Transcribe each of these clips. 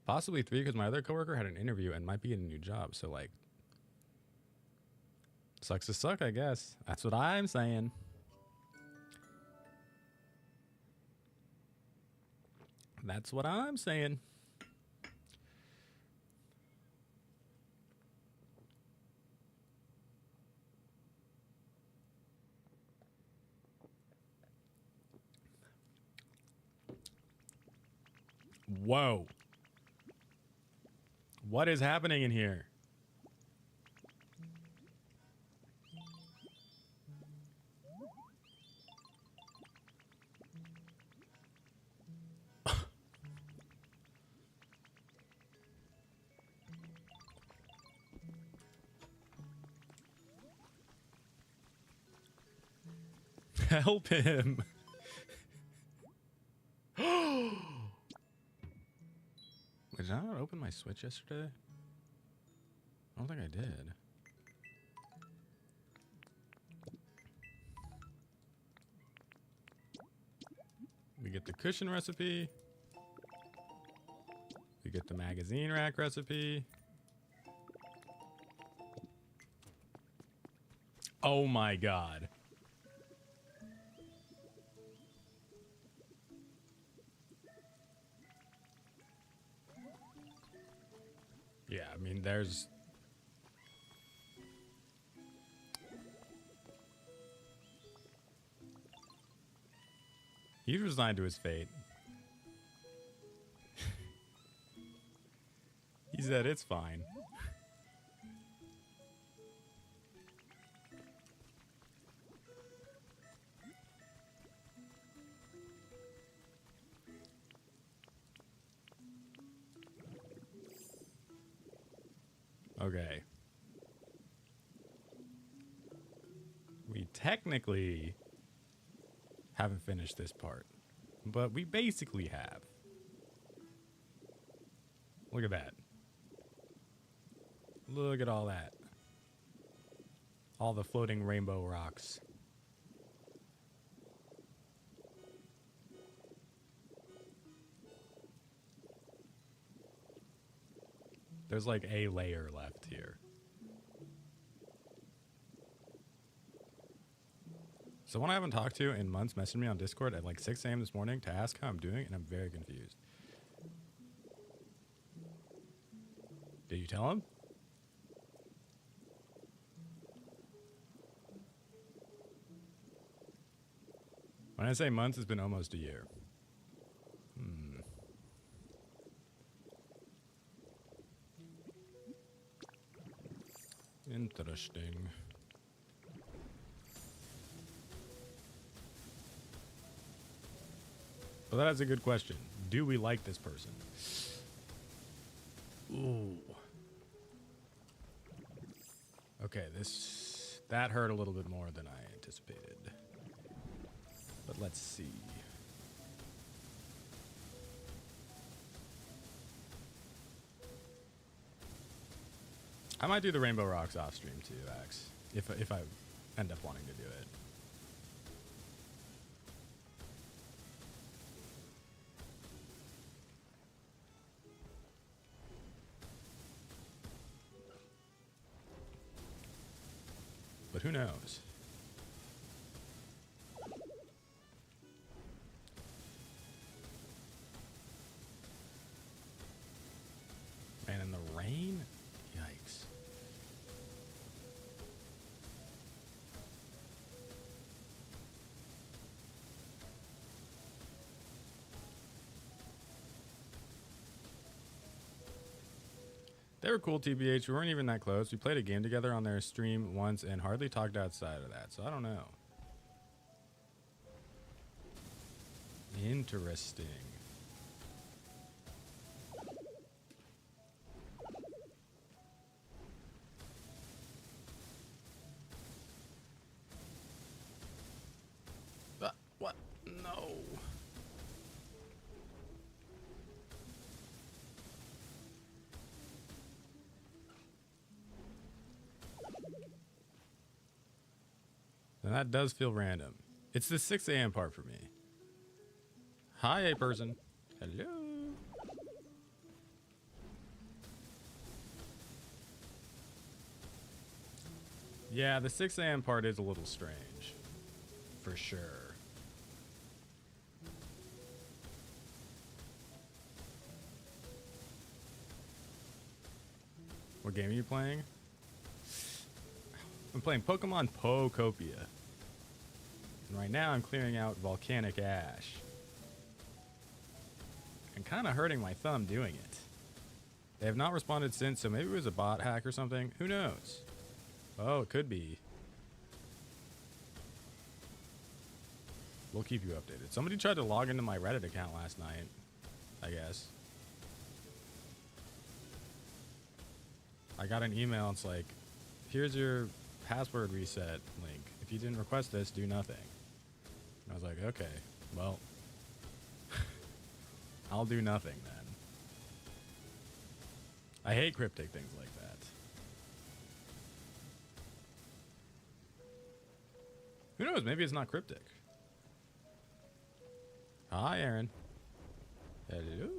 Possibly 3 because my other coworker had an interview and might be getting a new job. So like, sucks to suck, I guess. That's what I'm saying. That's what I'm saying. Whoa. What is happening in here? Help him. Did I not open my Switch yesterday? I don't think I did. We get the cushion recipe. We get the magazine rack recipe. Oh my god. Yeah, I mean, there's... He's resigned to his fate. He said it's fine. Okay. We technically haven't finished this part, but we basically have. Look at that. Look at all that. All the floating rainbow rocks. There's like a layer left here. Someone I haven't talked to in months messaged me on Discord at like 6 a.m. this morning to ask how I'm doing, and I'm very confused. Did you tell him? When I say months, it's been almost a year. Interesting. Well, that's a good question. Do we like this person? Ooh. Okay, that hurt a little bit more than I anticipated. But let's see. I might do the Rainbow Rocks off stream too, Axe, if I end up wanting to do it. But who knows? Man, in the rain? Yikes. They were cool, TBH. We weren't even that close. We played a game together on their stream once and hardly talked outside of that, so I don't know. Interesting. What? No. And that does feel random. It's the 6 a.m. part for me. Hi, a person. Hello. Yeah, the 6 a.m. part is a little strange. For sure. What game are you playing? I'm playing Pokemon POKOPIA. And right now I'm clearing out volcanic ash. And kind of hurting my thumb doing it. They have not responded since, so maybe it was a bot hack or something. Who knows? Oh, it could be. We'll keep you updated. Somebody tried to log into my Reddit account last night, I guess. I got an email. It's like, here's your password reset link. If you didn't request this, do nothing. And I was like, okay, well, I'll do nothing then. I hate cryptic things like that. Who knows? Maybe it's not cryptic. Hi, Aaron. Hello.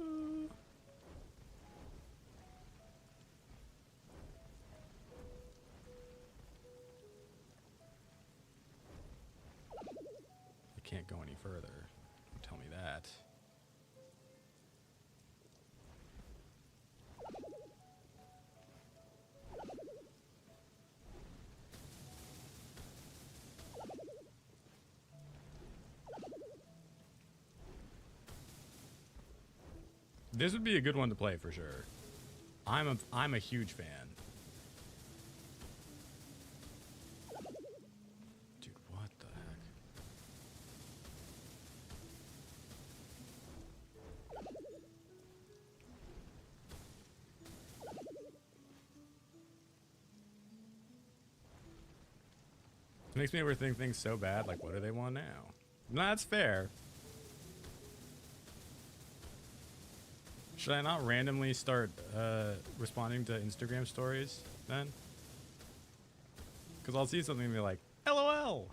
I can't go any further. Don't tell me that. This would be a good one to play for sure. I'm a huge fan. Dude, what the heck? It makes me overthink things so bad. Like, what do they want now? No, that's fair. Should I not randomly start responding to Instagram stories then? Because I'll see something and be like, LOL!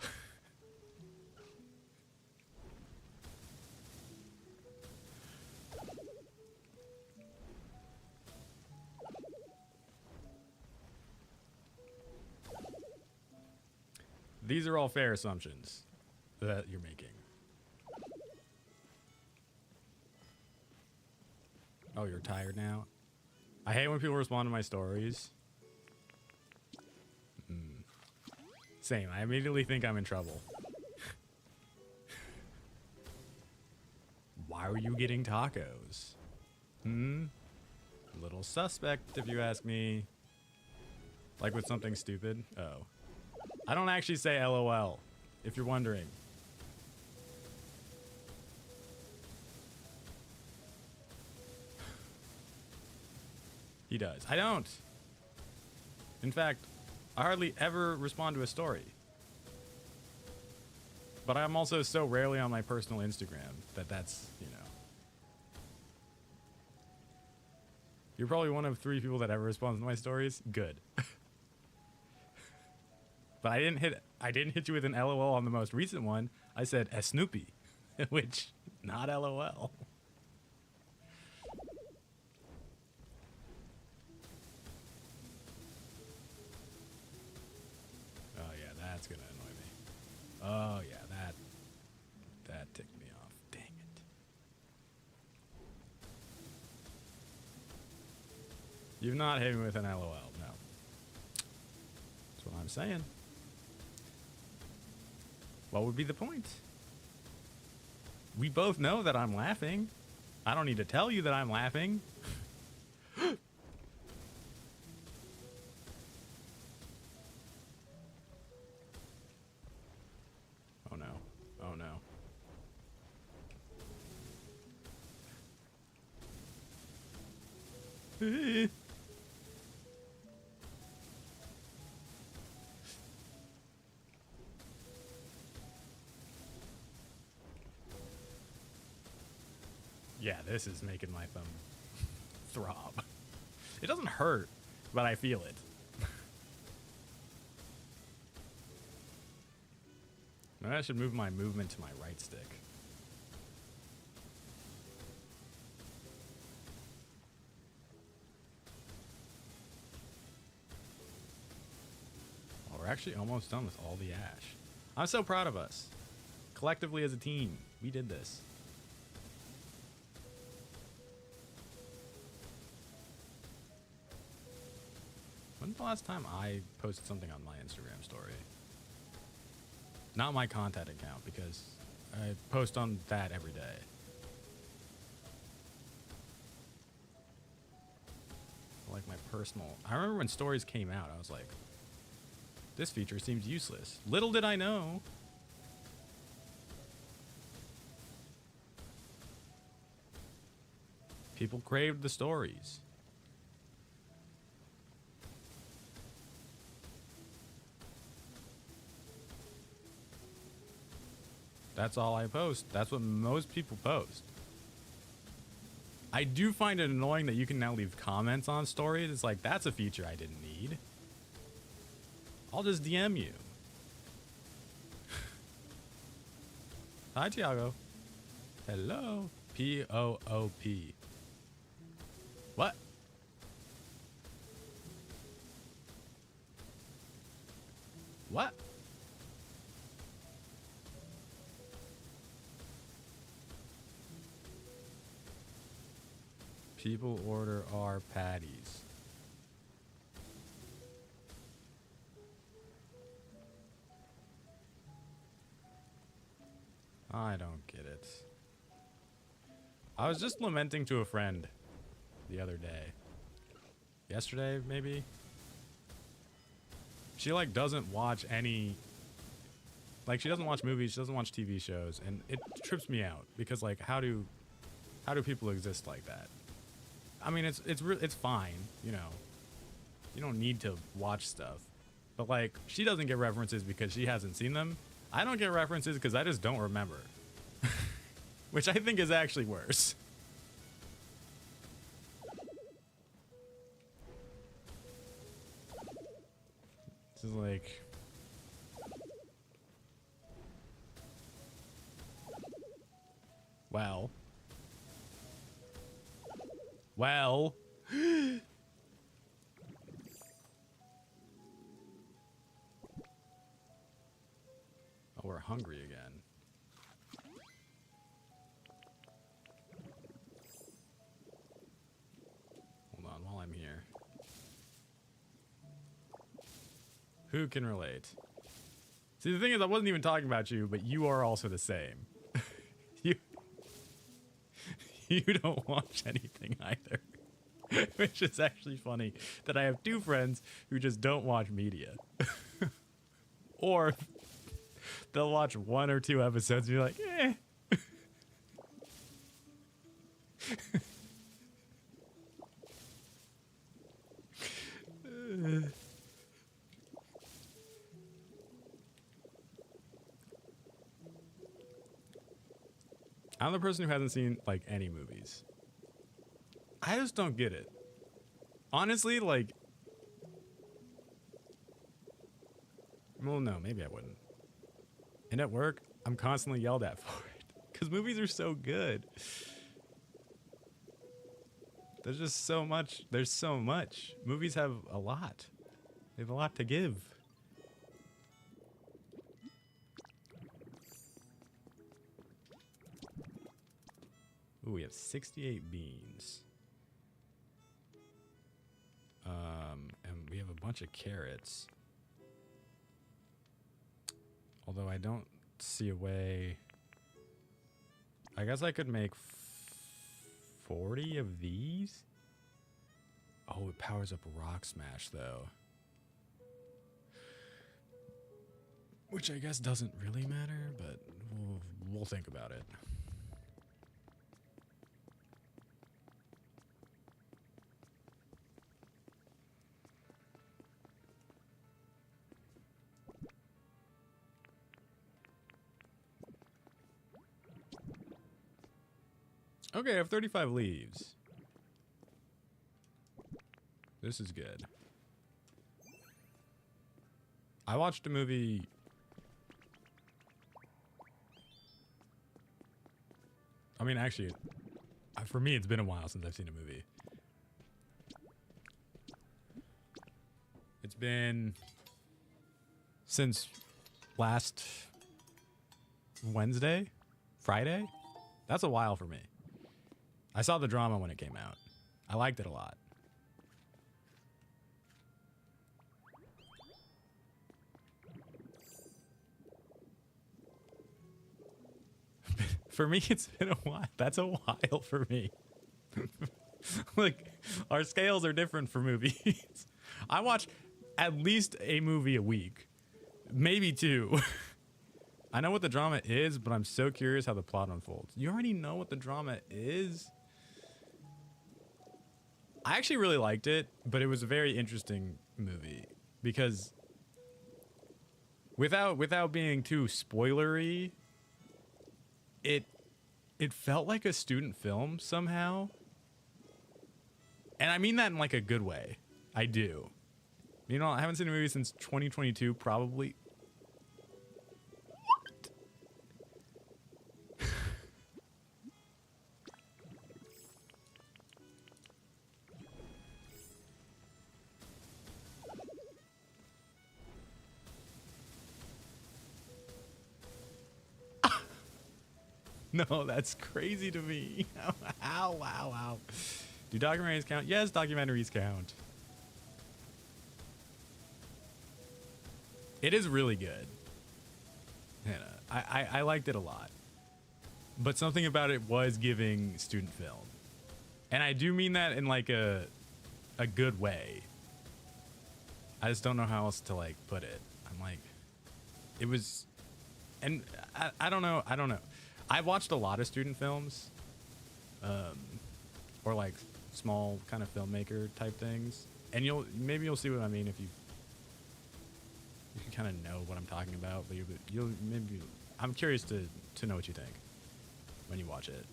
These are all fair assumptions that you're making. Oh, you're tired now? I hate when people respond to my stories. Same. I immediately think I'm in trouble. Why are you getting tacos? Little suspect, if you ask me. Like with something stupid? Oh. I don't actually say LOL, if you're wondering. He does. I don't. In fact, I hardly ever respond to a story. But I'm also so rarely on my personal Instagram that that's, you know. You're probably one of 3 people that ever responds to my stories. Good. But I didn't hit you with an LOL on the most recent one. I said a Snoopy, which not LOL. Oh yeah, that's gonna annoy me. Oh yeah, that ticked me off. Dang it. You've not hit me with an LOL, no. That's what I'm saying. What would be the point? We both know that I'm laughing. I don't need to tell you that I'm laughing. Oh no. Oh no. Yeah, this is making my thumb throb. It doesn't hurt, but I feel it. Maybe I should move my movement to my right stick. We're actually almost done with all the ash. I'm so proud of us. Collectively as a team, we did this. When's the last time I posted something on my Instagram story? Not my content account, because I post on that every day. Like my personal. I remember when stories came out, I was like, this feature seems useless. Little did I know. People craved the stories. That's all I post. That's what most people post. I do find it annoying that you can now leave comments on stories. It's like, that's a feature I didn't need. I'll just DM you. Hi, Tiago. Hello. P-O-O-P. What? What? People order our patties. I don't get it. I was just lamenting to a friend the other day. Yesterday, maybe? She, like, doesn't watch any... Like, she doesn't watch movies, she doesn't watch TV shows, and it trips me out. Because, like, how do people exist like that? I mean, it's fine, you know. You don't need to watch stuff. But, like, she doesn't get references because she hasn't seen them. I don't get references because I just don't remember. Which I think is actually worse. This is like... Well... Well... Oh, we're hungry again. Hold on while I'm here. Who can relate? See, the thing is, I wasn't even talking about you, but you are also the same. You don't watch anything either. Which is actually funny that I have two friends who just don't watch media. Or they'll watch 1 or 2 episodes and be like, eh. I'm the person who hasn't seen, like, any movies. I just don't get it. Honestly, like... Well, no, maybe I wouldn't. And at work, I'm constantly yelled at for it. Because movies are so good. There's just so much. There's so much. Movies have a lot. They have a lot to give. Ooh, we have 68 beans. And we have a bunch of carrots. Although I don't see a way... I guess I could make 40 of these? Oh, it powers up Rock Smash, though. Which I guess doesn't really matter, but we'll think about it. Okay, I have 35 leaves. This is good. I watched a movie... I mean, actually, for me, it's been a while since I've seen a movie. It's been since last Friday. That's a while for me. I saw the drama when it came out. I liked it a lot. For me, it's been a while. That's a while for me. Like, our scales are different for movies. I watch at least a movie a week. Maybe two. I know what the drama is, but I'm so curious how the plot unfolds. You already know what the drama is? I actually really liked it, but it was a very interesting movie because without being too spoilery, it felt like a student film somehow. And I mean that in like a good way. I do. You know, I haven't seen a movie since 2022 probably. No, that's crazy to me. Ow, ow, ow. Do documentaries count? Yes, documentaries count. It is really good. And, I liked it a lot. But something about it was giving student film. And I do mean that in like a good way. I just don't know how else to like put it. I'm like, it was, and I don't know. I've watched a lot of student films, or like small kind of filmmaker type things, and maybe you'll see what I mean if you can kind of know what I'm talking about. But you'll maybe, I'm curious to know what you think when you watch it.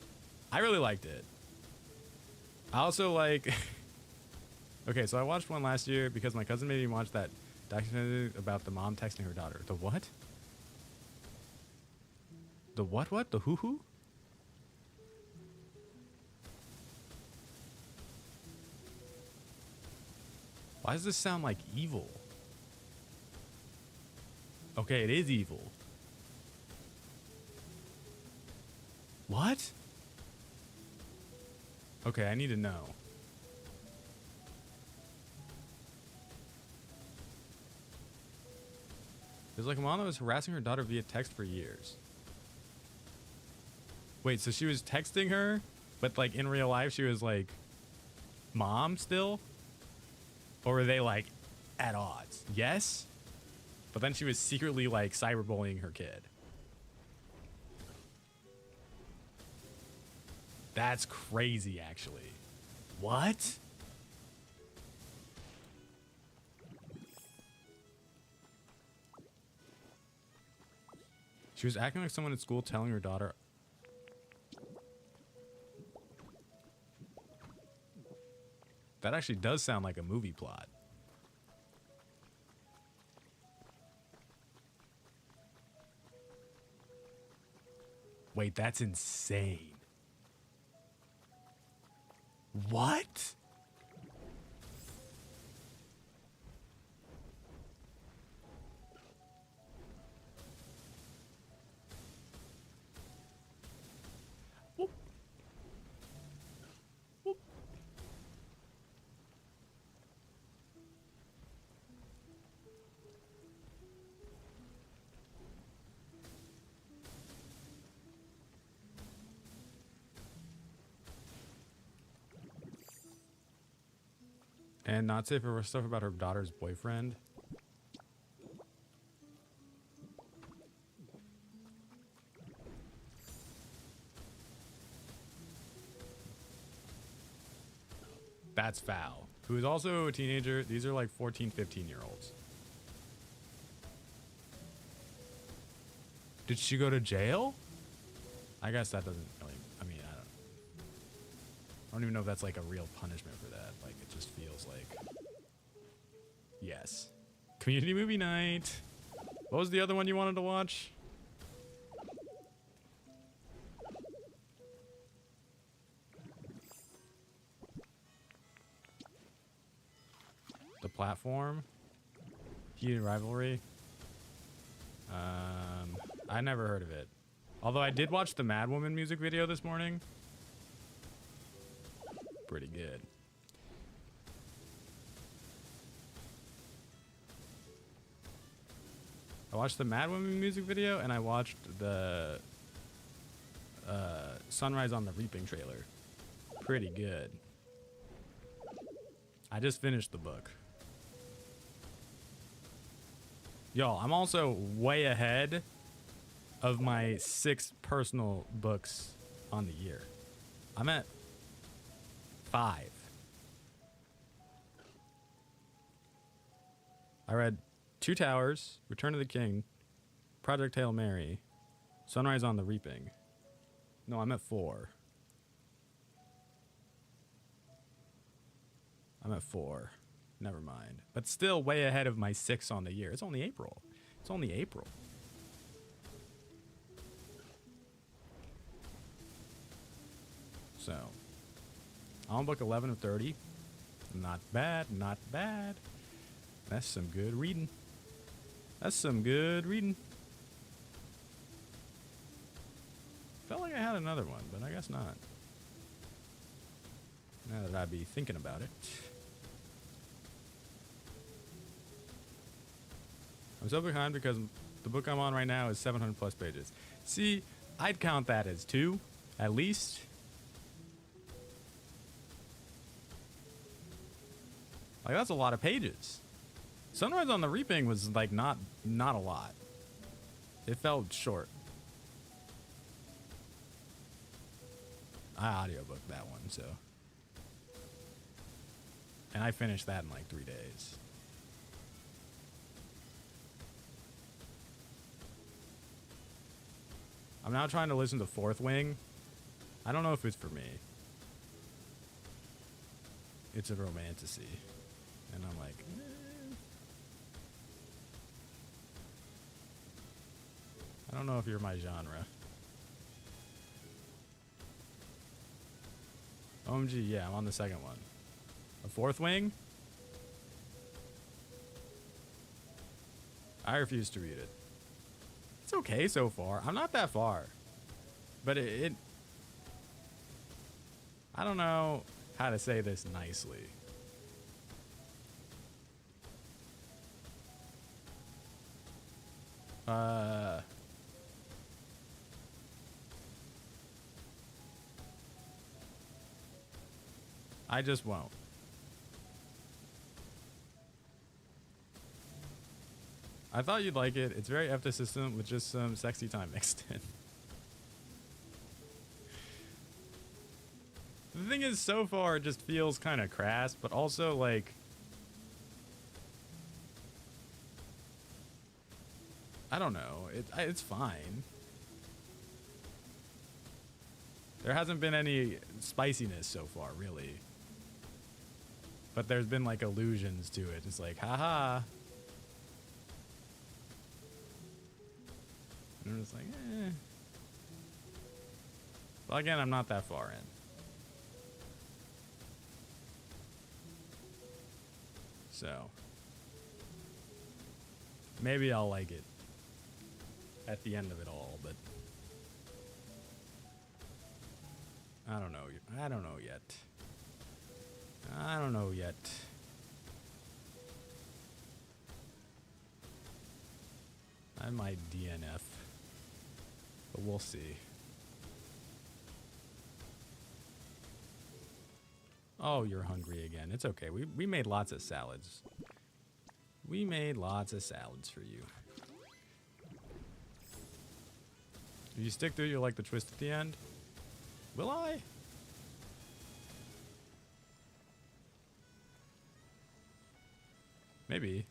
I really liked it. I also like. Okay, so I watched one last year because my cousin made me watch that documentary about the mom texting her daughter. The what? The what? The who? Why does this sound like evil? Okay, it is evil. What? Okay, I need to know. There's like a mom that was harassing her daughter via text for years. Wait, so she was texting her, but like in real life she was like mom still? Or were they like at odds? Yes? But then she was secretly like cyberbullying her kid. That's crazy, actually. What? She was acting like someone at school telling her daughter. That actually does sound like a movie plot. Wait, that's insane. What? Whoop. Whoop. And not safe for stuff about her daughter's boyfriend. That's foul. Who is also a teenager. These are like 14, 15-year-olds. Did she go to jail? I guess that doesn't really, I mean, I don't even know if that's like a real punishment for that. Like, it just feels like, yes. Community movie night. What was the other one you wanted to watch? The Platform. Heated Rivalry. I never heard of it. Although I did watch the Mad Woman music video this morning. Pretty good. I watched the Mad Woman music video and I watched the Sunrise on the Reaping trailer. Pretty good. I just finished the book. Y'all, I'm also way ahead of my 6 personal books on the year. I'm at 5. I read Two Towers, Return of the King, Project Hail Mary, Sunrise on the Reaping. No, I'm at 4. I'm at 4. Never mind. But still way ahead of my 6 on the year. It's only April. It's only April. So, I'm on book 11 of 30. Not bad, not bad. That's some good reading. That's some good reading. Felt like I had another one, but I guess not. Now that I'd be thinking about it. I'm so behind because the book I'm on right now is 700 plus pages. See, I'd count that as 2, at least. Like, that's a lot of pages. Sunrise on the Reaping was, like, not a lot. It felt short. I audiobooked that one, so. And I finished that in, like, 3 days. I'm now trying to listen to Fourth Wing. I don't know if it's for me. It's a romantasy. And I'm like, I don't know if you're my genre. OMG, yeah, I'm on the second one. A Fourth Wing? I refuse to read it. It's okay so far. I'm not that far. But it I don't know how to say this nicely. I just won't. I thought you'd like it. It's very F system with just some sexy time mixed in. The thing is, so far, it just feels kind of crass, but also, like, I don't know. It's fine. There hasn't been any spiciness so far, really. But there's been, like, allusions to it. It's like, haha. And I'm just like, eh. Well, again, I'm not that far in. So, maybe I'll like it at the end of it all, but I don't know. I don't know yet. I don't know yet. I might DNF, but we'll see. Oh, you're hungry again. It's okay. We made lots of salads. We made lots of salads for you. If you stick through, you'll like the twist at the end. Will I? Maybe.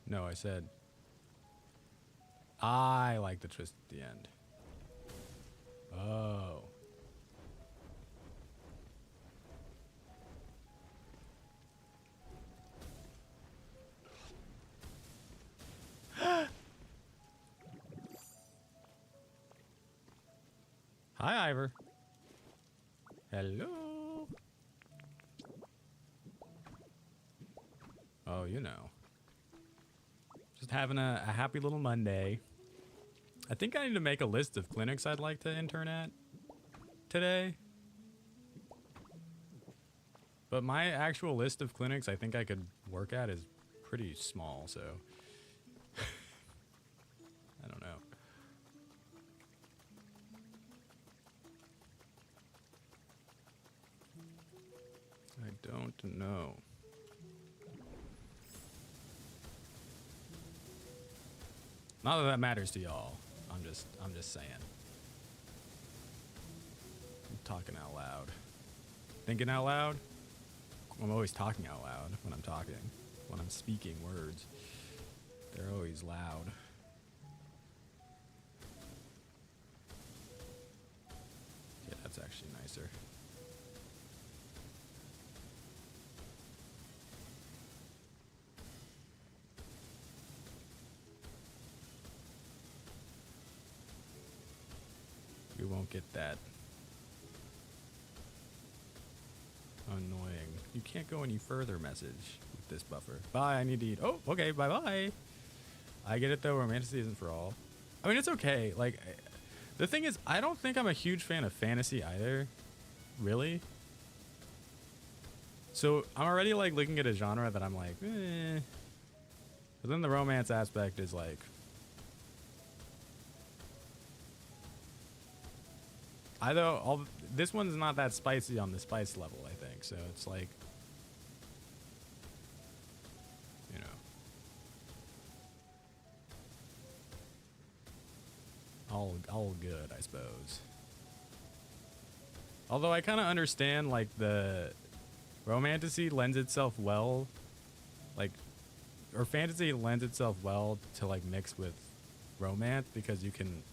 No, I said I like the twist at the end. Oh. Hi, Ivor. Hello. Oh, you know. Just having a happy little Monday. I think I need to make a list of clinics I'd like to intern at today. But my actual list of clinics I think I could work at is pretty small, so I don't know. I don't know. Not that that matters to y'all. I'm just saying. I'm talking out loud. Thinking out loud? I'm always talking out loud when I'm talking. When I'm speaking words. They're always loud. Yeah, that's actually nicer. You won't get that. Annoying. You can't go any further message with this buffer. Bye, I need to eat. Oh, okay, bye-bye. I get it, though. Romantasy isn't for all. I mean, it's okay. Like, the thing is, I don't think I'm a huge fan of fantasy either. Really? So, I'm already, like, looking at a genre that I'm like, eh. But then the romance aspect is, like... this one's not that spicy on the spice level, I think. So it's like, you know, all good, I suppose. Although I kind of understand, like, the romantasy lends itself well, like, or fantasy lends itself well to, like, mix with romance because you can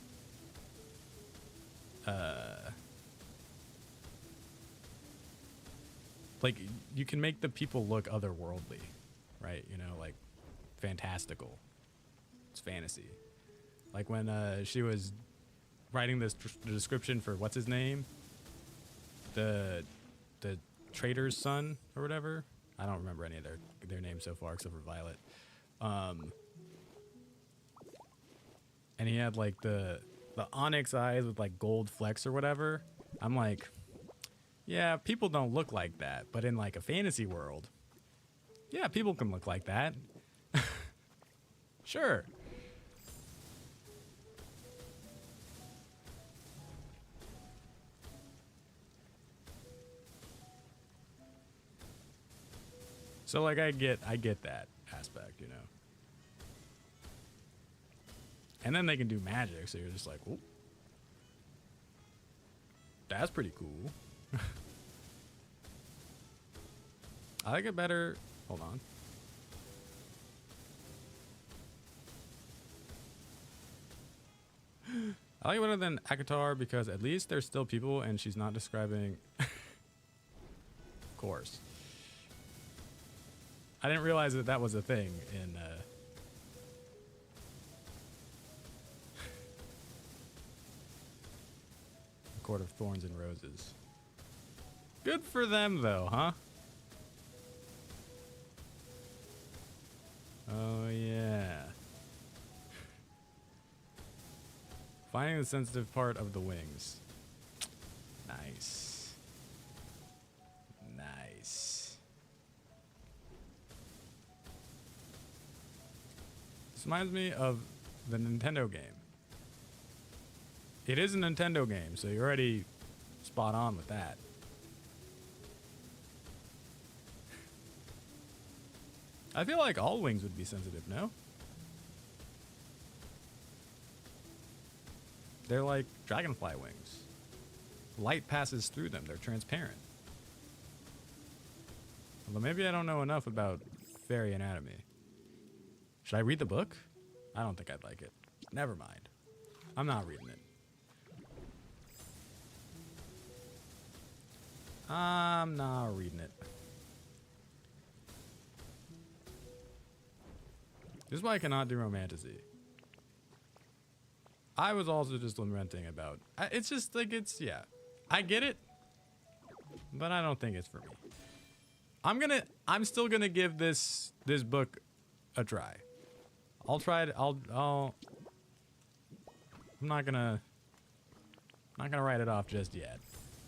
like, you can make the people look otherworldly, right? You know, like, fantastical. It's fantasy. Like when she was writing this description for what's his name, the trader's son or whatever. I don't remember any of their names so far except for Violet. And he had like the onyx eyes with like gold flecks or whatever. I'm like, yeah, people don't look like that, but in like a fantasy world, yeah, people can look like that. Sure. So like I get that aspect, you know. And then they can do magic, so you're just like, oh, that's pretty cool. I like it better. Hold on. I like it better than Akatar because at least there's still people and she's not describing. Of course. I didn't realize that was a thing in Court of Thorns and Roses. Good for them, though, huh? Oh, yeah. Finding the sensitive part of the wings. Nice. Nice. This reminds me of the Nintendo game. It is a Nintendo game, so you're already spot on with that. I feel like all wings would be sensitive, no? They're like dragonfly wings. Light passes through them. They're transparent. Although maybe I don't know enough about fairy anatomy. Should I read the book? I don't think I'd like it. Never mind. I'm not reading it. I'm not reading it. This is why I cannot do romantasy. I was also just lamenting about... It's just like, it's... Yeah. I get it. But I don't think it's for me. I'm still gonna give this book a try. I'll try it. I'm not gonna write it off just yet,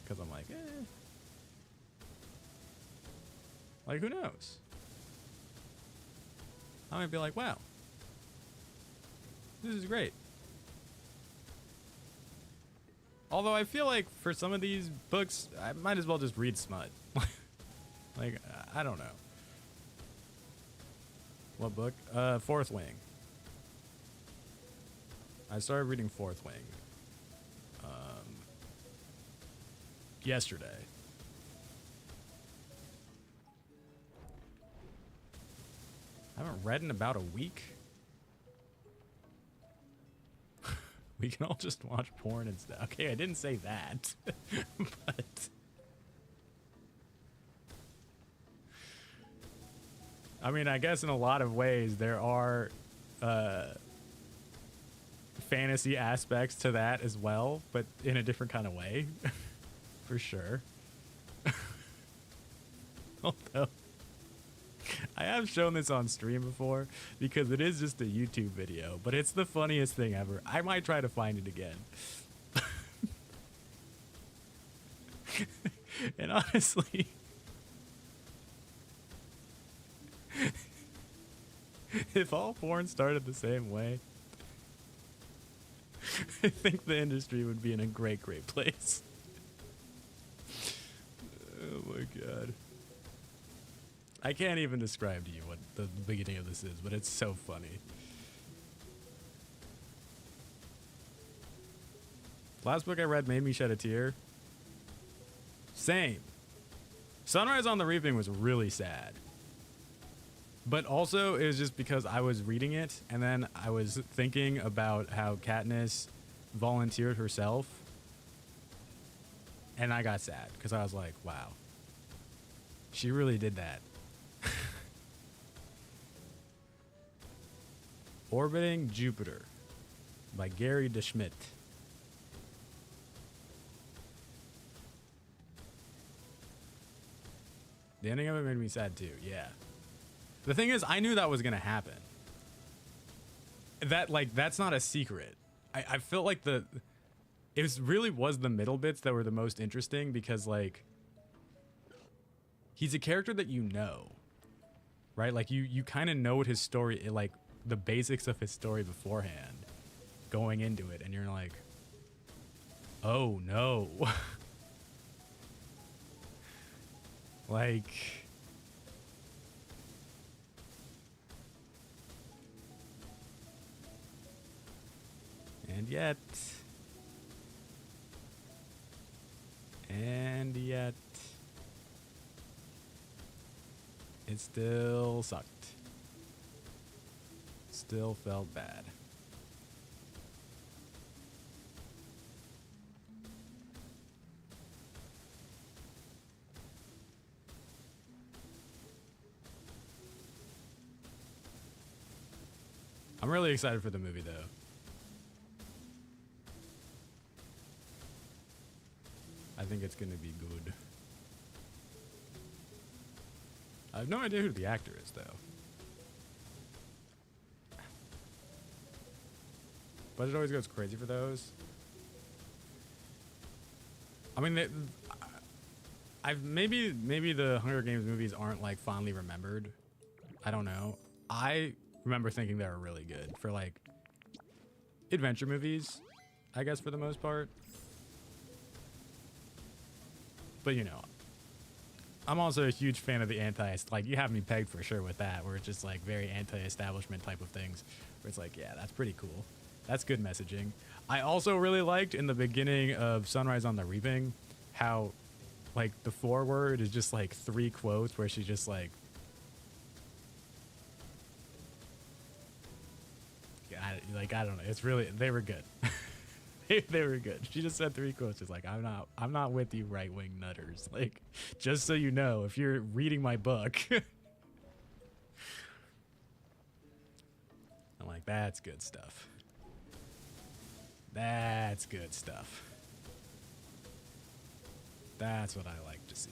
because I'm like, like, who knows? I might be like, wow, this is great. Although I feel like for some of these books, I might as well just read smut. Like, I don't know. What book? Fourth Wing. I started reading Fourth Wing yesterday. I haven't read in about a week. We can all just watch porn and stuff. Okay, I didn't say that. But I mean, I guess in a lot of ways there are fantasy aspects to that as well, but in a different kind of way. For sure. Although I have shown this on stream before because it is just a YouTube video, but it's the funniest thing ever. I might try to find it again. And honestly, if all porn started the same way, I think the industry would be in a great, great place. Oh my god. I can't even describe to you what the beginning of this is, but it's so funny. Last book I read made me shed a tear. Same. Sunrise on the Reaping was really sad. But also, it was just because I was reading it, and then I was thinking about how Katniss volunteered herself. And I got sad, because I was like, wow. She really did that. Orbiting Jupiter by Gary DeSchmidt. The ending of it made me sad too, yeah. The thing is, I knew that was gonna happen. That's not a secret. I felt like really was the middle bits that were the most interesting because, like, he's a character that you know, right? Like, you kind of know what his story, like, the basics of his story beforehand, going into it, and you're like, oh no. Like, and yet, it still sucked. Still felt bad. I'm really excited for the movie, though. I think it's going to be good. I have no idea who the actor is, though. Budget always goes crazy for those. I mean, maybe the Hunger Games movies aren't like fondly remembered. I don't know. I remember thinking they were really good for like adventure movies, I guess, for the most part. But you know, I'm also a huge fan of the like, you have me pegged for sure with that, where it's just like very anti-establishment type of things, where it's like, yeah, that's pretty cool. That's good messaging. I also really liked in the beginning of Sunrise on the Reaping how, like, the foreword is just like 3 quotes where she's just like, I don't know. It's really, they were good. They were good. She just said 3 quotes. It's like, I'm not with you right-wing nutters. Like, just so you know, if you're reading my book, I'm like, that's good stuff. That's good stuff. That's what I like to see.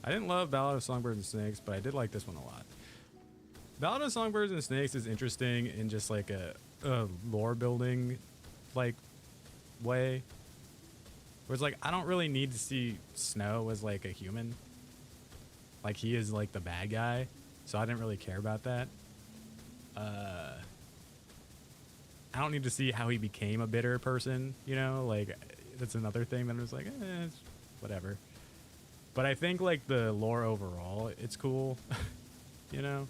I didn't love Ballad of Songbirds and Snakes, but I did like this one a lot. Ballad of Songbirds and Snakes is interesting in just like a lore building like way. Where it's like, I don't really need to see Snow as like a human. Like he is like the bad guy. So I didn't really care about that. I don't need to see how he became a bitter person, you know? Like that's another thing that I was like, it's whatever. But I think like the lore overall, it's cool. You know?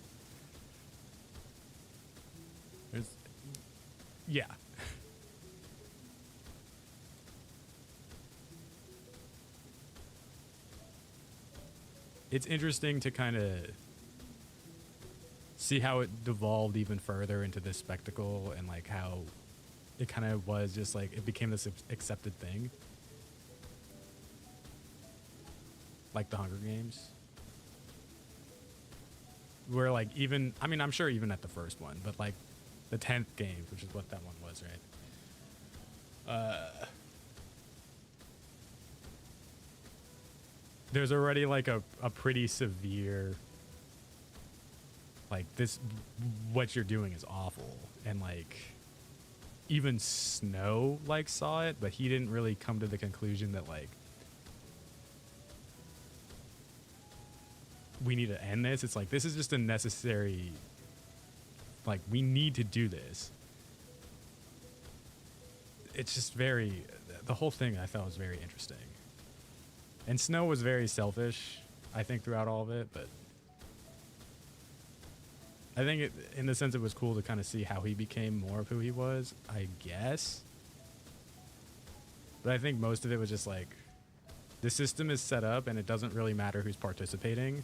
Yeah. It's interesting to kind of see how it devolved even further into this spectacle and like how it kind of was just like it became this accepted thing. Like the Hunger Games. Where like even, I mean, I'm sure even at the first one, but like the 10th game, which is what that one was, right? There's already like a pretty severe, like this, what you're doing is awful. And like even Snow like saw it, but he didn't really come to the conclusion that like, we need to end this. It's like, this is just a necessary, like we need to do this. It's just very, the whole thing I thought was very interesting. And Snow was very selfish, I think, throughout all of it, but I think it, in the sense it was cool to kind of see how he became more of who he was, I guess. But I think most of it was just like, the system is set up and it doesn't really matter who's participating.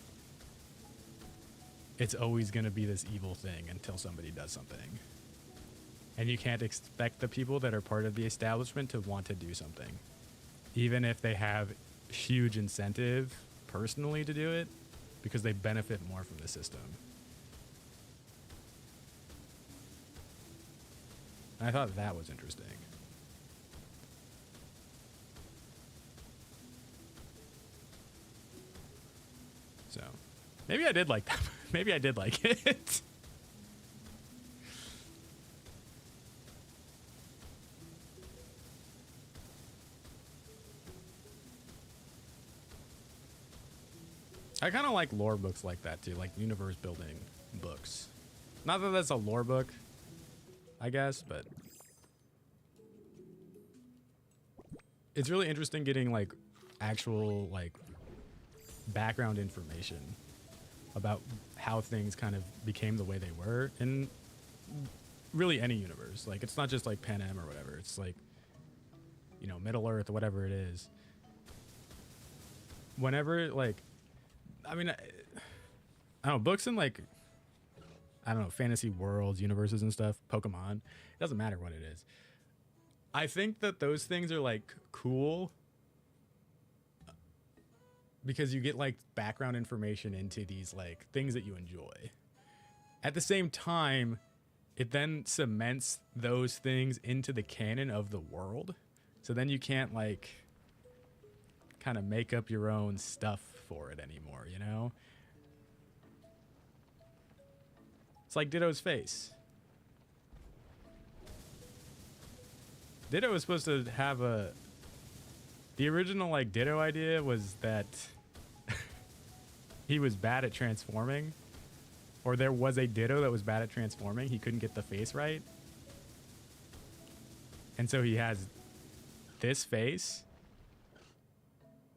It's always going to be this evil thing until somebody does something. And you can't expect the people that are part of the establishment to want to do something. Even if they have huge incentive personally to do it, because they benefit more from the system. And I thought that was interesting. So, maybe I did like that. Maybe I did like it. I kind of like lore books like that too, like universe building books. Not that that's a lore book, I guess, but it's really interesting getting like actual like background information about how things kind of became the way they were in really any universe. Like it's not just like Panem or whatever. It's like, you know, Middle Earth or whatever it is. Whenever like, I mean, I don't know, books in like, I don't know, fantasy worlds, universes and stuff, Pokemon, it doesn't matter what it is. I think that those things are like cool because you get like background information into these like things that you enjoy. At the same time, it then cements those things into the canon of the world. So then you can't like kind of make up your own stuff for it anymore, you know? It's like Ditto's face. Ditto was supposed to have the original like Ditto idea was that he was bad at transforming, or there was a Ditto that was bad at transforming. He couldn't get the face right. And so he has this face.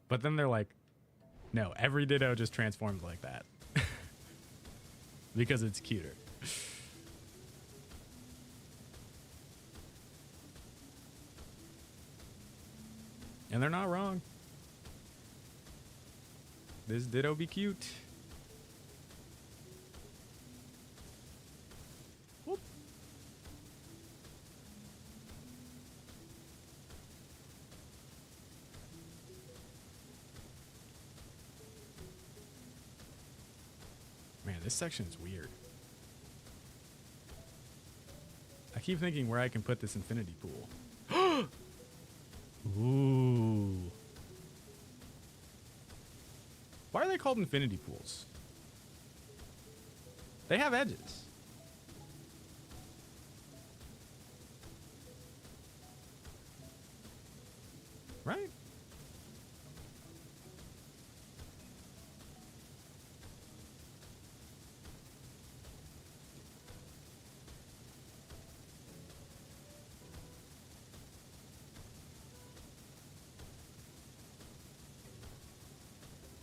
But then they're like, no, every Ditto just transforms like that. Because it's cuter. And they're not wrong. This Ditto be cute. Whoop. Man, this section is weird. I keep thinking where I can put this infinity pool. Ooh. Why are they called infinity pools? They have edges. Right?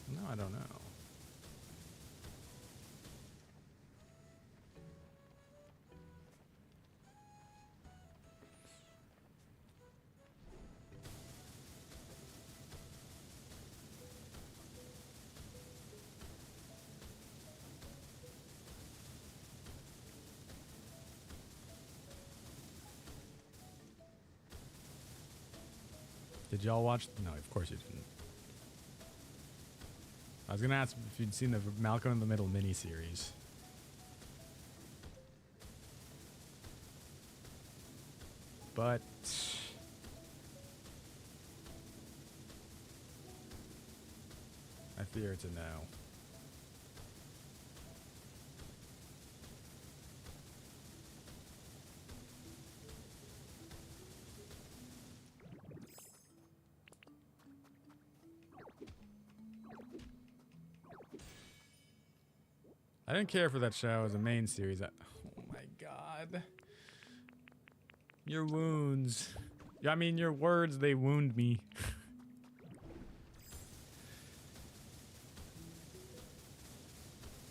No, I don't know. Did y'all watch? No, of course you didn't. I was gonna ask if you'd seen the Malcolm in the Middle miniseries. But I fear it's a no. I didn't care for that show as a main series. Oh my god. Your wounds. I mean, your words, they wound me.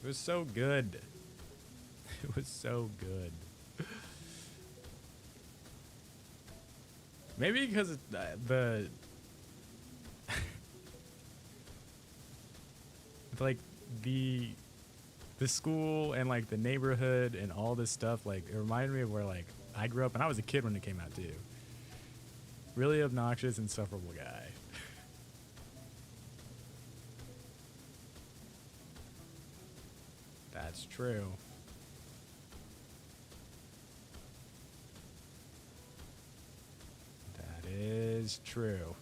It was so good. It was so good. Maybe because the like the school and like the neighborhood and all this stuff, like it reminded me of where like I grew up, and I was a kid when it came out too. Really obnoxious, insufferable guy. That's true. That is true.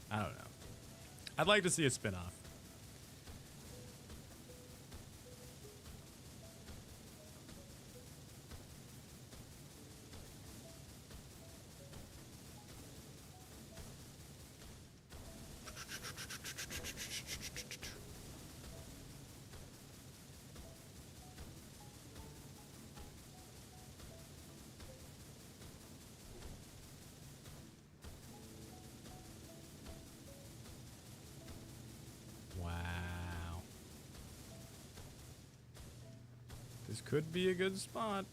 I don't know. I'd like to see a spin-off. This could be a good spot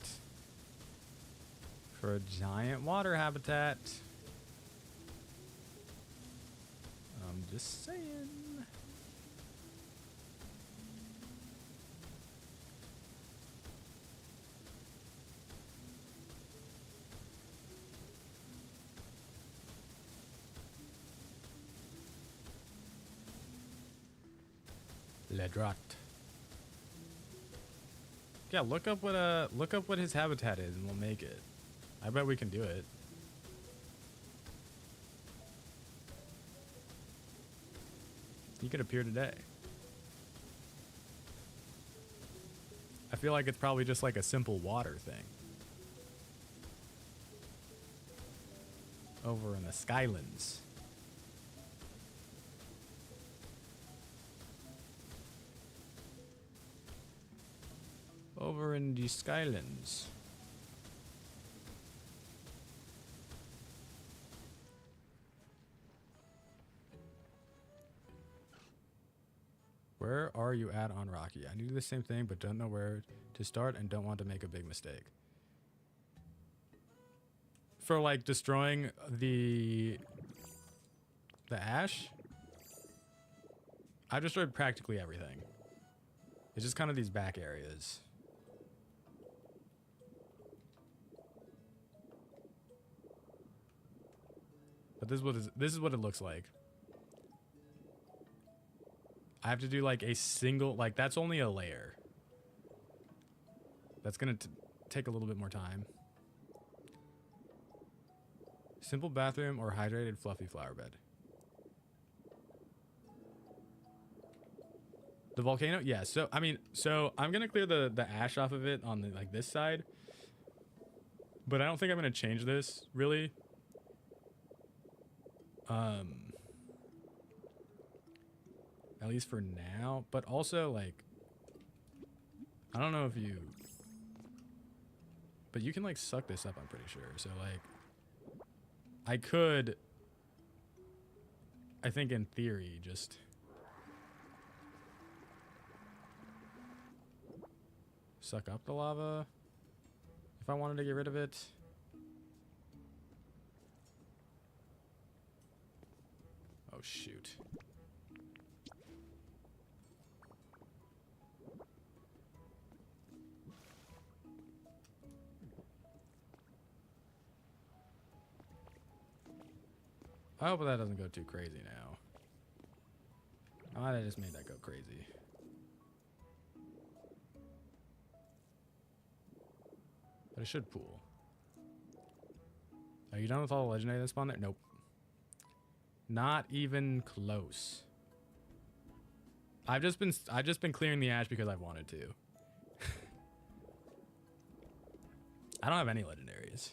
for a giant water habitat. I'm just saying. Ledrot. Yeah, look up what his habitat is, and we'll make it. I bet we can do it. He could appear today. I feel like it's probably just like a simple water thing. Over in the Skylands. Over in the Skylands. Where are you at on Rocky? I do the same thing, but don't know where to start and don't want to make a big mistake. For like destroying the ash, I destroyed practically everything. It's just kind of these back areas. But this is what it looks like. I have to do like a single, like that's only a layer. That's gonna take a little bit more time. Simple bathroom or hydrated fluffy flower bed. The volcano? Yeah, so I mean, so I'm gonna clear the ash off of it on the like this side. But I don't think I'm gonna change this, really. At least for now. But also like I don't know if you, but you can like suck this up, I'm pretty sure. So like I could, I think in theory, just suck up the lava if I wanted to get rid of it. Oh shoot. I hope that doesn't go too crazy now. Oh, I just made that go crazy. But it should pool. Are you done with all the legendary that spawn there? Nope. Not even close. I've just been clearing the ash because I've wanted to. I don't have any legendaries.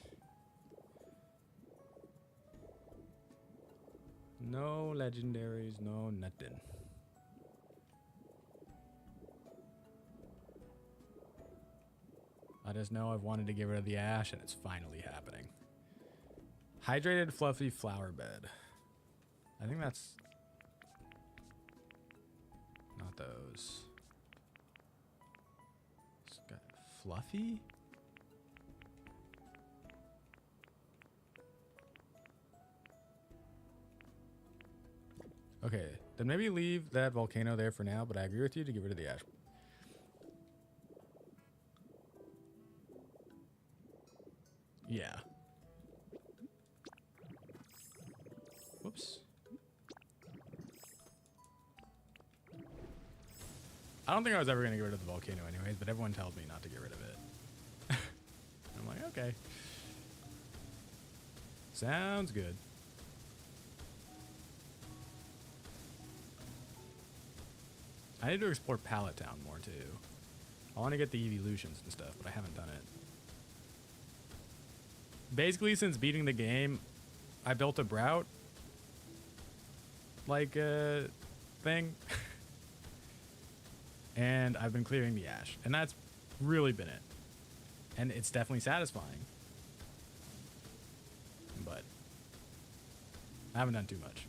No legendaries, no nothing. I just know I've wanted to get rid of the ash and it's finally happening. Hydrated fluffy flower bed. I think that's not those. It's got fluffy? Okay, then maybe leave that volcano there for now, but I agree with you to get rid of the ash. Yeah. Whoops. I don't think I was ever going to get rid of the volcano anyways, but everyone tells me not to get rid of it. I'm like, okay. Sounds good. I need to explore Pallet Town more too. I want to get the evolutions and stuff, but I haven't done it. Basically, since beating the game, I built a Brout like thing. And I've been clearing the ash, and that's really been it. And it's definitely satisfying. But I haven't done too much.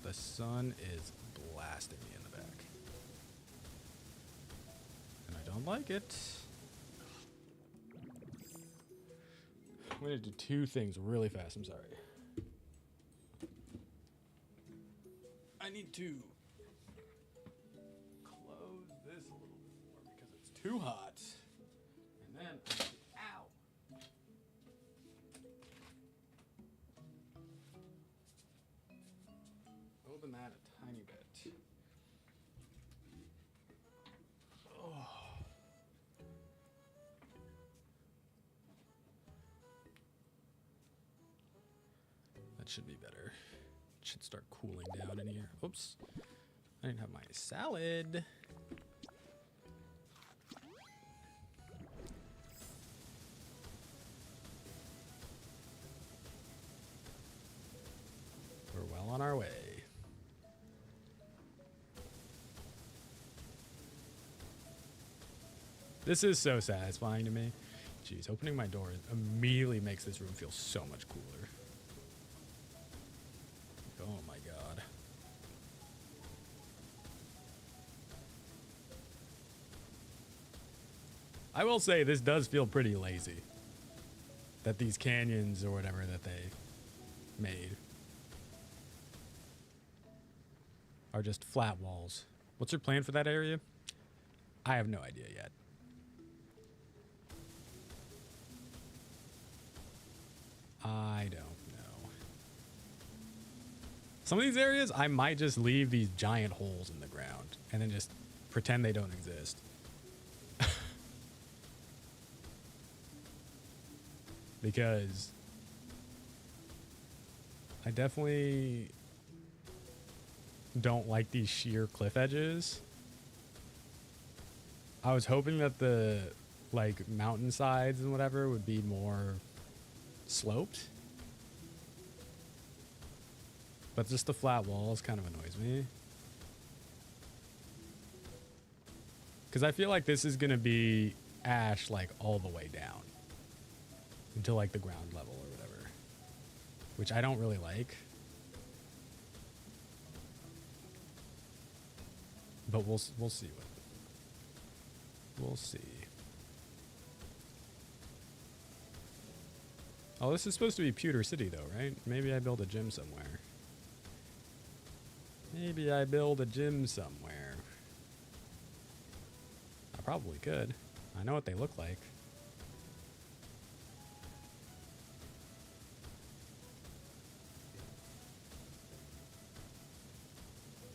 The sun is blasting me in the back. And I don't like it. I'm going to do two things really fast. I'm sorry. I need to close this a little bit more because it's too hot. And then, ow. Open that a tiny bit. Oh. That should be better. It should start cooling down in here. Oops. I didn't have my salad. We're well on our way. This is so satisfying to me. Jeez, opening my door immediately makes this room feel so much cooler. Oh my god. I will say this does feel pretty lazy. That these canyons or whatever that they made are just flat walls. What's your plan for that area? I have no idea yet. I don't know. Some of these areas, I might just leave these giant holes in the ground and then just pretend they don't exist. Because I definitely don't like these sheer cliff edges. I was hoping that the like mountainsides and whatever would be more sloped. But just the flat walls kind of annoys me. Because I feel like this is going to be ash like all the way down. Until like the ground level or whatever. Which I don't really like. But we'll see what. We'll see. Oh, this is supposed to be Pewter City though, right? Maybe I build a gym somewhere. Maybe I build a gym somewhere. I probably could. I know what they look like.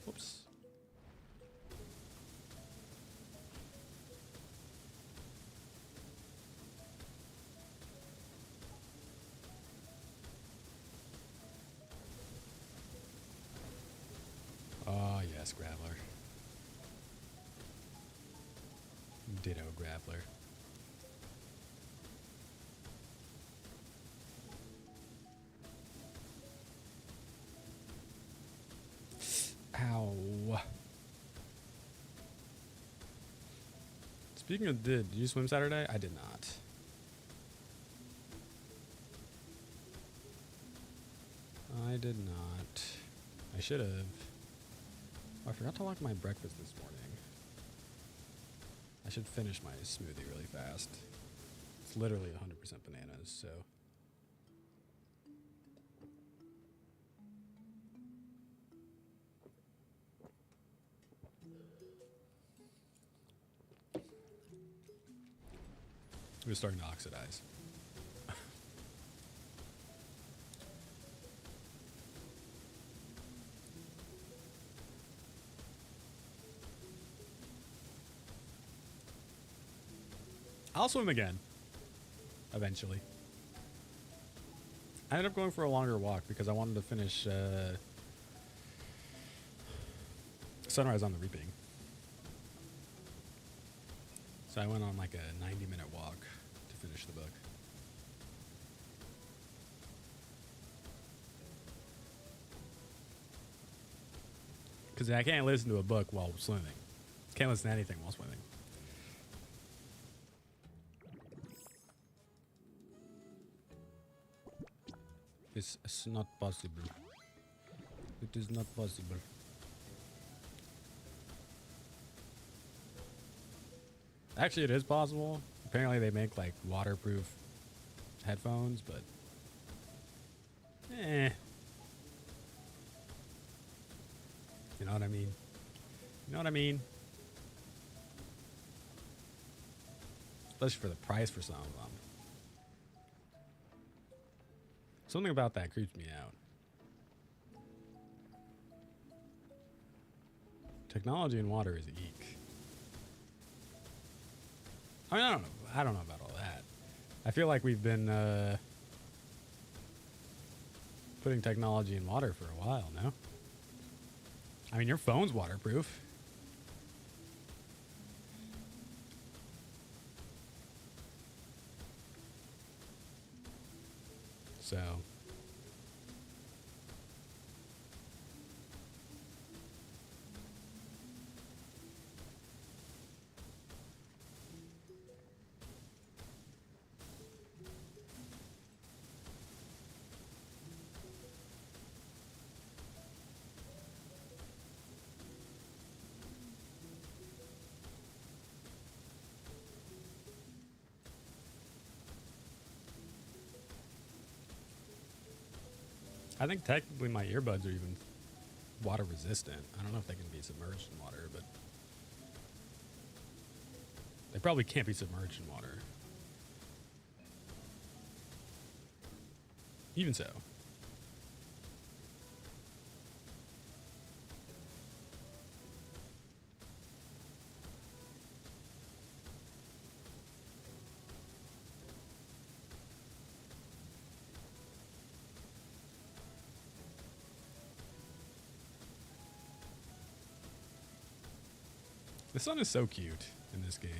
Whoops. Oh, yes, Graveler. Ditto Graveler. Ow. Speaking of did you swim Saturday? I did not. I did not. I should have. Oh, I forgot to lock my breakfast this morning. I should finish my smoothie really fast. It's literally 100% bananas, so. It was starting to oxidize. I'll swim again. Eventually. I ended up going for a longer walk because I wanted to finish Sunrise on the Reaping. So I went on like a 90-minute walk to finish the book. Because I can't listen to a book while swimming. Can't listen to anything while swimming. It's not possible. It is not possible. Actually, it is possible. Apparently, they make like waterproof headphones, but you know what I mean? You know what I mean? Especially for the price for some of them. Something about that creeps me out. Technology in water is eek. I mean, I don't know about all that. I feel like we've been putting technology in water for a while now. I mean, your phone's waterproof. So. I think technically my earbuds are even water resistant. I don't know if they can be submerged in water, but they probably can't be submerged in water. even so. The sun is so cute in this game.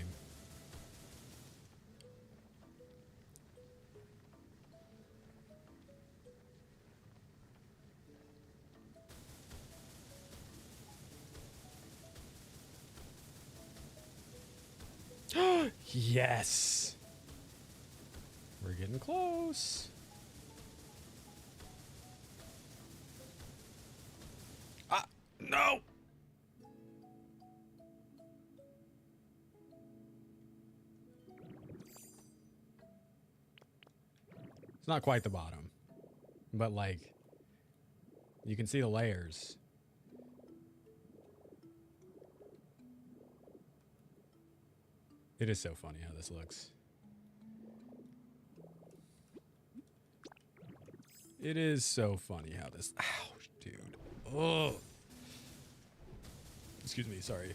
Yes! We're getting close. Ah, no! It's not quite the bottom, but like, you can see the layers. It is so funny how this looks. It is so funny how this. Ouch, dude. Oh. Excuse me, sorry.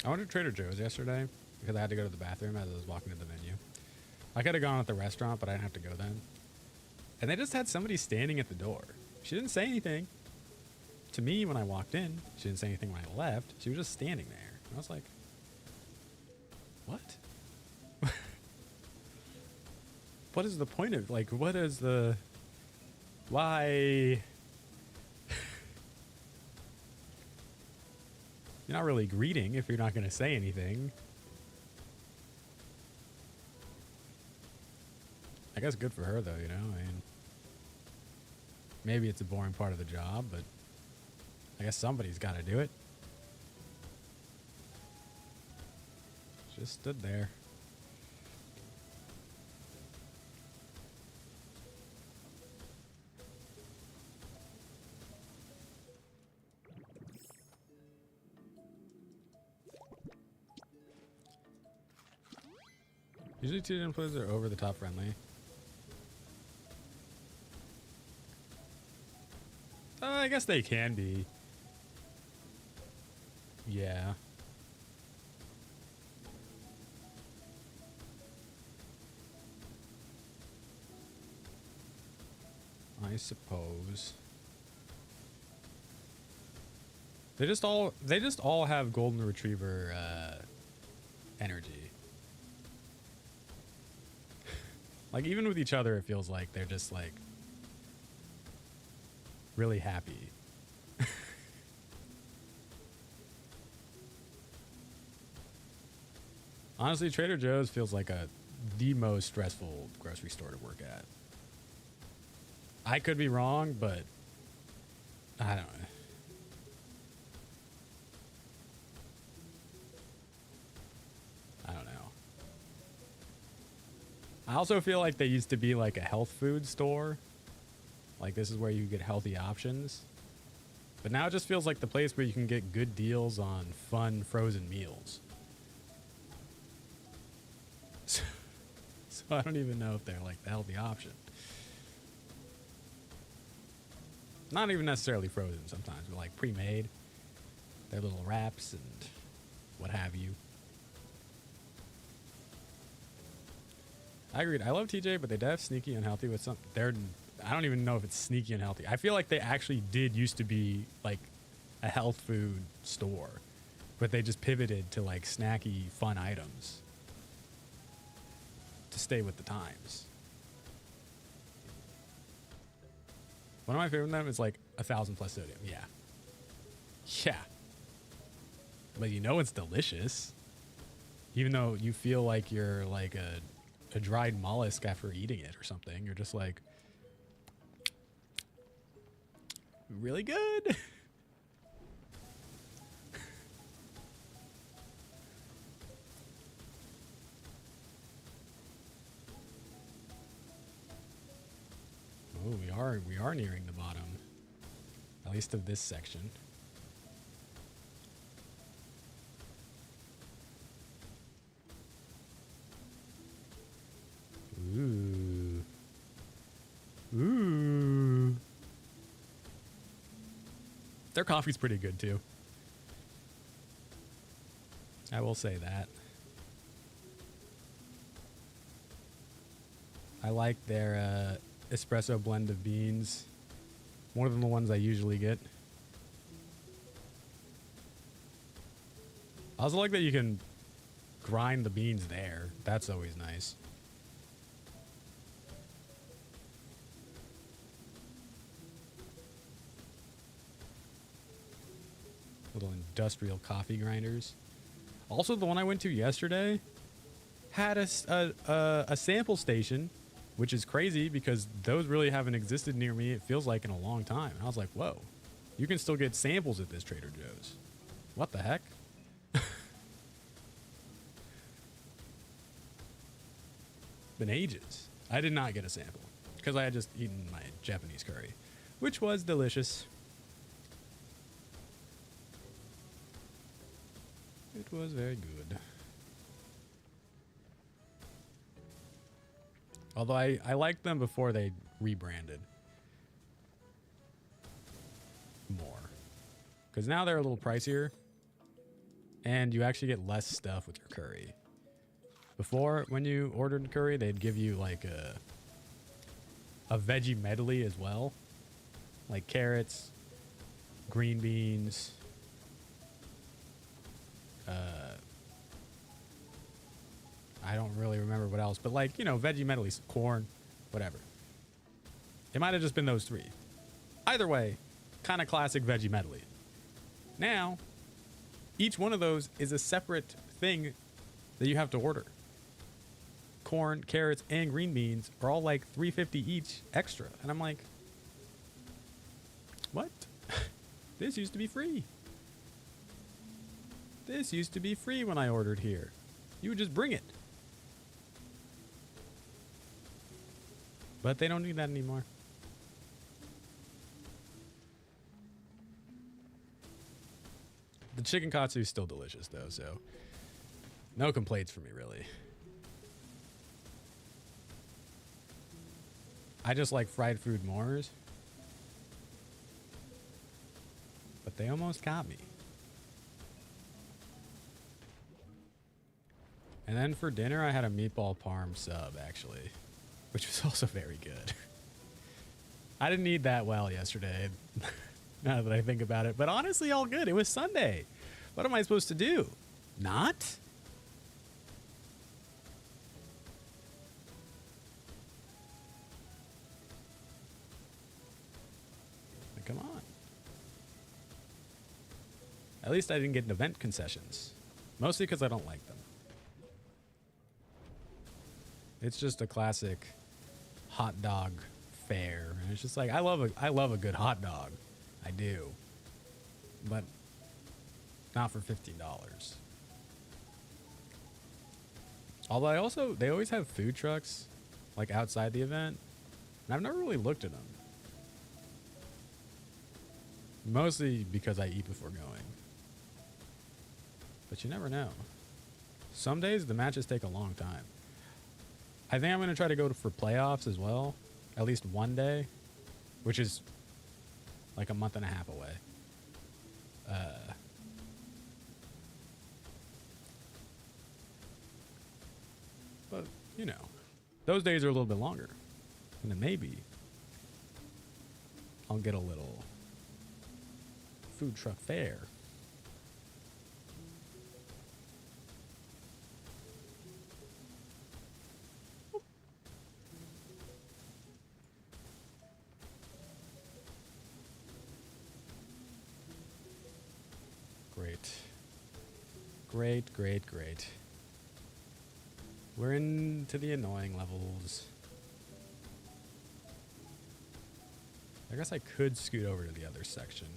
I went to Trader Joe's yesterday because I had to go to the bathroom as I was walking to the venue. I could have gone at the restaurant, but I didn't have to go then. And they just had somebody standing at the door. She didn't say anything to me when I walked in. She didn't say anything when I left. She was just standing there. And I was like, what? What is the point of, like, what is the, why? You're not really greeting if you're not going to say anything. I guess good for her, though, you know? I mean, maybe it's a boring part of the job, but I guess somebody's got to do it. Just stood there. Usually two employees are over the top friendly. I guess they can be. Yeah. I suppose. They just all have golden retriever energy. Like, even with each other, it feels like they're just, like, really happy. Honestly, Trader Joe's feels like the most stressful grocery store to work at. I could be wrong, but I don't know. I don't know. I also feel like they used to be like a health food store. Like, this is where you get healthy options. But now it just feels like the place where you can get good deals on fun frozen meals. So I don't even know if they're like the healthy option. Not even necessarily frozen sometimes, but like pre-made. Their little wraps and what have you. I agreed. I love TJ, but they def sneaky unhealthy with some. I don't even know if it's sneaky unhealthy. I feel like they actually did used to be like a health food store, but they just pivoted to like snacky, fun items to stay with the times. One of my favorite of them is like 1,000 plus sodium. Yeah. Yeah. But you know it's delicious. Even though you feel like you're like a dried mollusk after eating it or something. You're just like, really good. are nearing the bottom, at least of this section. Ooh. Ooh. Their coffee's pretty good too. I will say that. I like their espresso blend of beans more than the ones I usually get. I also like that you can grind the beans there. That's always nice. Little industrial coffee grinders. Also, the one I went to yesterday had a sample station, which is crazy because those really haven't existed near me, it feels like, in a long time. And I was like, whoa, you can still get samples at this Trader Joe's. What the heck? Been ages. I did not get a sample because I had just eaten my Japanese curry, which was delicious. It was very good. Although I liked them before they rebranded more. Because now they're a little pricier. And you actually get less stuff with your curry. Before, when you ordered curry, they'd give you like a veggie medley as well. Like carrots, green beans, I don't really remember what else, but like, you know, veggie medleys, corn, whatever. It might have just been those three. Either way, kind of classic veggie medley. Now, each one of those is a separate thing that you have to order. Corn, carrots, and green beans are all like $3.50 each extra. And I'm like, what? This used to be free. This used to be free when I ordered here. You would just bring it. But they don't do that anymore. The chicken katsu is still delicious though, so no complaints for me really. I just like fried food more. But they almost got me. And then for dinner, I had a meatball parm sub, actually, which was also very good. I didn't eat that well yesterday, now that I think about it. But honestly, all good. It was Sunday. What am I supposed to do? Not? Like, come on. At least I didn't get event concessions. Mostly because I don't like them. It's just a classic hot dog fare. And it's just like, I love a good hot dog. I do. But not for $15. Although they always have food trucks like outside the event. And I've never really looked at them. Mostly because I eat before going. But you never know. Some days the matches take a long time. I think I'm going to try to go for playoffs as well. At least one day. Which is like a month and a half away. But, you know. Those days are a little bit longer. And then maybe I'll get a little food truck fare. Great. We're into the annoying levels. I guess I could scoot over to the other section.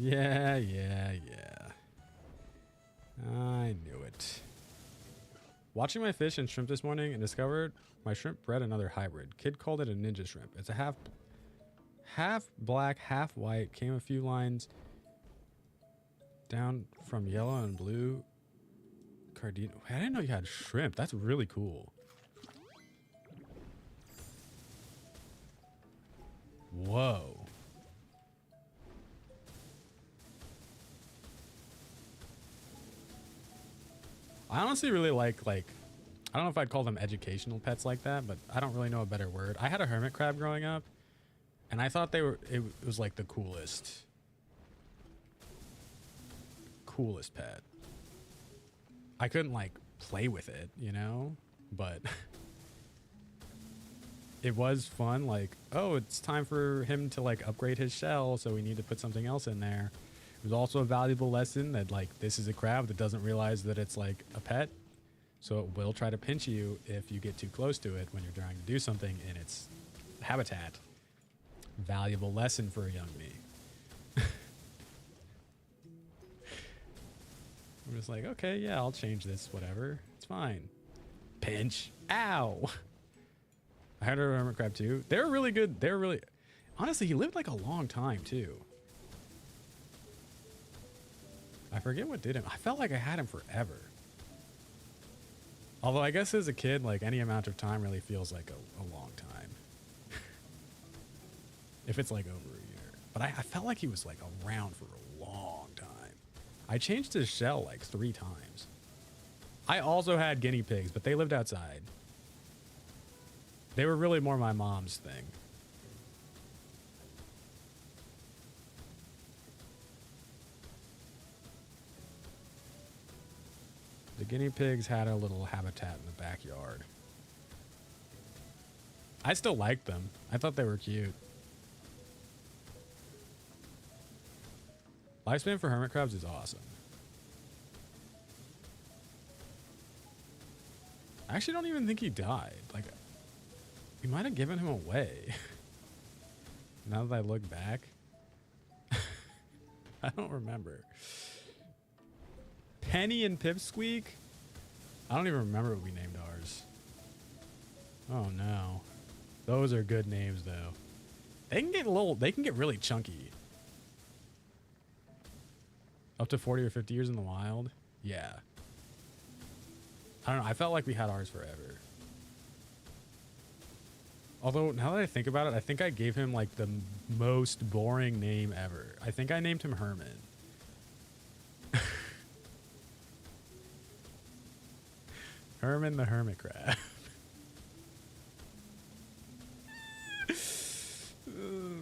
Yeah, yeah, yeah. I knew it. Watching my fish and shrimp this morning and discovered my shrimp bred another hybrid. Kid called it a ninja shrimp. It's a half black, half white. Came a few lines down from yellow and blue. Cardino. I didn't know you had shrimp. That's really cool. Whoa. I honestly really like, I don't know if I'd call them educational pets like that, but I don't really know a better word. I had a hermit crab growing up, and I thought it was like the coolest pet. I couldn't like play with it, you know, but it was fun. Like, oh, it's time for him to like upgrade his shell, so we need to put something else in there. It was also a valuable lesson that like this is a crab that doesn't realize that it's like a pet, so it will try to pinch you if you get too close to it when you're trying to do something in its habitat. Valuable lesson for a young me. I'm just like, okay, yeah, I'll change this, whatever. It's fine. Pinch. Ow. I had a hermit crab too. They're really good. They're really... Honestly, he lived like a long time too. I forget what did him. I felt like I had him forever. Although I guess as a kid, like any amount of time really feels like a long time. If it's like over a year. But I felt like he was like around for a long time. I changed his shell like 3 times. I also had guinea pigs, but they lived outside. They were really more my mom's thing. The guinea pigs had a little habitat in the backyard. I still liked them. I thought they were cute. Lifespan for hermit crabs is awesome. I actually don't even think he died. Like, we might have given him away. Now that I look back. I don't remember. Penny and Pipsqueak? I don't even remember what we named ours. Oh no. Those are good names though. They can get really chunky. Up to 40 or 50 years in the wild? Yeah. I don't know. I felt like we had ours forever. Although, now that I think about it, I think I gave him like the most boring name ever. I think I named him Herman. Herman the Hermit Crab. Oh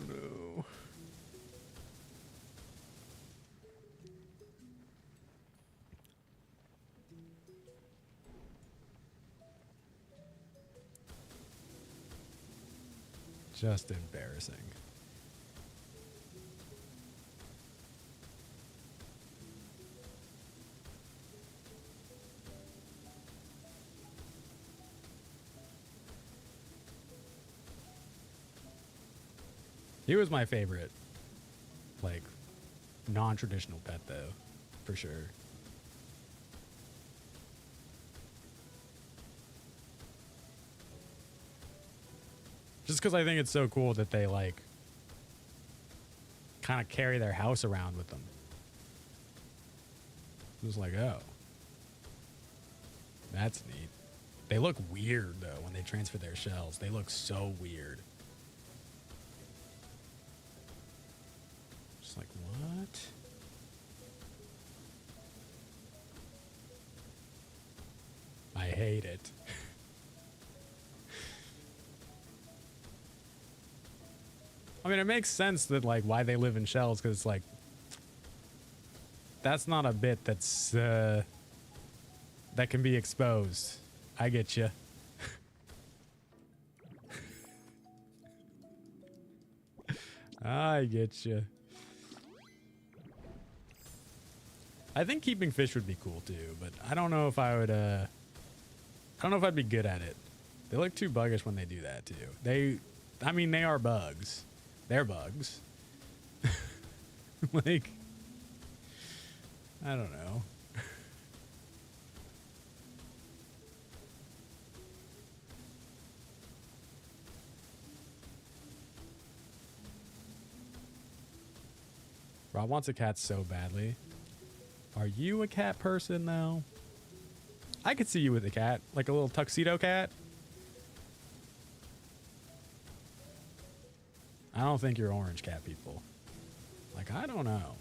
no. Just embarrassing. He was my favorite, like, non-traditional pet, though, for sure. Just because I think it's so cool that they, like, kind of carry their house around with them. Just like, oh. That's neat. They look weird, though, when they transfer their shells. They look so weird. Just like, what? I hate it. I mean, it makes sense that, like, why they live in shells, because it's like, that's not a bit that's, that can be exposed. I get you. I get you. I think keeping fish would be cool too, but I don't know if I would, I don't know if I'd be good at it. They look too buggish when they do that too. I mean, they are bugs. They're bugs. Like, I don't know. Rob wants a cat so badly. Are you a cat person, though? I could see you with a cat, like a little tuxedo cat. I don't think you're orange cat people. Like, I don't know.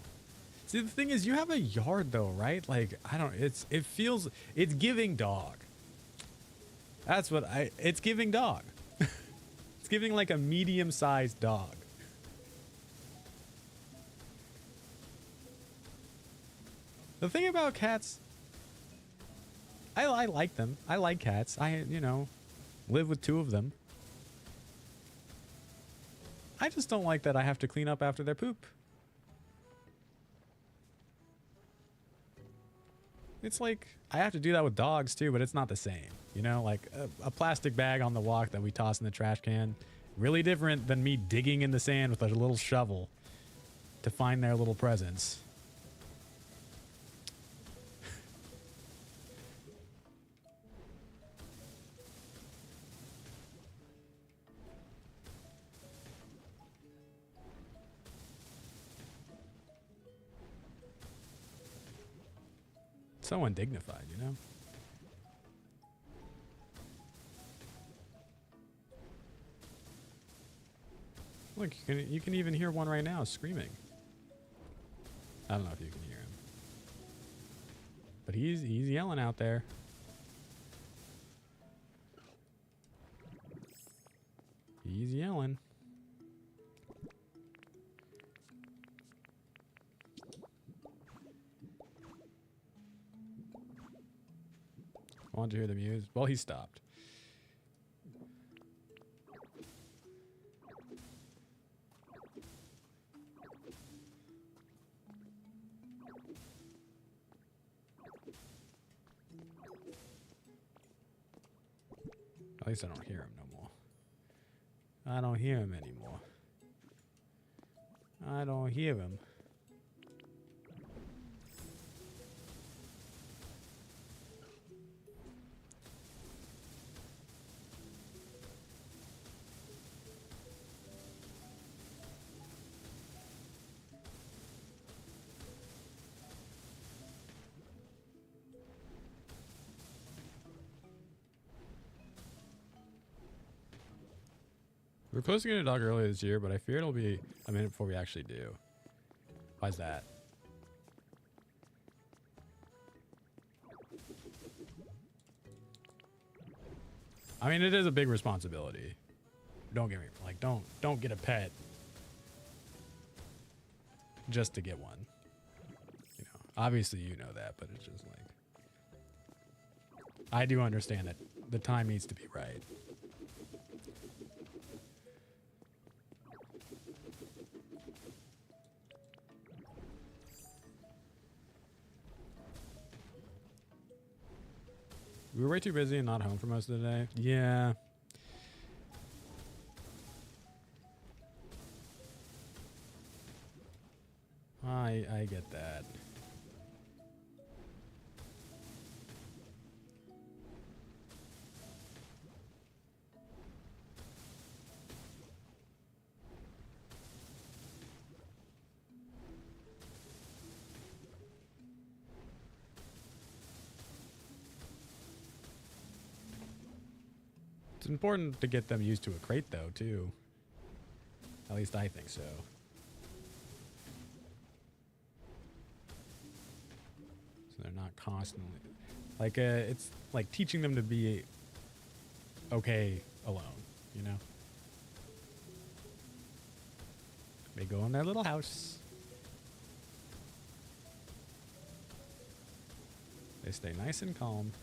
See, the thing is, you have a yard, though, right? Like, I don't, it's giving dog. That's what it's giving dog. It's giving like a medium-sized dog. The thing about cats, I like them. I like cats. You know, live with 2 of them. I just don't like that I have to clean up after their poop. It's like, I have to do that with dogs too, but it's not the same. You know, like a plastic bag on the walk that we toss in the trash can. Really different than me digging in the sand with a little shovel to find their little presents. So undignified, you know? Look, you can even hear one right now screaming. I don't know if you can hear him. But he's yelling out there. He's yelling. I want to hear the music. Well, he stopped. At least I don't hear him no more. I don't hear him anymore. I don't hear him. We were supposed to get a dog earlier this year, but I fear it'll be a minute before we actually do. Why's that? I mean, it is a big responsibility. Don't get me like don't get a pet just to get one. You know, obviously you know that, but it's just like I do understand that the time needs to be right. We were way too busy and not home for most of the day. Yeah. I get that. It's important to get them used to a crate, though, too. At least I think so. So they're not constantly... Like, it's like teaching them to be okay alone, you know? They go in their little house. They stay nice and calm.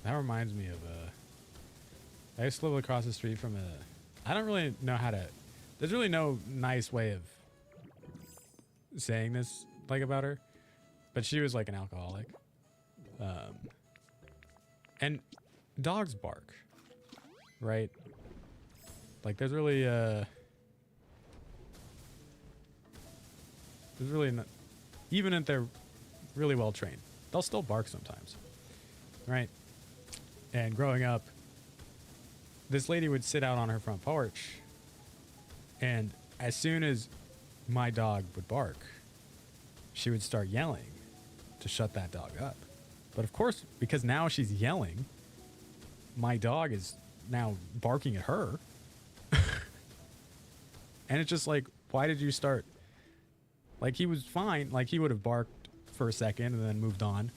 That reminds me of I used to live across the street from I don't really know how to. There's really no nice way of saying this like about her, but she was like an alcoholic. And dogs bark, right? Like there's really not, even if they're really well trained, they'll still bark sometimes, right? And growing up, this lady would sit out on her front porch, and as soon as my dog would bark, she would start yelling to shut that dog up. But of course, because now she's yelling, my dog is now barking at her. And it's just like, why did you start? Like, he was fine. Like, he would have barked for a second and then moved on.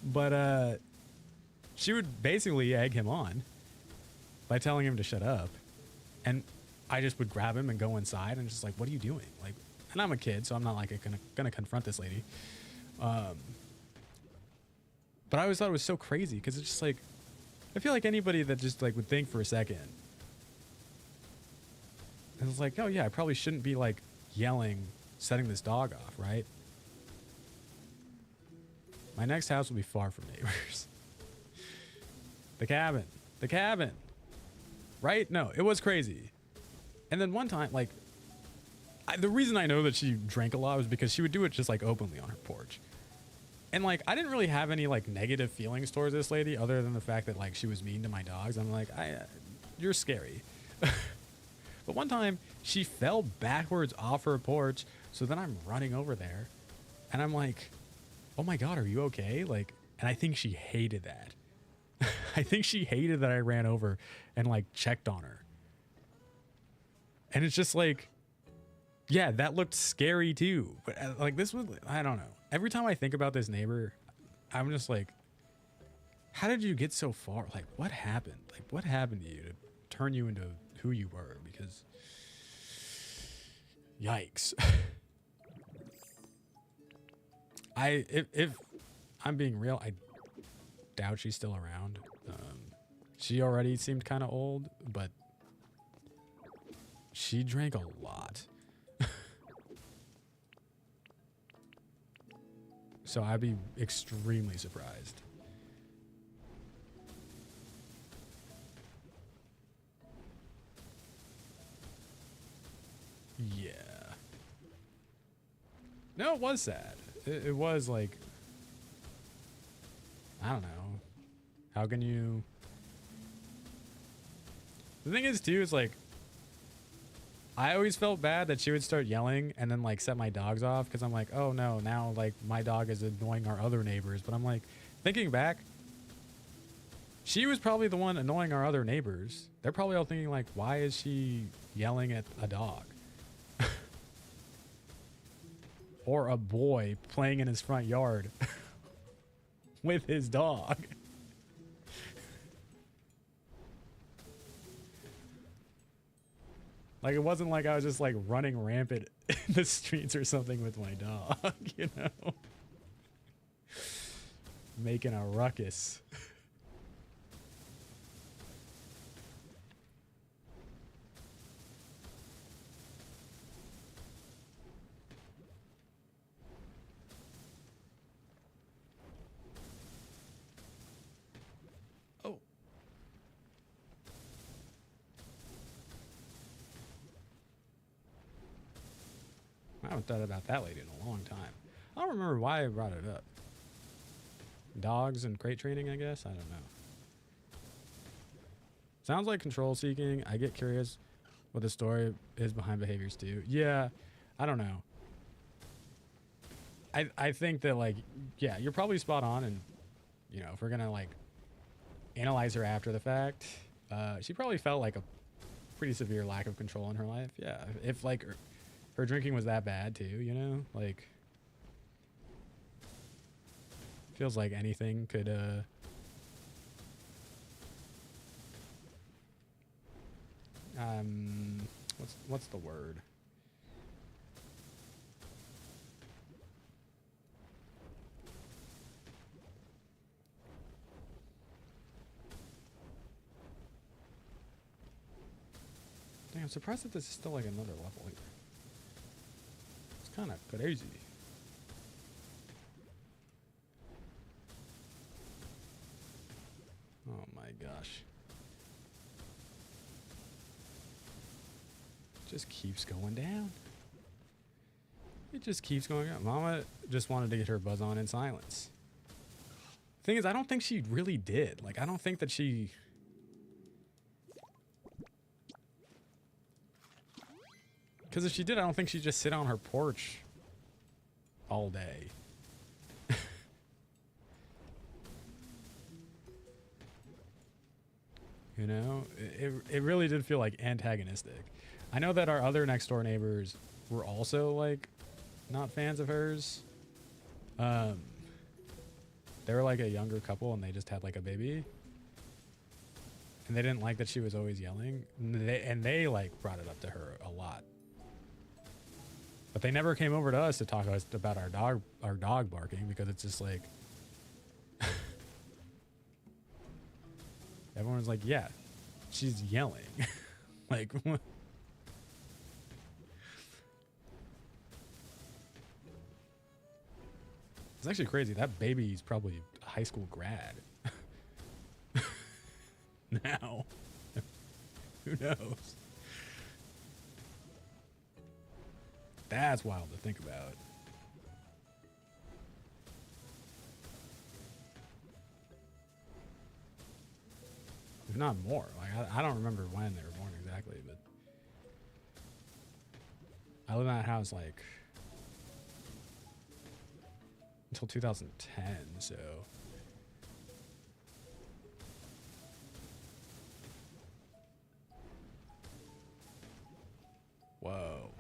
But she would basically egg him on by telling him to shut up. And I just would grab him and go inside and just like, what are you doing? Like, and I'm a kid, so I'm not like gonna confront this lady. But I always thought it was so crazy because it's just like, I feel like anybody that just like would think for a second, and it's like, oh yeah, I probably shouldn't be like yelling, setting this dog off, right? My next house will be far from neighbors. The cabin, right? No, it was crazy. And then one time, like, the reason I know that she drank a lot was because she would do it just like openly on her porch. And like, I didn't really have any like negative feelings towards this lady other than the fact that like she was mean to my dogs. I'm like, you're scary. But one time she fell backwards off her porch. So then I'm running over there and I'm like, oh my God, are you okay? Like, and I think she hated that. I think she hated that I ran over and like checked on her. And it's just like, yeah, that looked scary too. But like this was, I don't know. Every time I think about this neighbor, I'm just like, how did you get so far? Like, what happened? Like, what happened to you to turn you into who you were? Because, yikes. If I'm being real, I doubt she's still around. She already seemed kind of old, but she drank a lot. So I'd be extremely surprised. Yeah. No, it was sad. It was like, I don't know. How can you... The thing is, too, is like, I always felt bad that she would start yelling and then like set my dogs off because I'm like, oh no, now like my dog is annoying our other neighbors. But I'm like, thinking back, she was probably the one annoying our other neighbors. They're probably all thinking like, why is she yelling at a dog? Or a boy playing in his front yard with his dog. Like, it wasn't like I was just like running rampant in the streets or something with my dog, you know? Making a ruckus. Oh. I haven't thought about that lady in a long time. I don't remember why I brought it up. Dogs and crate training, I guess? I don't know. Sounds like control seeking. I get curious what the story is behind behaviors too. Yeah, I don't know. I think that like, yeah, you're probably spot on. And, you know, if we're going to like analyze her after the fact, she probably felt like a pretty severe lack of control in her life. Yeah. If like her drinking was that bad too, you know, like feels like anything could, what's the word? I'm surprised that this is still like another level here. It's kind of crazy. Oh my gosh. Just keeps going down. It just keeps going up. Mama just wanted to get her buzz on in silence. Thing is, I don't think she really did. Like, I don't think that she... Because if she did, I don't think she'd just sit on her porch all day. You know? It really did feel like antagonistic. I know that our other next door neighbors were also, like, not fans of hers. They were like a younger couple and they just had like a baby. And they didn't like that she was always yelling. And they like brought it up to her a lot. But they never came over to us to talk to us about our dog barking, because it's just like everyone's like, yeah, she's yelling. Like it's actually crazy. That baby's probably a high school grad. Now. Who knows? That's wild to think about. If not more. Like I don't remember when they were born exactly, but I lived in that house like until 2010, so whoa.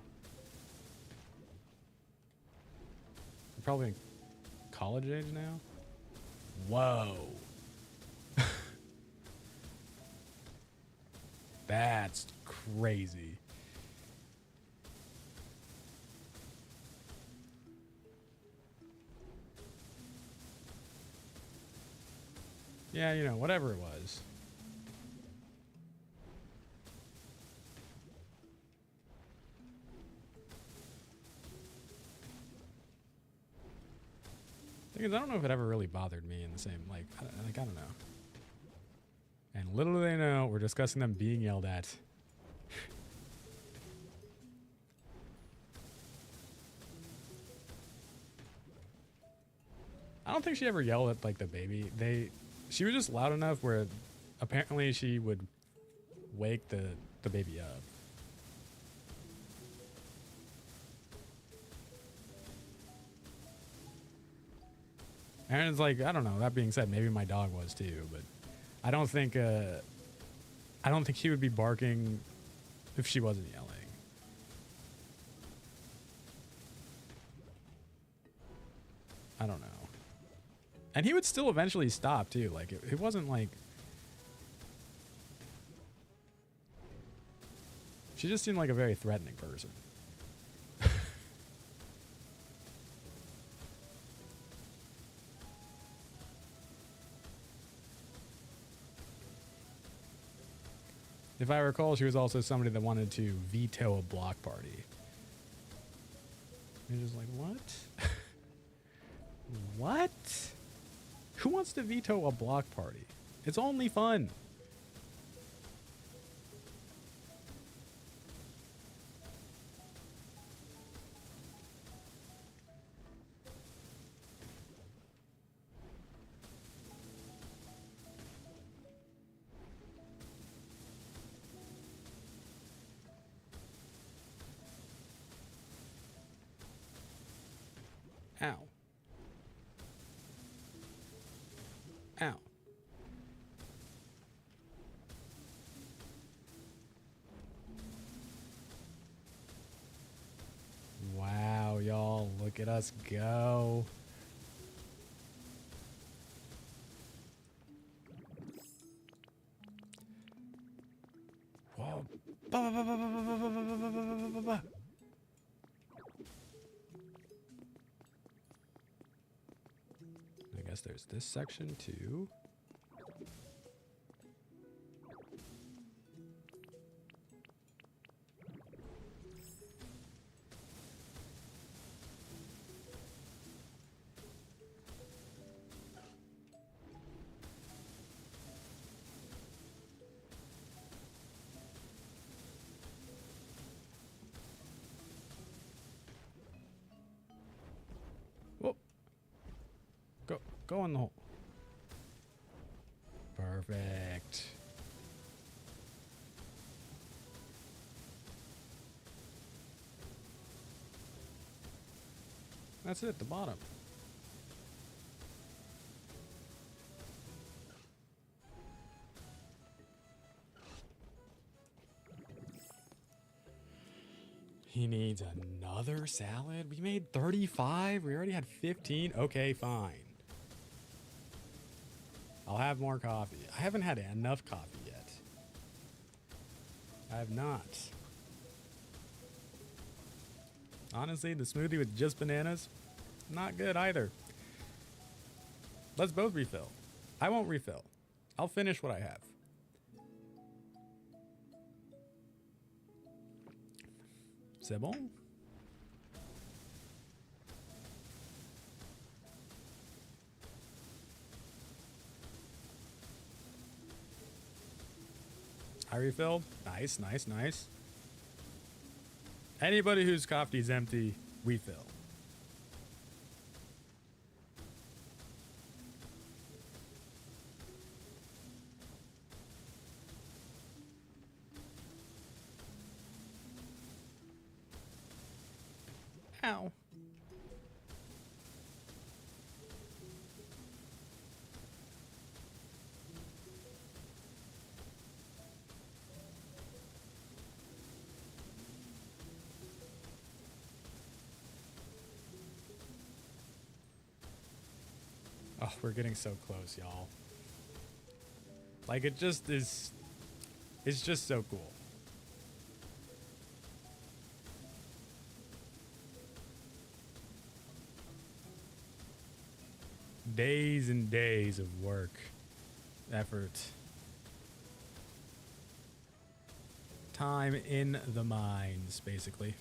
I'm probably in college age now. Whoa. That's crazy. Yeah, you know, whatever it was. Thing is, I don't know if it ever really bothered me in the same, like I don't know. And little do they know, we're discussing them being yelled at. I don't think she ever yelled at like the baby. She was just loud enough where apparently she would wake the baby up. And it's like, I don't know, that being said, maybe my dog was too, but I don't think he would be barking if she wasn't yelling. I don't know. And he would still eventually stop too. Like it wasn't like, she just seemed like a very threatening person. If I recall, she was also somebody that wanted to veto a block party. You're just like, what? What? Who wants to veto a block party? It's only fun. Ow. Ow. Wow, y'all, look at us go. Whoa. I guess there's this section too. Go in the hole. Perfect. That's it, the bottom. He needs another salad? We made 35? We already had 15? Okay, fine. I'll have more coffee. I haven't had enough coffee yet. I have not. Honestly, the smoothie with just bananas, not good either. Let's both refill. I won't refill. I'll finish what I have. C'est bon? I refilled. Nice, nice, nice. Anybody whose coffee is empty, refill. Ow. Oh, we're getting so close, y'all. Like, it just is... It's just so cool. Days and days of work, effort, time in the mines, basically.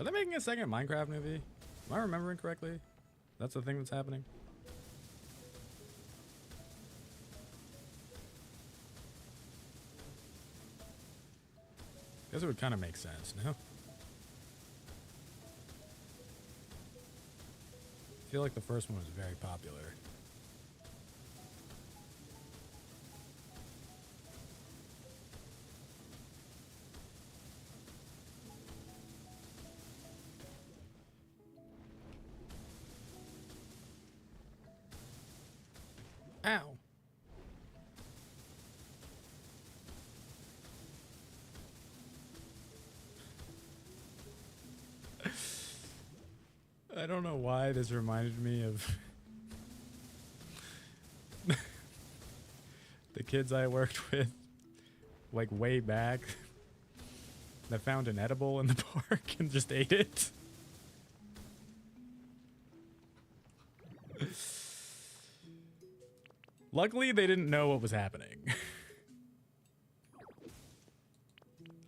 Are they making a second Minecraft movie? Am I remembering correctly? That's the thing that's happening? Guess it would kind of make sense, no? I feel like the first one was very popular. Ow. I don't know why this reminded me of the kids I worked with, like, way back, that found an edible in the park and just ate it. Luckily, they didn't know what was happening.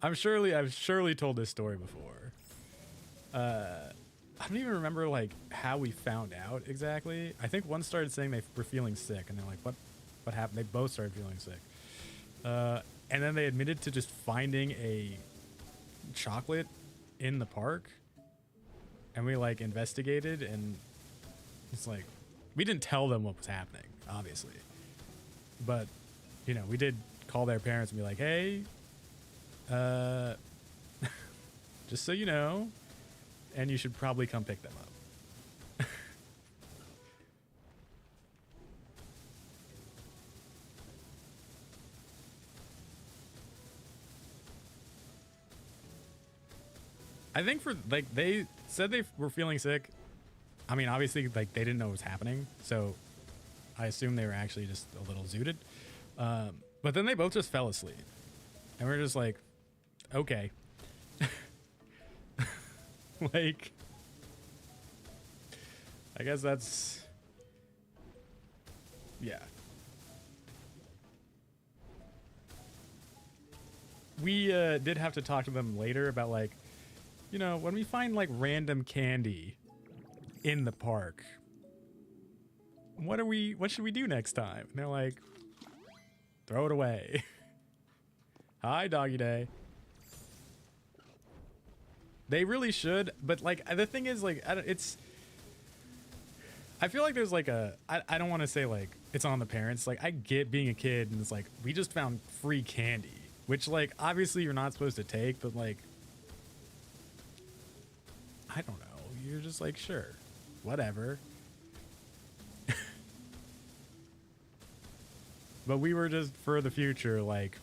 I've surely told this story before. I don't even remember, like, how we found out exactly. I think one started saying they were feeling sick, and they're like, what happened? They both started feeling sick. And then they admitted to just finding a chocolate in the park. And we, like, investigated, and it's like, we didn't tell them what was happening, obviously. But, you know, we did call their parents and be like, hey, just so you know, and you should probably come pick them up. I think for, like, they said they were feeling sick. I mean, obviously, like, they didn't know what was happening, so I assume they were actually just a little zooted. But then they both just fell asleep. And we're just like, okay. Like, I guess that's, yeah. We did have to talk to them later about, like, you know, when we find, like, random candy in the park, what should we do next time? And they're like, throw it away. Hi, doggy day. They really should, but like the thing is, like, I feel like there's like I don't want to say like it's on the parents. Like, I get being a kid and it's like we just found free candy, which like obviously you're not supposed to take, but like I don't know. You're just like, sure, whatever. But we were just for the future, like,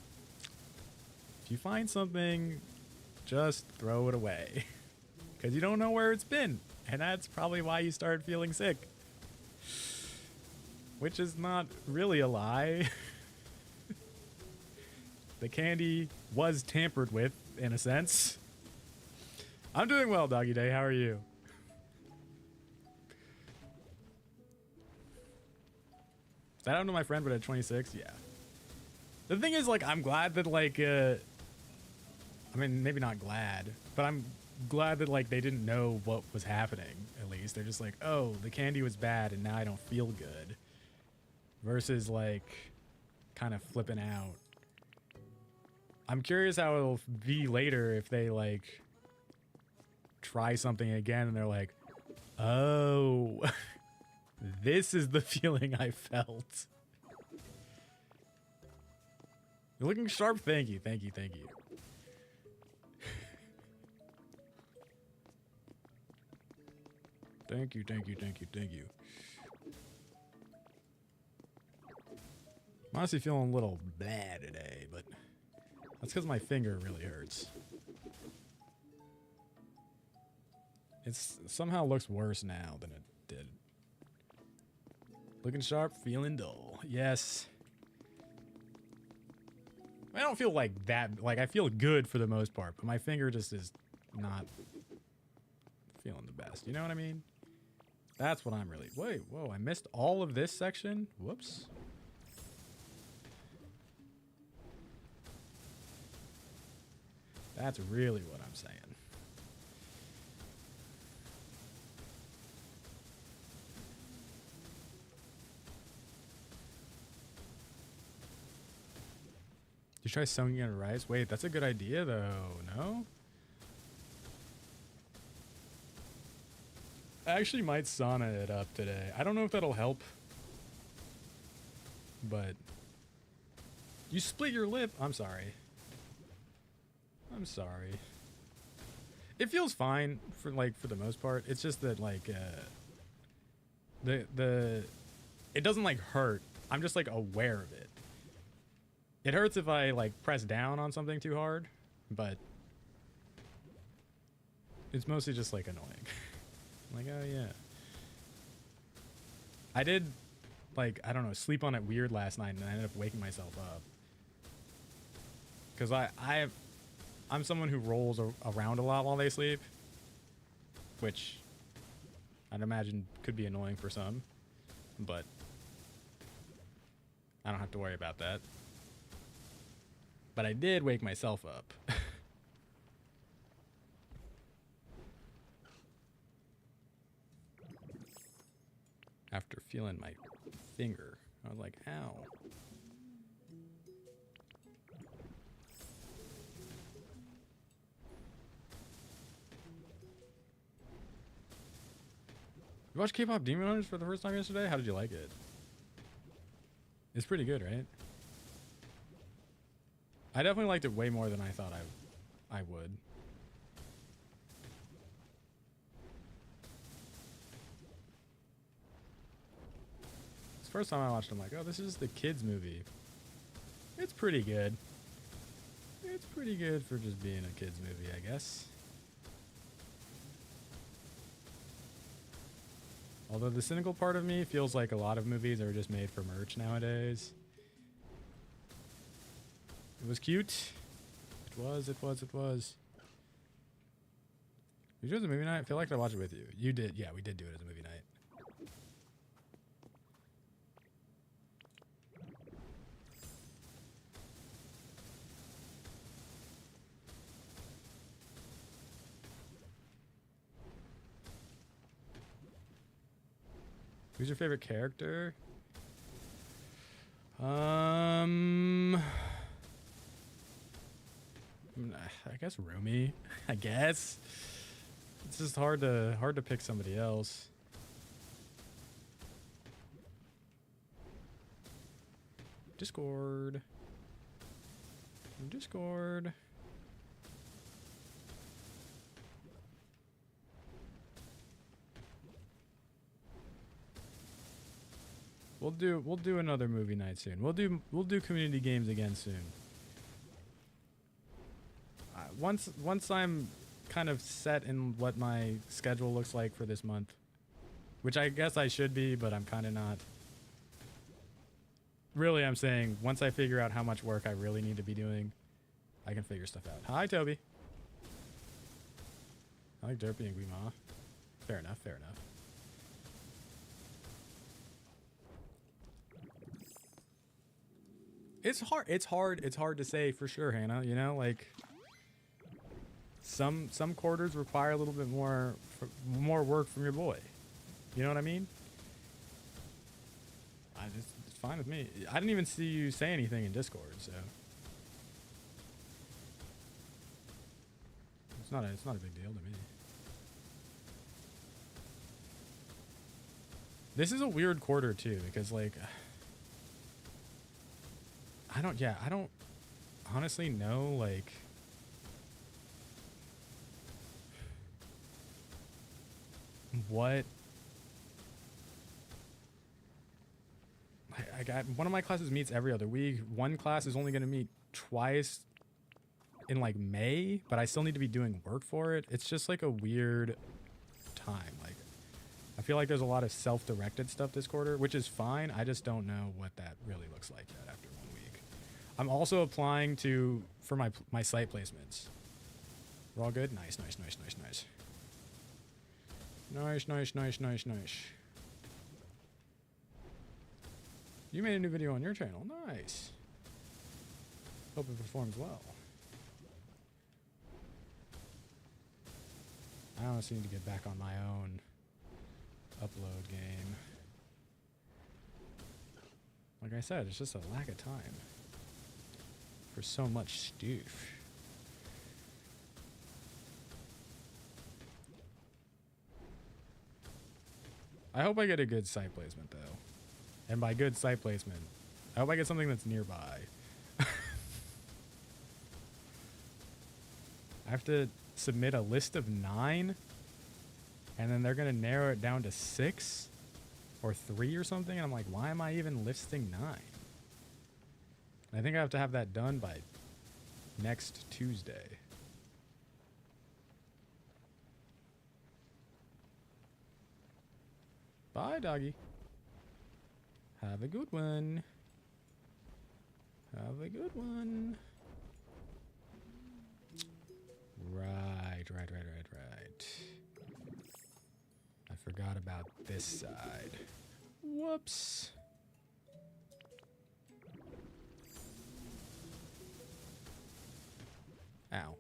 if you find something, just throw it away. Because you don't know where it's been. And that's probably why you started feeling sick. Which is not really a lie. The candy was tampered with, in a sense. I'm doing well, Doggy Day. How are you? That happened to my friend, but at 26, yeah. The thing is, like, I'm glad that, like, I mean, maybe not glad, but I'm glad that, like, they didn't know what was happening, at least. They're just like, oh, the candy was bad, and now I don't feel good. Versus, like, kind of flipping out. I'm curious how it'll be later if they, like, try something again, and they're like, oh... This is the feeling I felt. You're looking sharp. Thank you, thank you, thank you. Thank you, thank you, thank you, thank you. I'm honestly feeling a little bad today, but that's because my finger really hurts. It's somehow looks worse now than it did. Looking sharp, feeling dull. Yes. I don't feel like that. Like, I feel good for the most part, but my finger just is not feeling the best. You know what I mean? That's what I'm really... Wait, whoa, I missed all of this section? Whoops. That's really what I'm saying. You try soaking in rice? Wait, that's a good idea, though. No? I actually might sauna it up today. I don't know if that'll help. But... You split your lip? I'm sorry. I'm sorry. It feels fine for, like, for the most part. It's just that, like, it doesn't, like, hurt. I'm just, like, aware of it. It hurts if I, like, press down on something too hard, but it's mostly just, like, annoying. Like, oh, yeah. I did, like, I don't know, sleep on it weird last night, and I ended up waking myself up. Because I'm someone who rolls around a lot while they sleep, which I'd imagine could be annoying for some, but I don't have to worry about that. But I did wake myself up. After feeling my finger. I was like, ow. You watched K-pop Demon Hunters for the first time yesterday? How did you like it? It's pretty good, right? I definitely liked it way more than I thought I would. It's the first time I watched it, I'm like, oh, this is the kids movie. It's pretty good. It's pretty good for just being a kids movie, I guess. Although the cynical part of me feels like a lot of movies are just made for merch nowadays. It was cute. It was. You do it as a movie night? I feel like I watched it with you. You did. Yeah, we did do it as a movie night. Who's your favorite character? I guess Rumi. I guess it's just hard to pick somebody else. Discord. We'll do another movie night soon. We'll do community games again soon. Once I'm kind of set in what my schedule looks like for this month, which I guess I should be, but I'm kind of not. Really, I'm saying once I figure out how much work I really need to be doing, I can figure stuff out. Hi, Toby. I like Derpy and Guima. Fair enough. It's hard to say for sure, Hannah. You know, like some quarters require a little bit more work from your boy. You know what I mean? It's fine with me. I didn't even see you say anything in Discord, so it's not a big deal to me. This is a weird quarter too, because like I don't honestly know like what I got. One of my classes meets every other week. One class is only going to meet twice in like May, but I still need to be doing work for it. It's just like a weird time. Like I feel like there's a lot of self-directed stuff this quarter, which is fine. I just don't know what that really looks like yet after 1 week. I'm also applying for my site placements. We're all good? Nice. Nice. You made a new video on your channel. Nice. Hope it performs well. I honestly need to get back on my own upload game. Like I said, it's just a lack of time for so much stuff. I hope I get a good site placement though. And by good site placement, I hope I get something that's nearby. I have to submit a list of 9, and then they're going to narrow it down to 6 or 3 or something. And I'm like, why am I even listing 9? I think I have to have that done by next Tuesday. Bye, doggy. Have a good one. Right. I forgot about this side. Whoops. Ow.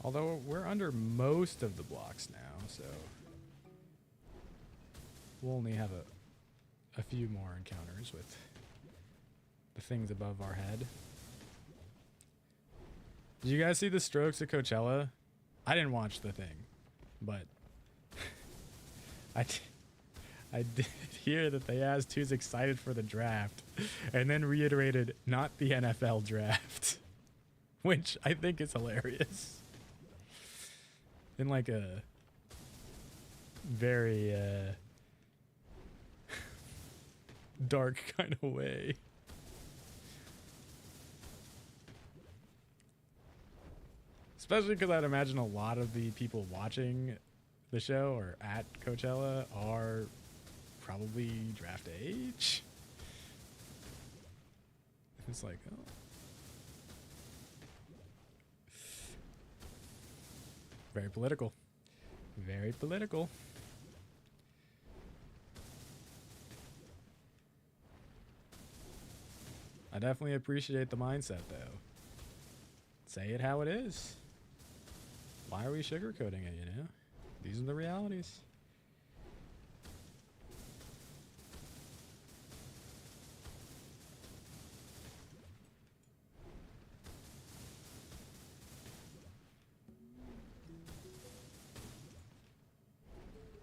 Although we're under most of the blocks now, so we'll only have a few more encounters with the things above our head. Did you guys see the strokes at Coachella? I didn't watch the thing, but I did hear that they asked who's excited for the draft and then reiterated not the NFL draft, which I think is hilarious. In like a very dark kind of way. Especially because I'd imagine a lot of the people watching the show or at Coachella are probably draft age. It's like, oh. Very political. Very political. I definitely appreciate the mindset, though. Say it how it is. Why are we sugarcoating it, you know? These are the realities.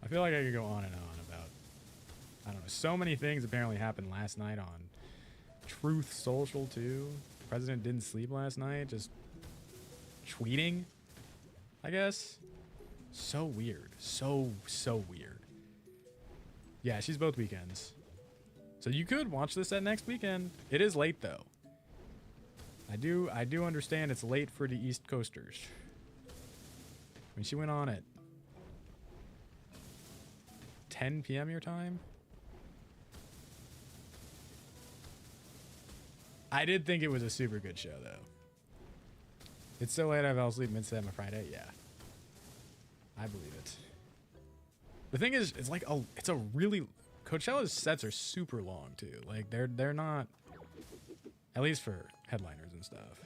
I feel like I could go on and on about, I don't know, so many things apparently happened last night on Truth Social, too. President didn't sleep last night, just tweeting, I guess. So weird. So weird. Yeah, she's both weekends. So you could watch this at next weekend. It is late, though. I do understand it's late for the East Coasters. I mean, she went on at 10 p.m. your time. I did think it was a super good show, though. It's so late I fell asleep mid-set on Friday. Yeah. I believe it. The thing is, it's like it's a really... Coachella's sets are super long, too. Like, they're not... At least for headliners and stuff.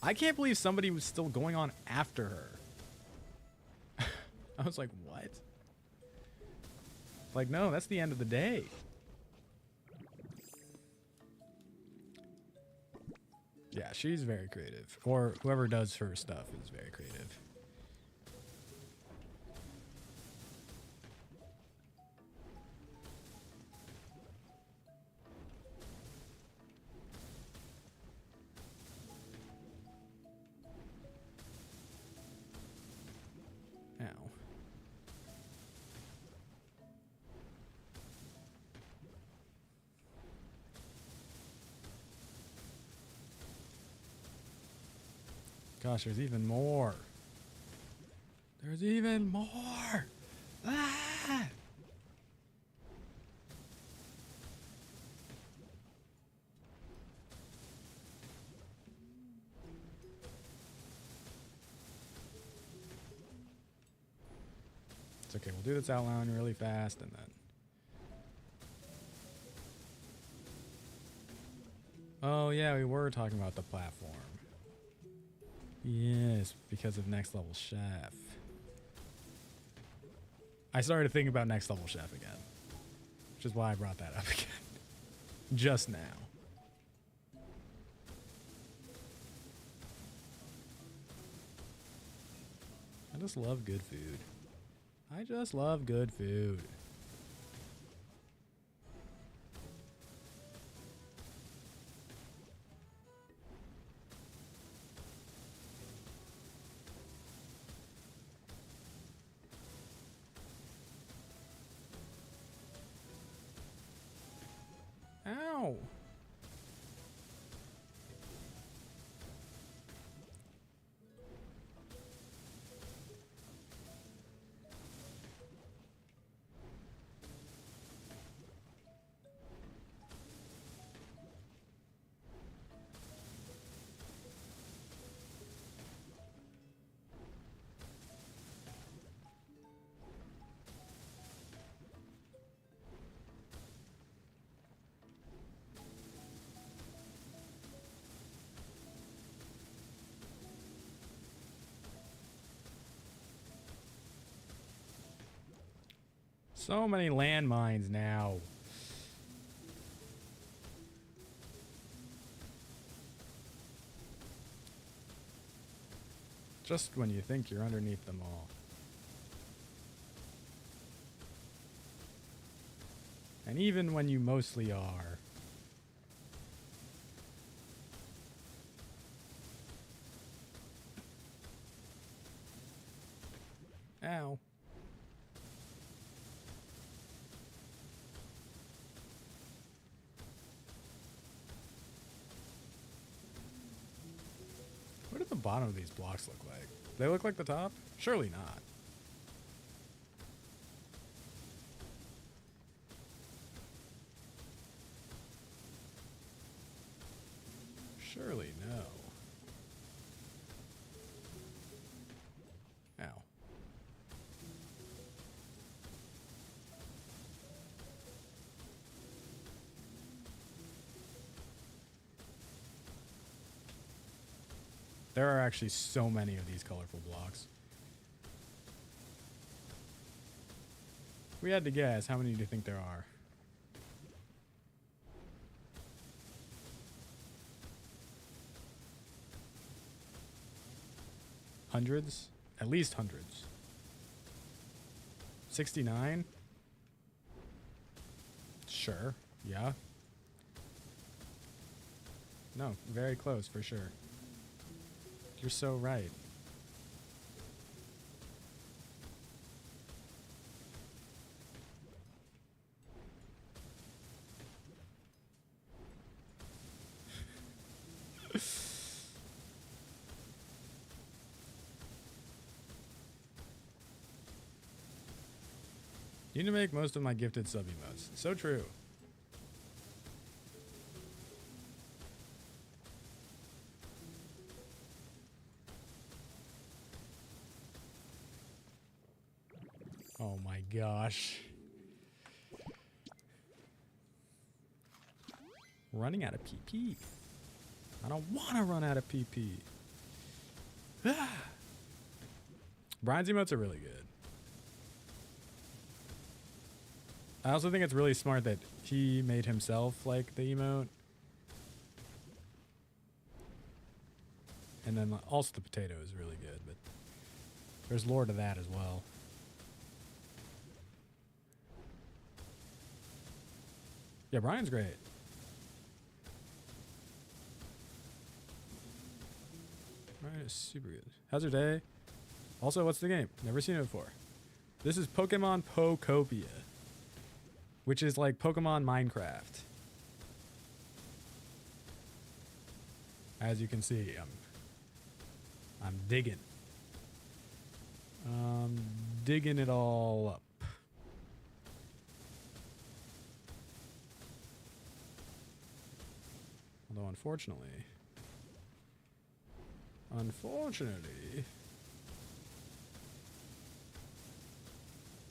I can't believe somebody was still going on after her. I was like, what? Like, no, that's the end of the day. Yeah, she's very creative. Or whoever does her stuff is very creative. Ow. Gosh, there's even more. There's even more. Ah! It's okay. We'll do this out loud really fast and then. Oh, yeah, we were talking about the platform. Yes, because of Next Level Chef. I started thinking about Next Level Chef again, which is why I brought that up again. Just now. I just love good food. I just love good food. Ow. So many landmines now. Just when you think you're underneath them all. And even when you mostly are. Ow. What do the bottom of these blocks look like? Do they look like the top? Surely not. Surely no. Ow. There are actually so many of these colorful blocks. If we had to guess, how many do you think there are? Hundreds? At least hundreds. 69? Sure. Yeah. No, very close for sure. You're so right. You need to make most of my gifted sub emotes. So true. Oh my gosh. Running out of PP. I don't want to run out of PP. Brian's emotes are really good. I also think it's really smart that he made himself like the emote. And then also the potato is really good, but there's lore to that as well. Yeah, Brian's great. Brian is super good. How's your day? Also, what's the game? Never seen it before. This is Pokemon POKOPIA, which is like Pokemon Minecraft. As you can see, I'm digging. Digging it all up. Although unfortunately,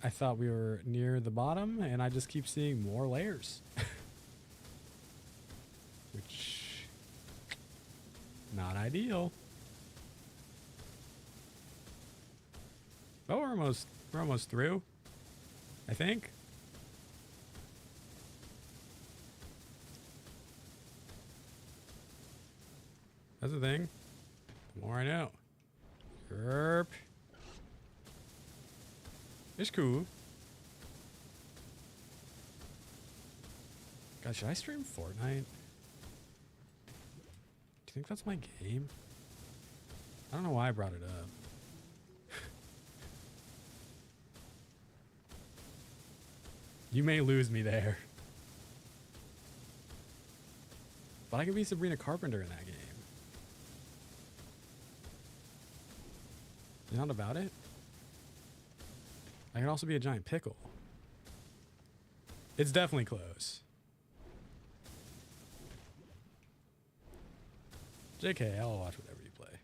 I thought we were near the bottom and I just keep seeing more layers. Which, not ideal. Oh, we're almost through, I think. That's the thing. The more I know. Yerp. It's cool. God, should I stream Fortnite? Do you think that's my game? I don't know why I brought it up. You may lose me there. But I could be Sabrina Carpenter in that game. You're not about it? I can also be a giant pickle. It's definitely close. JK, I'll watch whatever you play.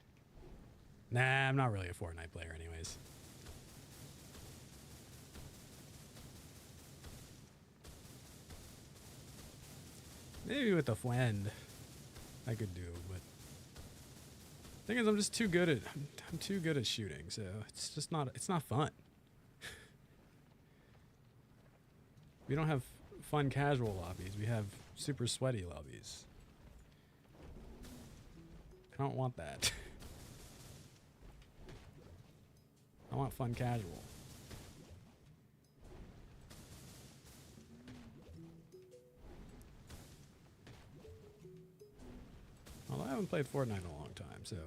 Nah, I'm not really a Fortnite player anyways. Maybe with a friend I could do, but thing is I'm just too good at I'm too good at shooting, so it's not fun. We don't have fun casual lobbies. We have super sweaty lobbies. I don't want that. I want fun casual. Well, I haven't played Fortnite in a long time, so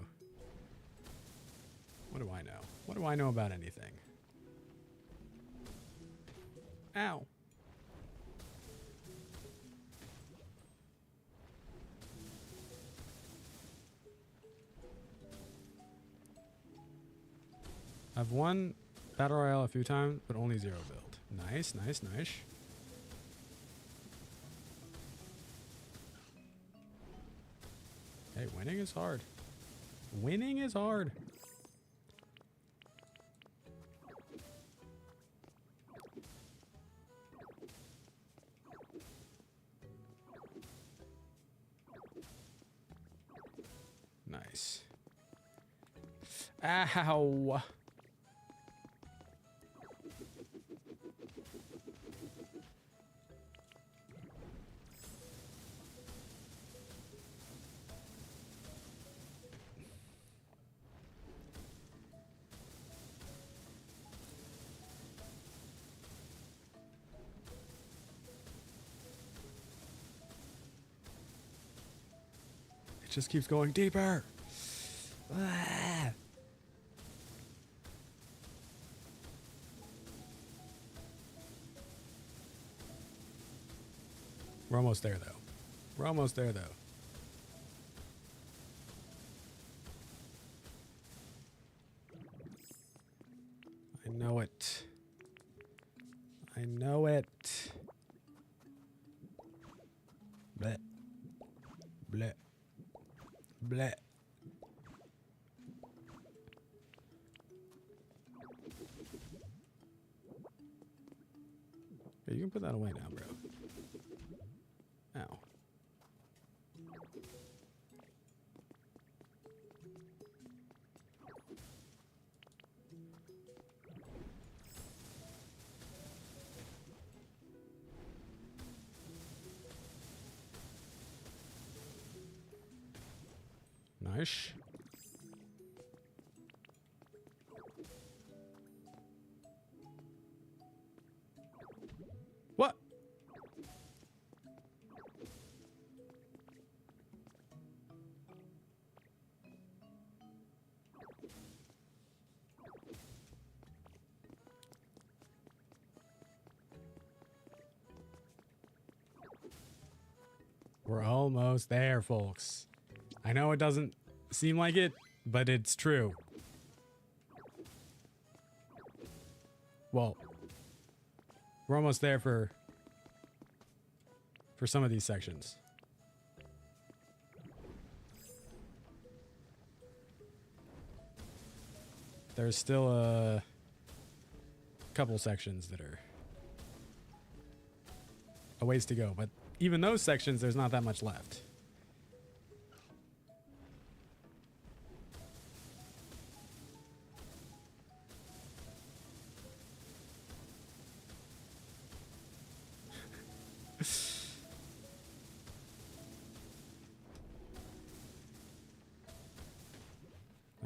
what do I know? What do I know about anything? Ow. I've won Battle Royale a few times, but only 0 build. Nice, nice, nice. Hey, winning is hard. Winning is hard. Nice. Ow. It just keeps going deeper. Ah. We're almost there, though. We're almost there, though. I know it. I know it. Bleh. Bleh. Bleh. Yeah, you can put that away now, bro. Ow. Nice. What? We're almost there, folks. I know it doesn't seem like it, but it's true. Well, we're almost there for some of these sections. There's still a couple sections that are a ways to go, but even those sections, there's not that much left.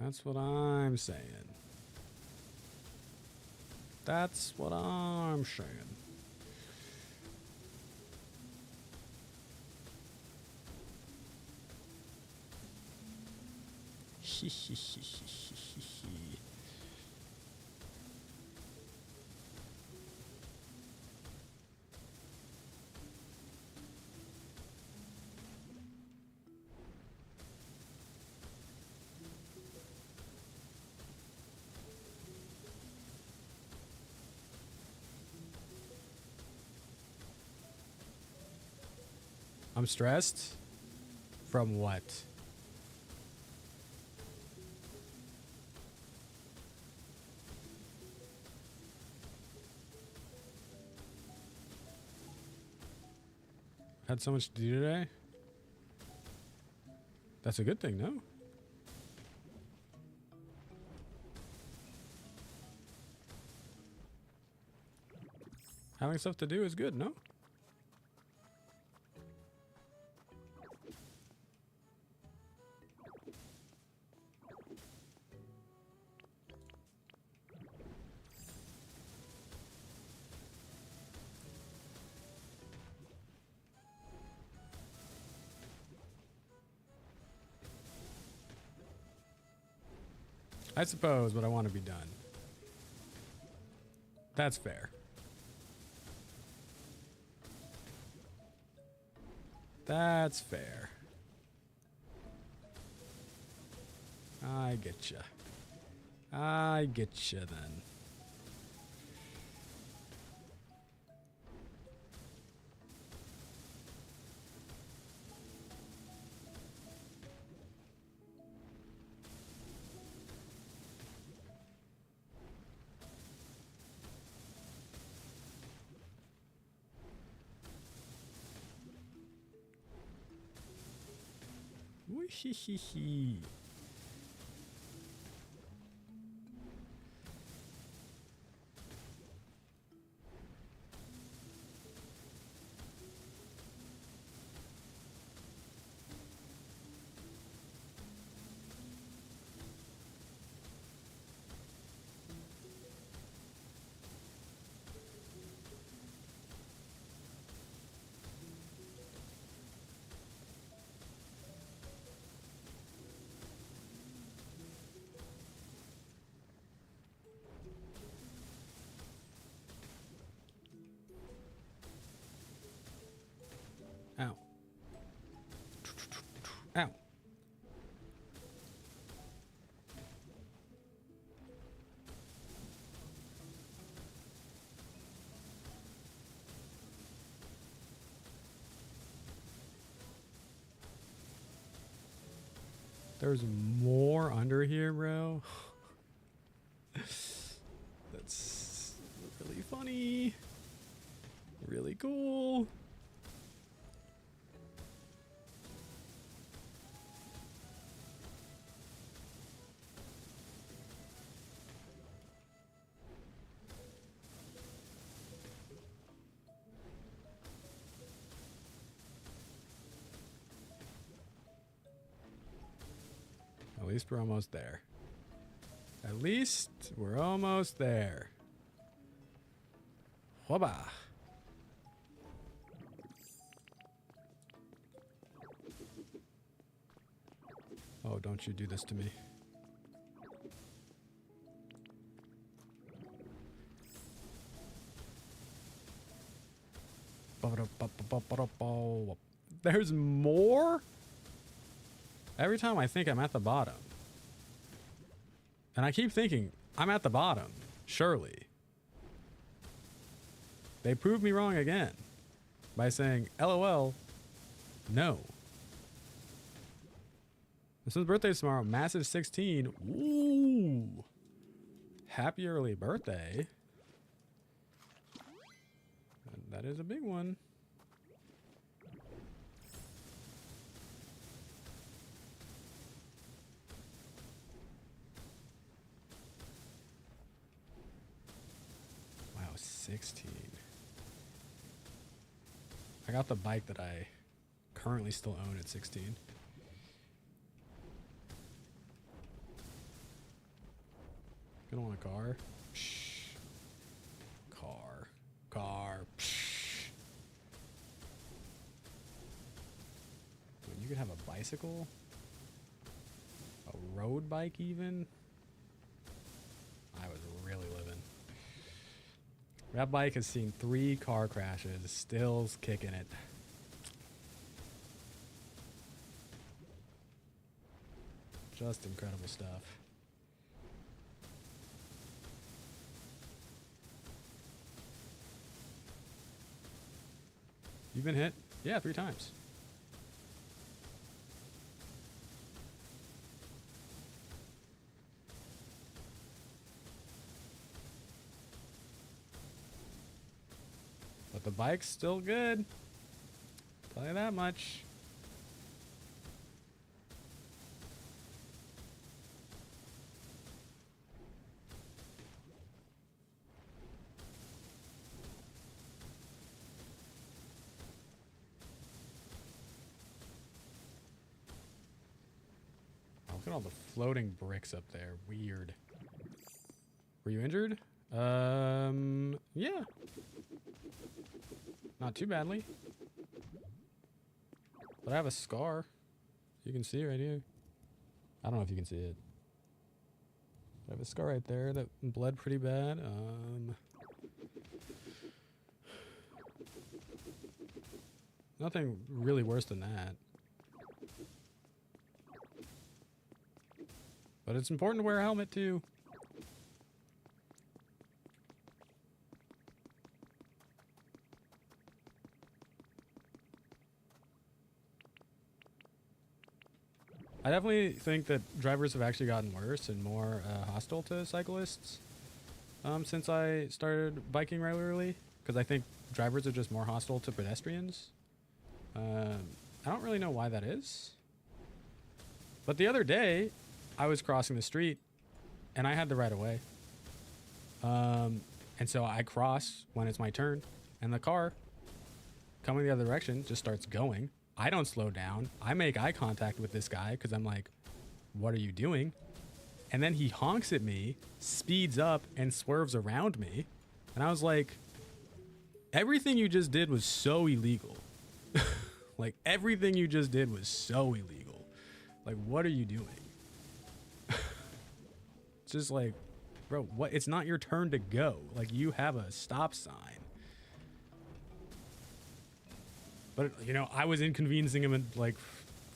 That's what I'm saying. That's what I'm saying. I'm stressed? From what? Had so much to do today? That's a good thing, no? Having stuff to do is good, no? I suppose, but I want to be done. That's fair. That's fair. I get ya. I get ya then. Wee-hee-hee-hee. There's more under here, bro. That's really funny. Really cool. At least we're almost there. At least we're almost there. Whoba. Oh, don't you do this to me. There's more? Every time I think I'm at the bottom. And I keep thinking, I'm at the bottom. Surely. They proved me wrong again. By saying, LOL, no. This is birthday tomorrow. Massive 16. Ooh. Happy early birthday. That is a big one. Wow, 16. I got the bike that I currently still own at 16. Gonna want a car? Psh. Car. Psh. When you could have a bicycle? A road bike even? I was really living. That bike has seen 3 car crashes, still's kicking it. Just incredible stuff. You've been hit? Yeah, 3 times. But the bike's still good. Tell you that much. Look at all the floating bricks up there. Weird. Were you injured? Yeah. Not too badly. But I have a scar. You can see it right here. I don't know if you can see it. I have a scar right there that bled pretty bad. Nothing really worse than that. But it's important to wear a helmet too. I definitely think that drivers have actually gotten worse and more hostile to cyclists since I started biking regularly, because I think drivers are just more hostile to pedestrians. I don't really know why that is. But the other day, I was crossing the street and I had the right of way. And so I cross when it's my turn, and the car coming the other direction just starts going. I don't slow down. I make eye contact with this guy because I'm like, what are you doing? And then he honks at me, speeds up, and swerves around me. And I was like, everything you just did was so illegal. Like, everything you just did was so illegal. Like, what are you doing? It's just like, bro, what? It's not your turn to go. Like, you have a stop sign. But, you know, I was inconveniencing him and, like,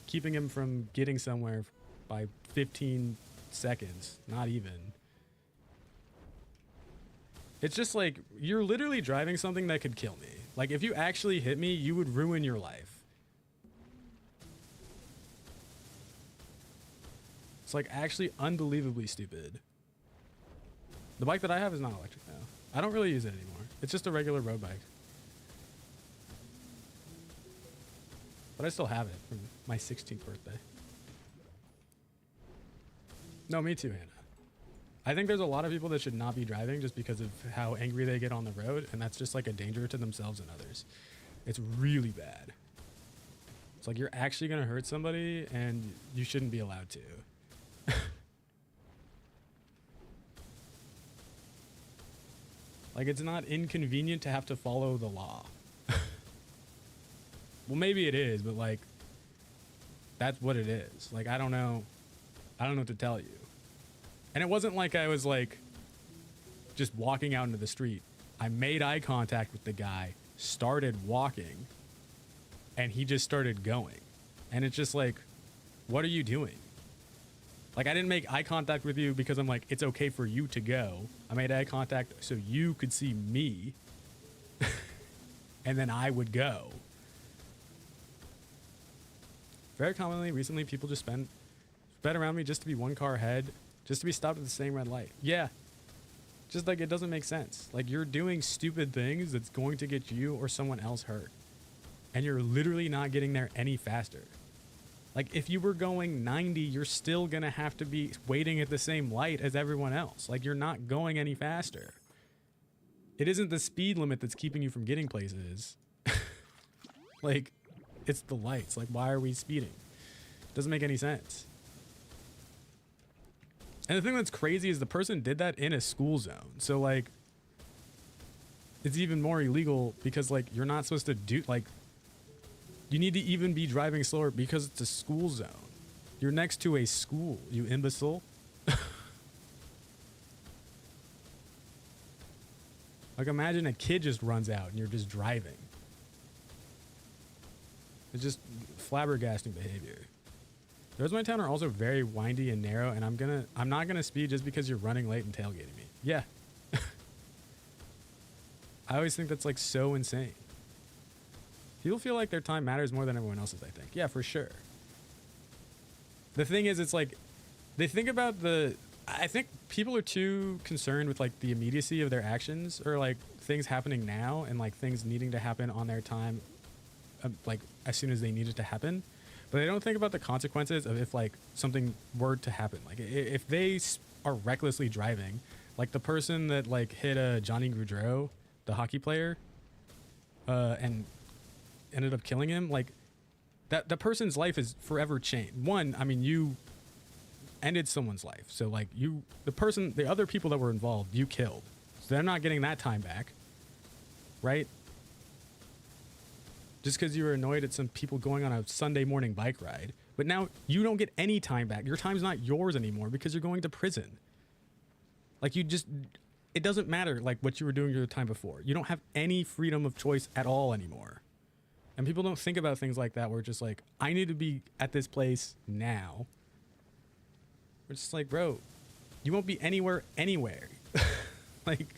keeping him from getting somewhere by 15 seconds. Not even. It's just like, you're literally driving something that could kill me. Like, if you actually hit me, you would ruin your life. It's like actually unbelievably stupid. The bike that I have is not electric now. I don't really use it anymore. It's just a regular road bike. But I still have it from my 16th birthday. No, me too, Hannah. I think there's a lot of people that should not be driving just because of how angry they get on the road, and that's just like a danger to themselves and others. It's really bad. It's like you're actually going to hurt somebody, and you shouldn't be allowed to. Like, it's not inconvenient to have to follow the law. Well, maybe it is, but like, that's what it is. Like, I don't know what to tell you. And it wasn't like I was like just walking out into the street. I made eye contact with the guy, started walking, and he just started going. And it's just like, what are you doing? Like, I didn't make eye contact with you because I'm like, it's okay for you to go. I made eye contact so you could see me, and then I would go. Very commonly, recently, people just sped around me just to be one car ahead, just to be stopped at the same red light. Yeah. Just like, it doesn't make sense. Like, you're doing stupid things that's going to get you or someone else hurt. And you're literally not getting there any faster. Like, if you were going 90, you're still going to have to be waiting at the same light as everyone else. Like, you're not going any faster. It isn't the speed limit that's keeping you from getting places. Like, it's the lights. Like, why are we speeding? Doesn't make any sense. And the thing that's crazy is the person did that in a school zone. So, like, it's even more illegal because, like, you're not supposed to do, like, you need to even be driving slower because it's a school zone. You're next to a school, you imbecile. Like, imagine a kid just runs out and you're just driving. It's just flabbergasting behavior. The roads in my town are also very windy and narrow, and I'm not gonna speed just because you're running late and tailgating me. Yeah. I always think that's like so insane. People feel like their time matters more than everyone else's, I think. Yeah, for sure. The thing is, it's like, they think about I think people are too concerned with like the immediacy of their actions, or like things happening now and like things needing to happen on their time, like as soon as they need it to happen. But they don't think about the consequences of if like something were to happen. Like if they are recklessly driving, like the person that like hit Johnny Gaudreau, the hockey player, and ended up killing him, like that person's life is forever changed. One, I mean, you ended someone's life, so like the other people that were involved, you killed, so they're not getting that time back, right? Just because you were annoyed at some people going on a Sunday morning bike ride, but now you don't get any time back. Your time's not yours anymore because you're going to prison. Like, it doesn't matter like what you were doing your time before. You don't have any freedom of choice at all anymore. And people don't think about things like that. We're just like, I need to be at this place now. We're just like, bro, you won't be anywhere. Like,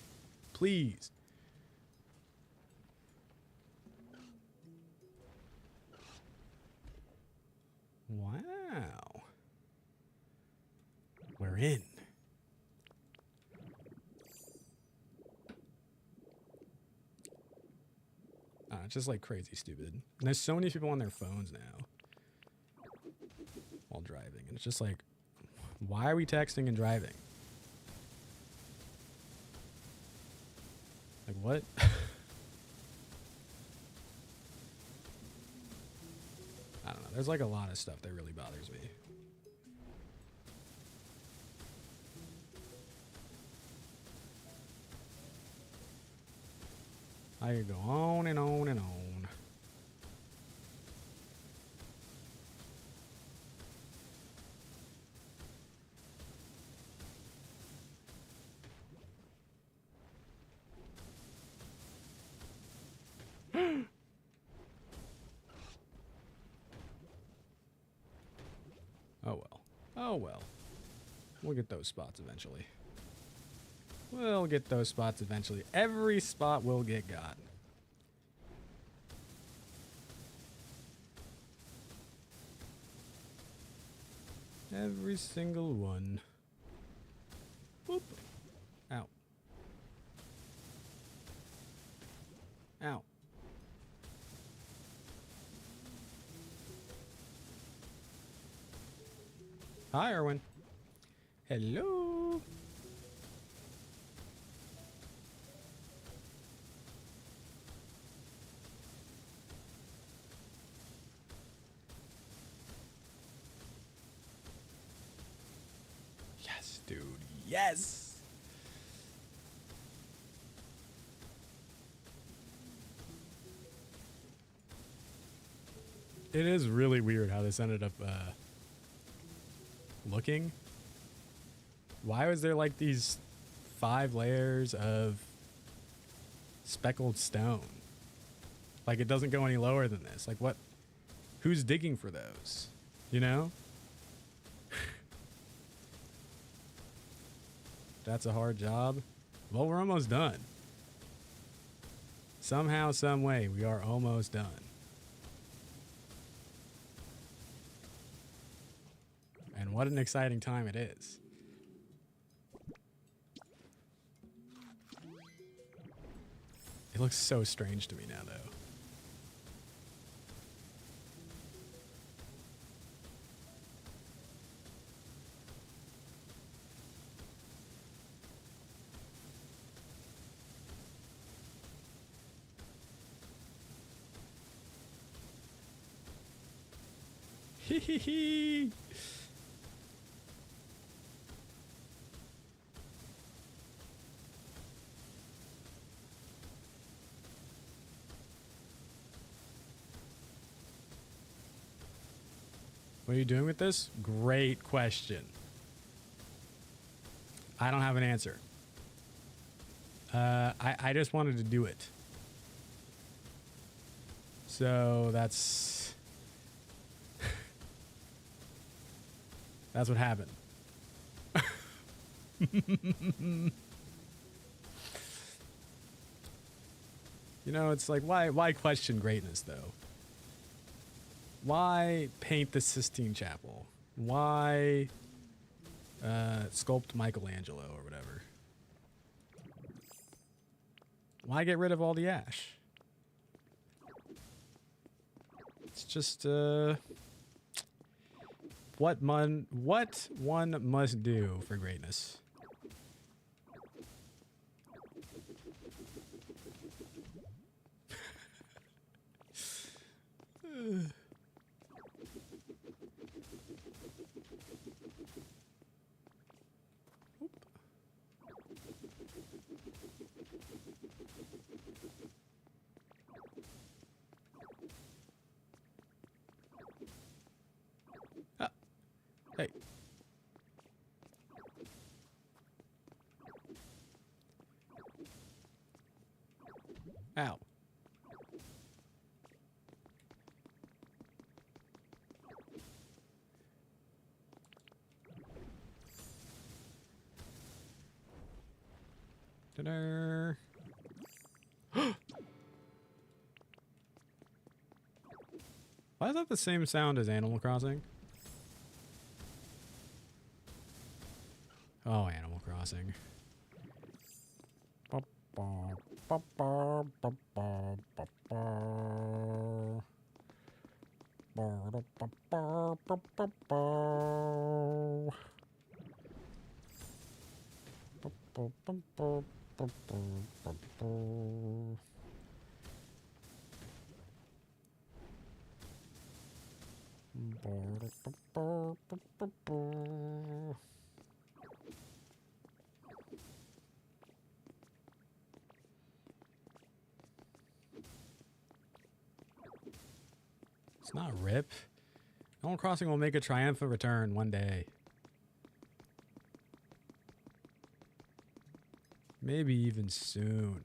please. Wow. We're in. It's just like crazy stupid. And there's so many people on their phones now while driving. And it's just like, why are we texting and driving? Like, what? I don't know. There's like a lot of stuff that really bothers me. I could go on and on and on. Oh well. Oh well. We'll get those spots eventually. We'll get those spots eventually. Every spot will get got. Every single one. Whoop. Ow. Ow. Hi, Erwin. Hello. Yes, dude. Yes. It is really weird how this ended up looking. Why was there like these 5 layers of speckled stone? Like it doesn't go any lower than this. Like what? Who's digging for those? You know? That's a hard job. Well, we're almost done. Somehow, some way, we are almost done. And what an exciting time it is. It looks so strange to me now, though. Hee hee hee! What are you doing with this? Great question. I don't have an answer. I just wanted to do it. So that's what happened. You know, it's like why question greatness though? Why paint the Sistine Chapel? Why sculpt Michelangelo or whatever? Why get rid of all the ash? It's just what one must do for greatness. Hey. Ow. Ta-da. Why is that the same sound as Animal Crossing? Oh, Animal Crossing. It's not RIP. Animal Crossing will make a triumphant return one day. Maybe even soon.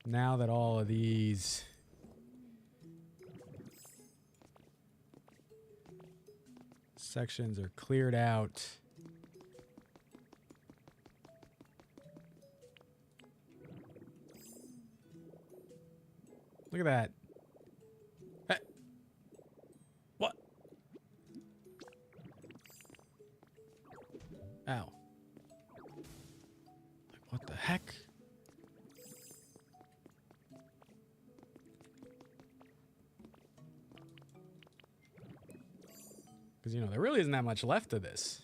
Now that all of these sections are cleared out. Look at that. Hey. What? Because, you know, there really isn't that much left to this.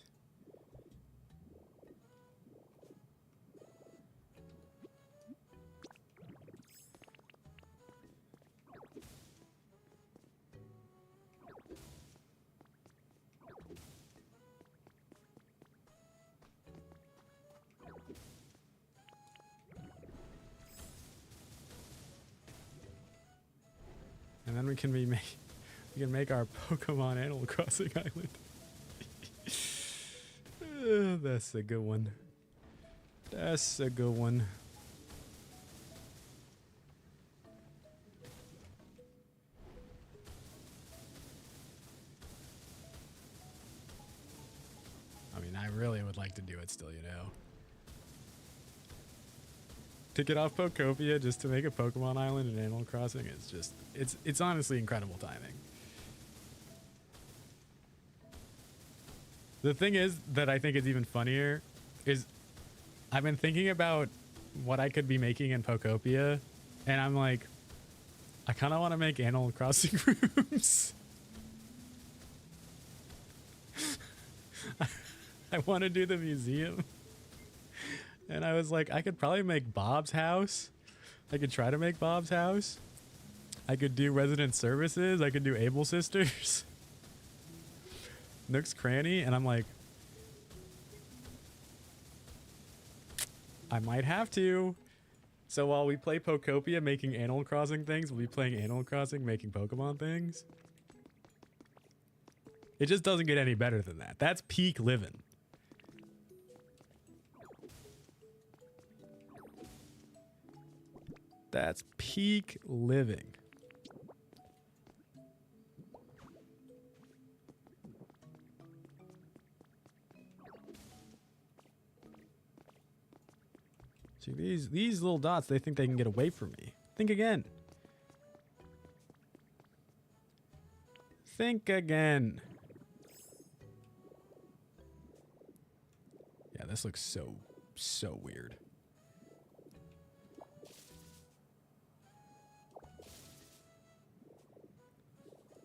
And then we can make our Pokemon Animal Crossing island. That's a good one. That's a good one. I mean, I really would like to do it still, you know. To get off Pokopia just to make a Pokemon Island in Animal Crossing is just, it's honestly incredible timing. The thing is that I think is even funnier is I've been thinking about what I could be making in Pokopia, and I'm like, I kind of want to make Animal Crossing rooms. I want to do the museum. And I was like, I could probably make Bob's house. I could try to make Bob's house. I could do resident services. I could do Able Sisters. Nook's Cranny. And I'm like, I might have to. So while we play Pokopia making Animal Crossing things, we'll be playing Animal Crossing making Pokemon things. It just doesn't get any better than that. That's peak living. That's peak living. See, these little dots, they think they can get away from me. Think again. Think again. Yeah, this looks so weird.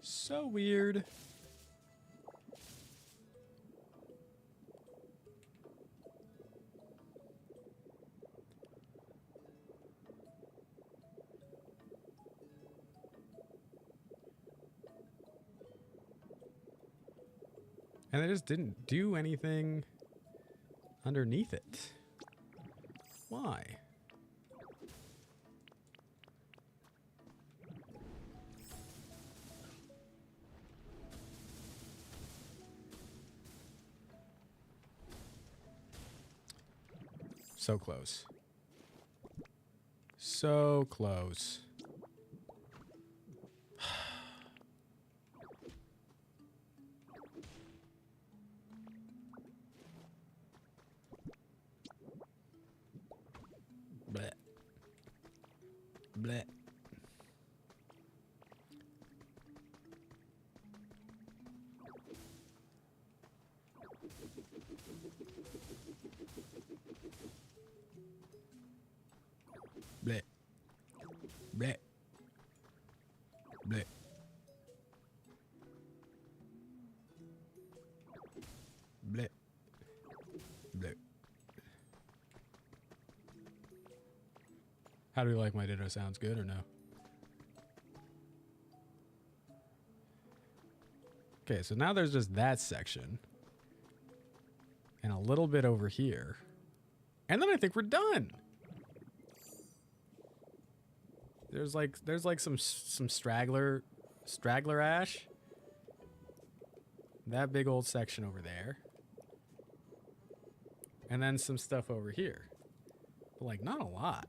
So weird. And they just didn't do anything underneath it. Why? So close. So close. Bleh. Bleh. Bleh. Bleh. Bleh. Bleh. Bleh. How do you like my ditto? Sounds good or no? Okay, so now there's just that section. And a little bit over here. And then I think we're done. There's like some straggler ash. That big old section over there. And then some stuff over here. But like not a lot.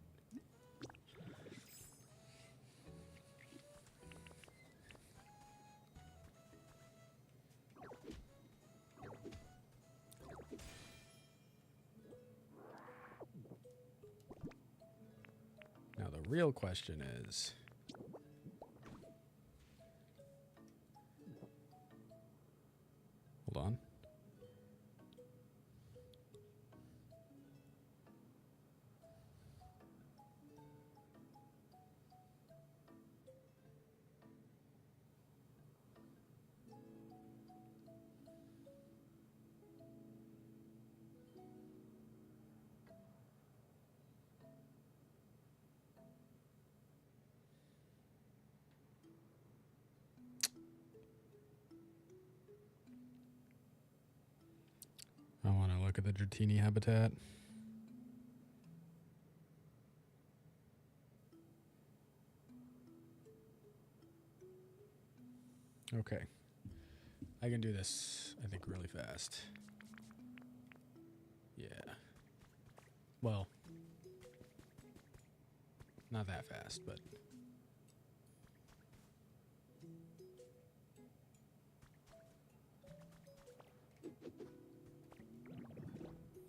Now the real question is, hold on. look at the Dratini habitat. Okay. I can do this, I think, really fast. Yeah. Well, not that fast, but...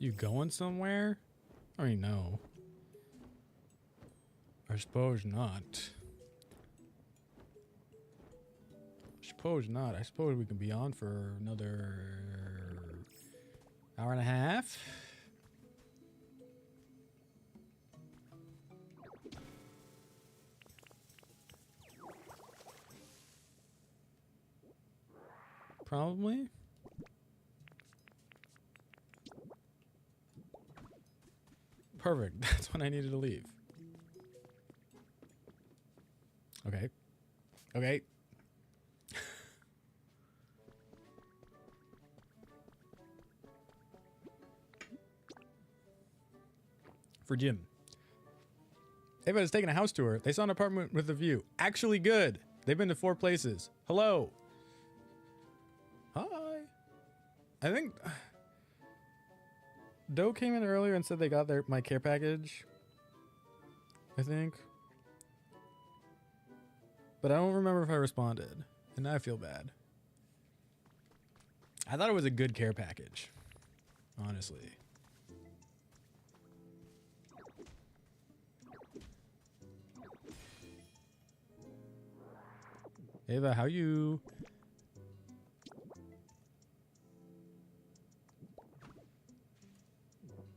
You going somewhere? I mean, no. I suppose not. I suppose not. I suppose we can be on for another hour and a half. Probably. Perfect. That's when I needed to leave. Okay. Okay. For Jim. Everybody's taking a house tour. They saw an apartment with a view. Actually good. They've been to 4 places. Hello. Hi. I think Doe came in earlier and said they got my care package. I think. But I don't remember if I responded. And now I feel bad. I thought it was a good care package. Honestly. Ava, how you?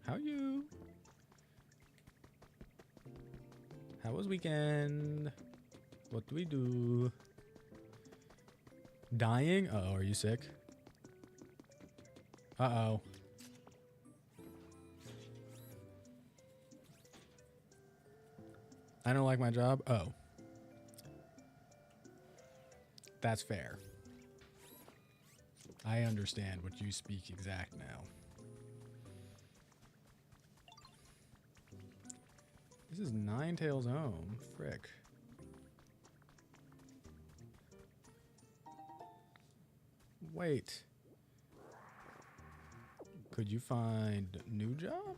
How you? How was weekend? What do we do? Dying? Uh-oh, are you sick? Uh-oh. I don't like my job? Oh. That's fair. I understand what you speak exact now. This is Ninetales' home. Frick. Wait. Could you find a new job?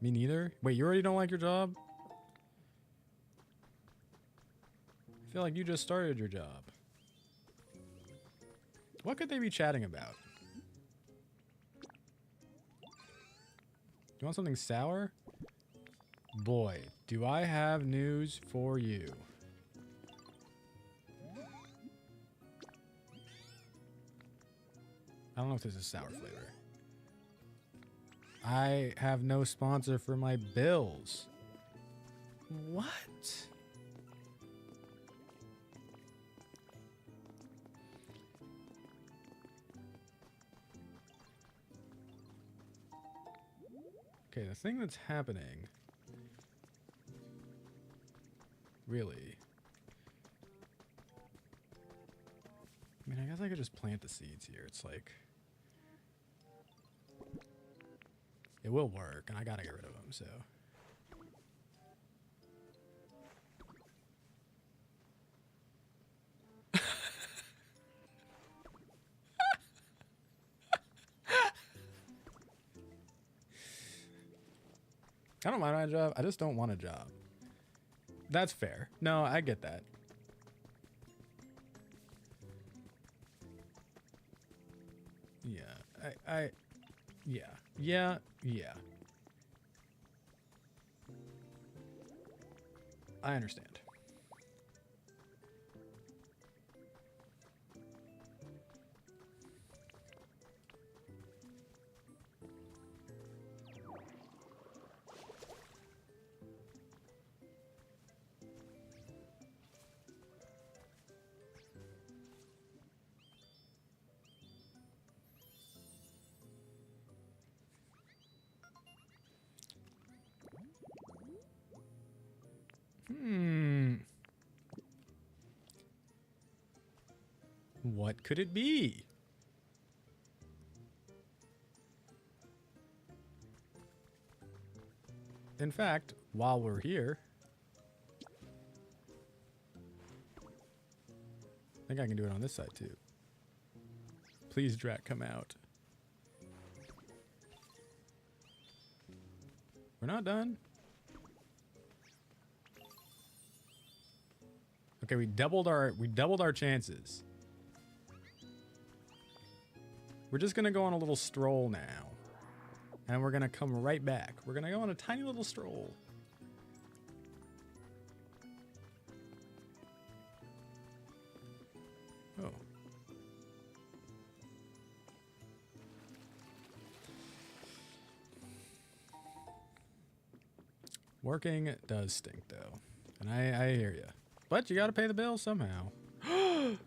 Me neither. Wait, you already don't like your job? I feel like you just started your job. What could they be chatting about? You want something sour? Boy, do I have news for you. I don't know if this is sour flavor. I have no sponsor for my bills. What? Okay, the thing that's happening, really, I mean, I guess I could just plant the seeds here. It's like, it will work, and I gotta get rid of them, so. I don't mind my job. I just don't want a job. That's fair. No, I get that. Yeah. Yeah. I understand. What could it be? In fact, while we're here, I think I can do it on this side too. Please, Drat, come out. We're not done. Okay, we doubled our chances. We're just gonna go on a little stroll now. And we're gonna come right back. We're gonna go on a tiny little stroll. Oh. Working does stink though. And I hear you. But you gotta pay the bill somehow. Who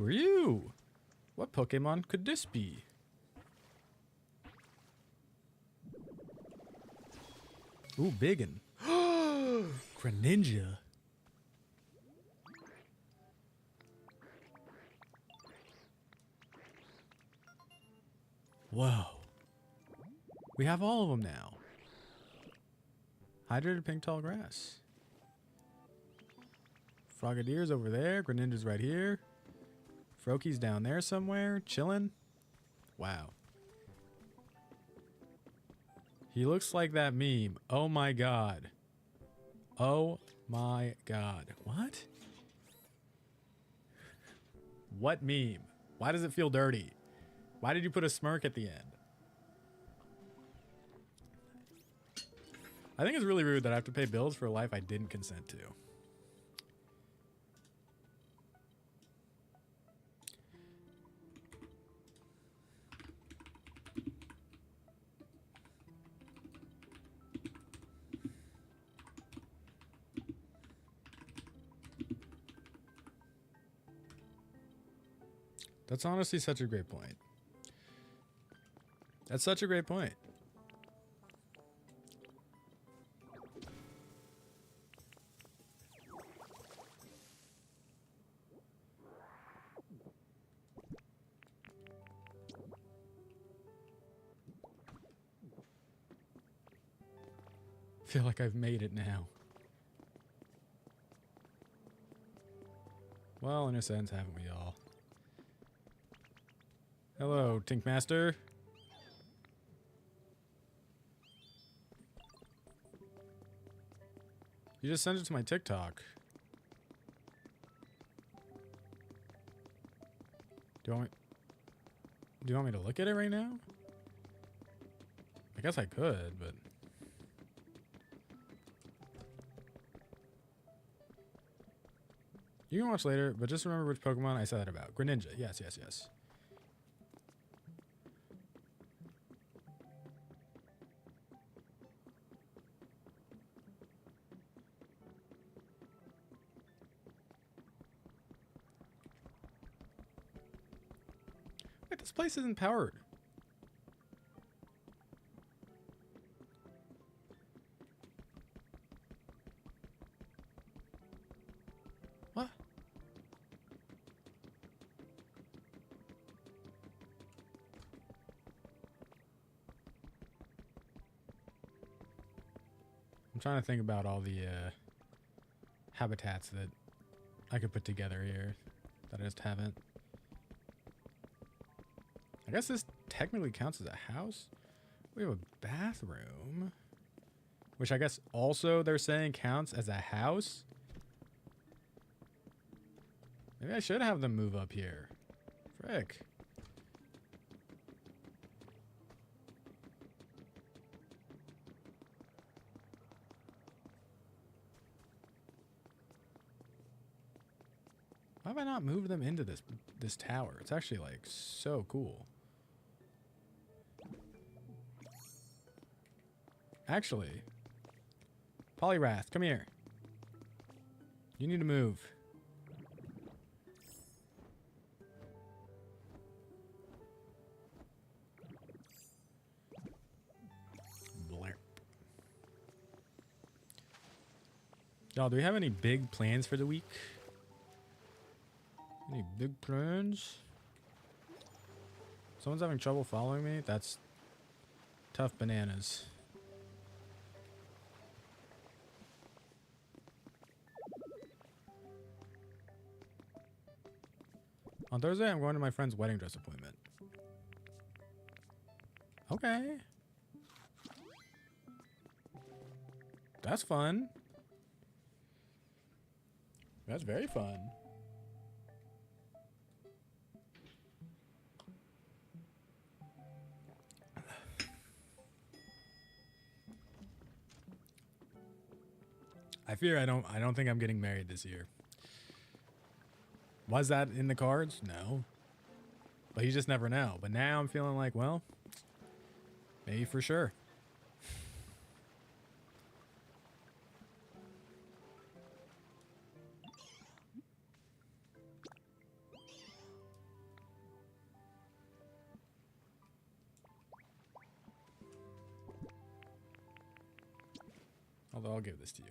are you? What Pokemon could this be? Ooh, biggin. Greninja. Whoa. We have all of them now. Hydrated pink tall grass. Frogadier's over there. Greninja's right here. Froakie's down there somewhere, chilling. Wow. He looks like that meme. Oh my god. Oh my god. What? What meme? Why does it feel dirty? Why did you put a smirk at the end? I think it's really rude that I have to pay bills for a life I didn't consent to. That's honestly such a great point. That's such a great point. I feel like I've made it now. Well, in a sense, haven't we all? Hello, Tinkmaster. You just sent it to my TikTok. Do you want me to look at it right now? I guess I could, but... You can watch later, but just remember which Pokemon I said that about. Greninja. Yes, yes, yes. Wait, this place isn't powered. What? I'm trying to think about all the habitats that I could put together here that I just haven't. I guess this technically counts as a house. We have a bathroom, which I guess also they're saying counts as a house. Maybe I should have them move up here. Frick. Why have I not moved them into this tower? It's actually like so cool. Actually, Poliwrath, come here. You need to move. Blarp. Y'all, do we have any big plans for the week? Any big plans? Someone's having trouble following me? That's tough bananas. On Thursday, I'm going to my friend's wedding dress appointment. Okay. That's fun. That's very fun. I fear I don't think I'm getting married this year. Was that in the cards? No. But you just never know. But now I'm feeling like, well, maybe for sure. Although I'll give this to you.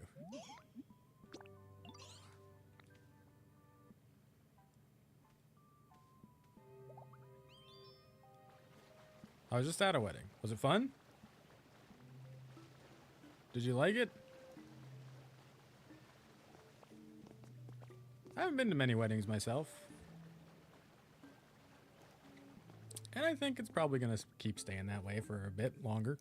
I was just at a wedding. Was it fun? Did you like it? I haven't been to many weddings myself. And I think it's probably going to keep staying that way for a bit longer.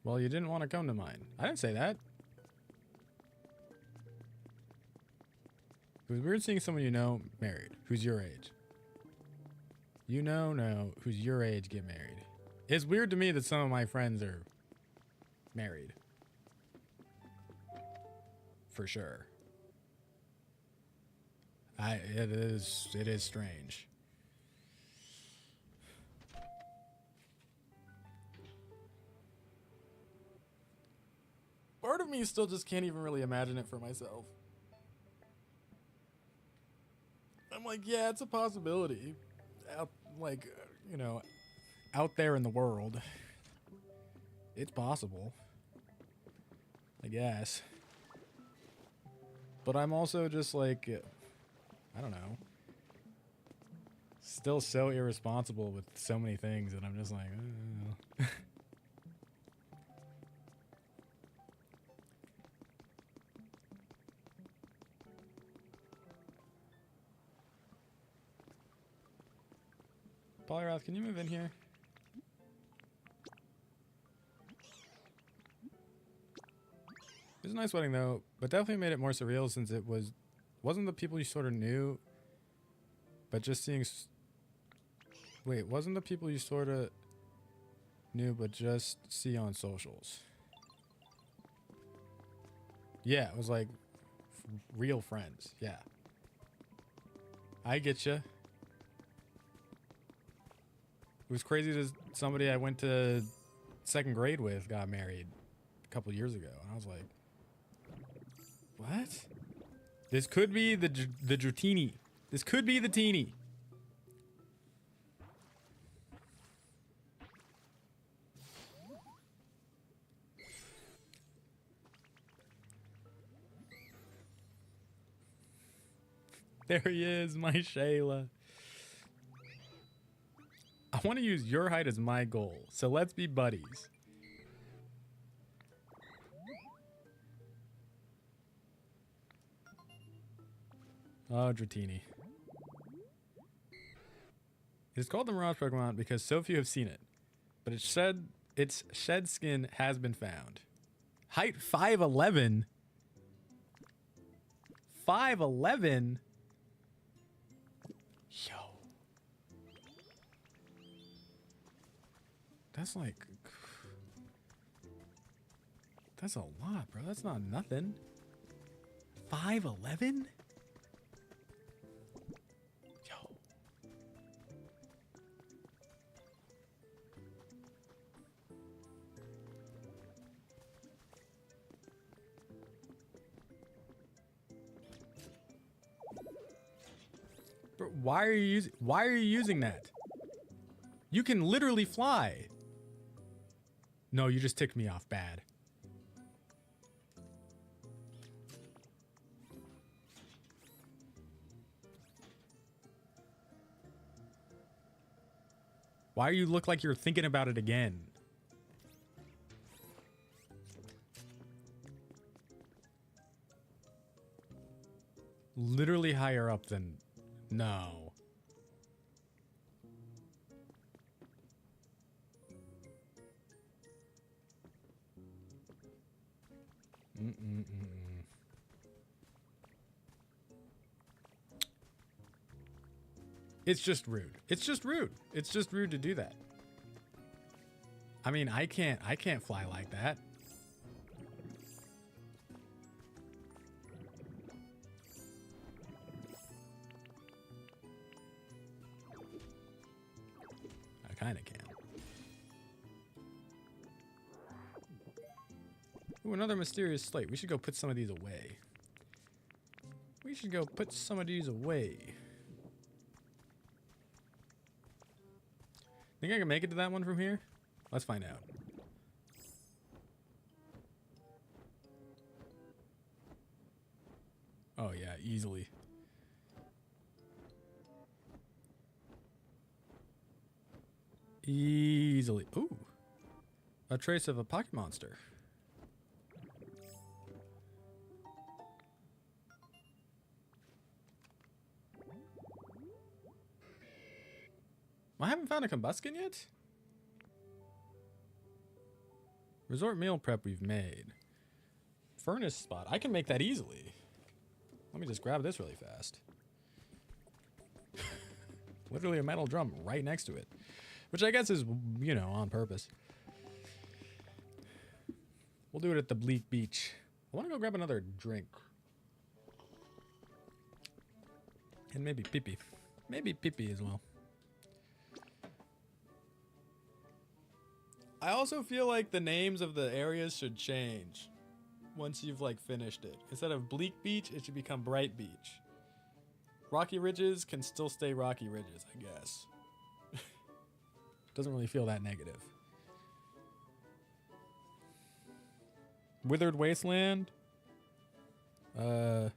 Well, you didn't want to come to mine. I didn't say that. It was weird seeing someone you know married, who's your age. You know, who's your age get married. It's weird to me that some of my friends are married. For sure. It is strange. Part of me still just can't even really imagine it for myself. I'm like, yeah, it's a possibility. Out, like, you know, out there in the world. It's possible. I guess. But I'm also just like, I don't know. Still so irresponsible with so many things that I'm just like, Polyroth, can you move in here? It was a nice wedding though, but definitely made it more surreal since it wasn't the people you sort of knew, but just seeing. Wait, wasn't the people you sort of knew, but just see on socials? Yeah, it was like real friends. Yeah, I get you. It was crazy that somebody I went to second grade with got married a couple years ago. And I was like, what? This could be the Dratini. This could be the teeny. There he is, my Shayla. I want to use your height as my goal, so let's be buddies. Oh, Dratini. It's called the Mirage Pokemon because so few have seen it, but its shed skin has been found. Height 5'11". 5'11". Yo. That's like... That's a lot, bro. That's not nothing. 5'11"? Yo. Bro, why are you using that? You can literally fly. No, you just ticked me off bad. Why you look like you're thinking about it again? Literally higher up than... No. It's just rude. It's just rude. It's just rude to do that. I mean, I can't fly like that. I kind of can. Ooh, another mysterious slate. We should go put some of these away. We should go put some of these away. Think I can make it to that one from here? Let's find out. Oh yeah, easily. Easily. Ooh. A trace of a pocket monster. I haven't found a combustion yet? Resort meal prep we've made. Furnace spot. I can make that easily. Let me just grab this really fast. Literally a metal drum right next to it. Which I guess is, you know, on purpose. We'll do it at the bleak beach. I want to go grab another drink. And maybe pee-pee. Maybe pee-pee as well. I also feel like the names of the areas should change once you've like finished it. Instead of Bleak Beach, it should become Bright Beach. Rocky Ridges can still stay Rocky Ridges, I guess. Doesn't really feel that negative. Withered Wasteland. MM.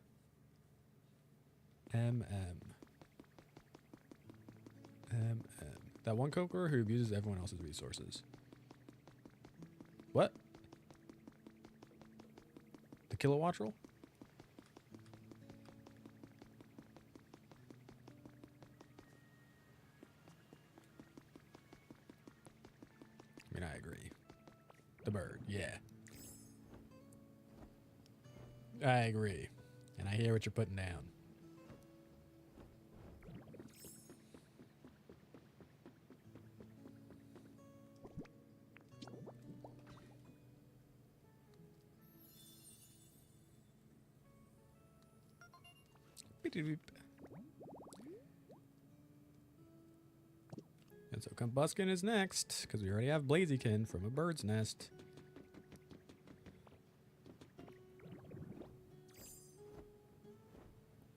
That one coker who abuses everyone else's resources. What? The kilowatt roll? I mean, I agree. The bird, yeah. I agree. And I hear what you're putting down. And so Combuskin is next, because we already have Blaziken from a bird's nest.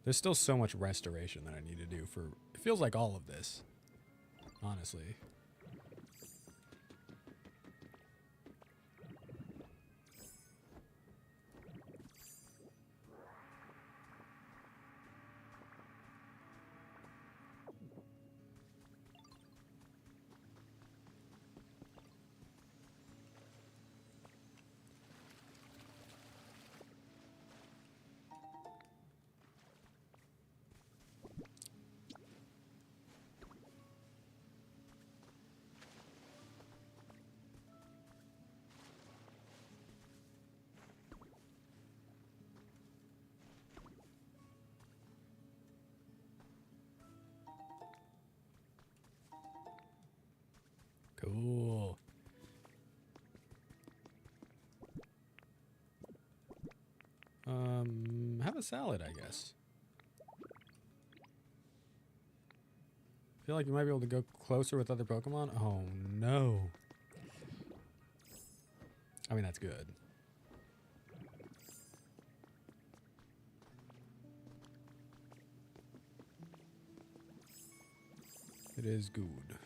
There's still so much restoration that I need to do for... It feels like all of this, honestly. Cool. Have a salad, I guess. Feel like you might be able to go closer with other Pokemon. Oh no. I mean, that's good. It is good.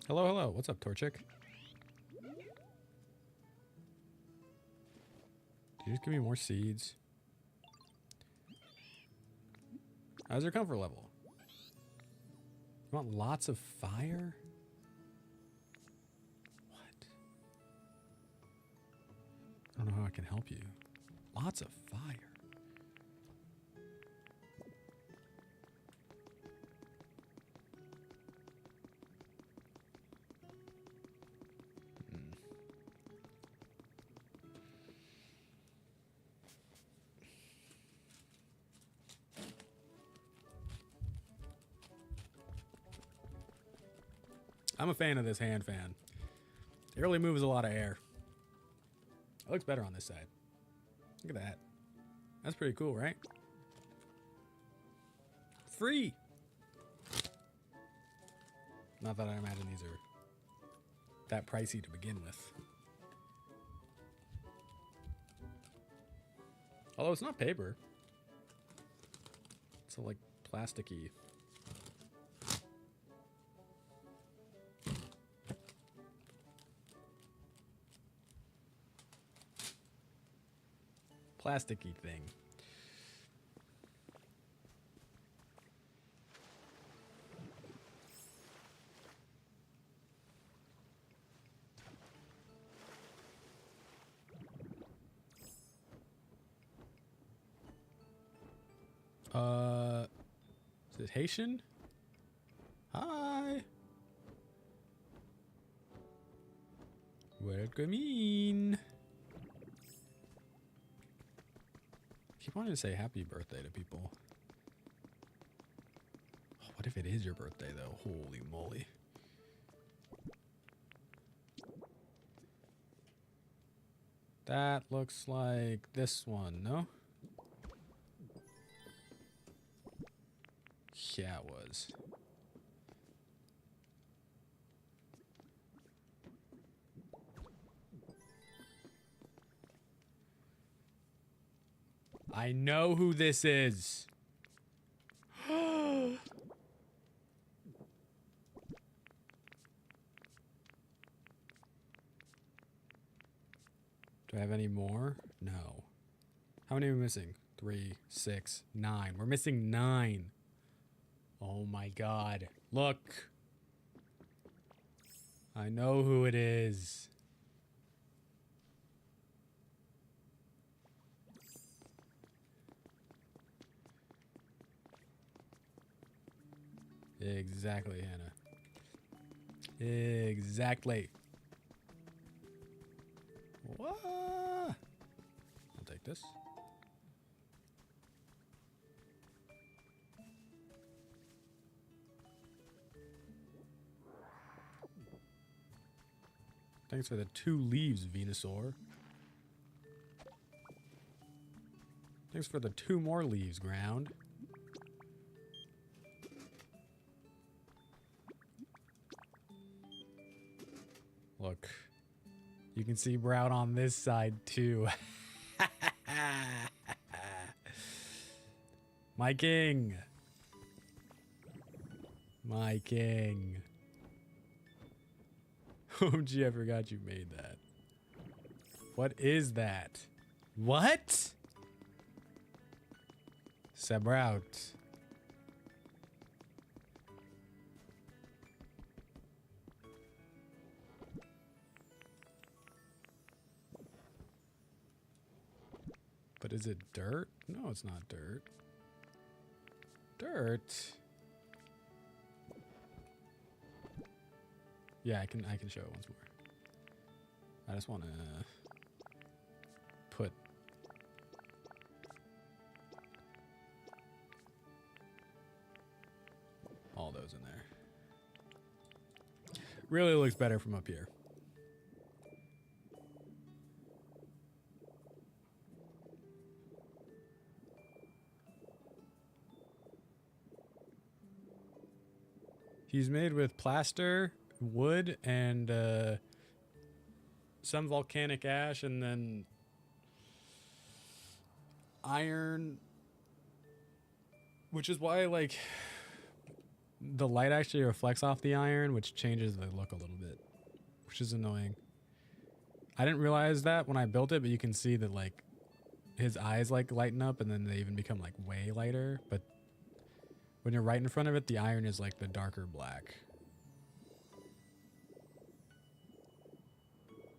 Hello, hello. What's up, Torchic? Did you just give me more seeds? How's your comfort level? You want lots of fire? What? I don't know how I can help you. Lots of fire. I'm a fan of this hand fan. It really moves a lot of air. It looks better on this side. Look at that. That's pretty cool, right? Free! Not that I imagine these are that pricey to begin with. Although it's not paper. It's all like plasticky. Plasticky thing. Is it Haitian? Hi. Welcome in. Keep wanting to say happy birthday to people. Oh, what if it is your birthday though? Holy moly. That looks like this one, no? Yeah, it was. I know who this is. Do I have any more? No. How many are we missing? 3, 6, 9. We're missing 9. Oh my god. Look. I know who it is. Exactly, Hannah. Exactly. What? I'll take this. Thanks for the 2 leaves, Venusaur. Thanks for the 2 more leaves, Ground. Look. You can see Brown on this side, too. My king. My king. OMG, I forgot you made that. What is that? What? Sebrout. But is it dirt? No, it's not dirt. Dirt. Yeah, I can show it once more. I just want to put all those in there. Really looks better from up here. He's made with plaster, wood, and some volcanic ash, and then iron, which is why, like, the light actually reflects off the iron, which changes the look a little bit, which is annoying. I didn't realize that when I built it, but you can see that, like, his eyes, like, lighten up, and then they even become, like, way lighter, but When you're right in front of it, the iron is like the darker black.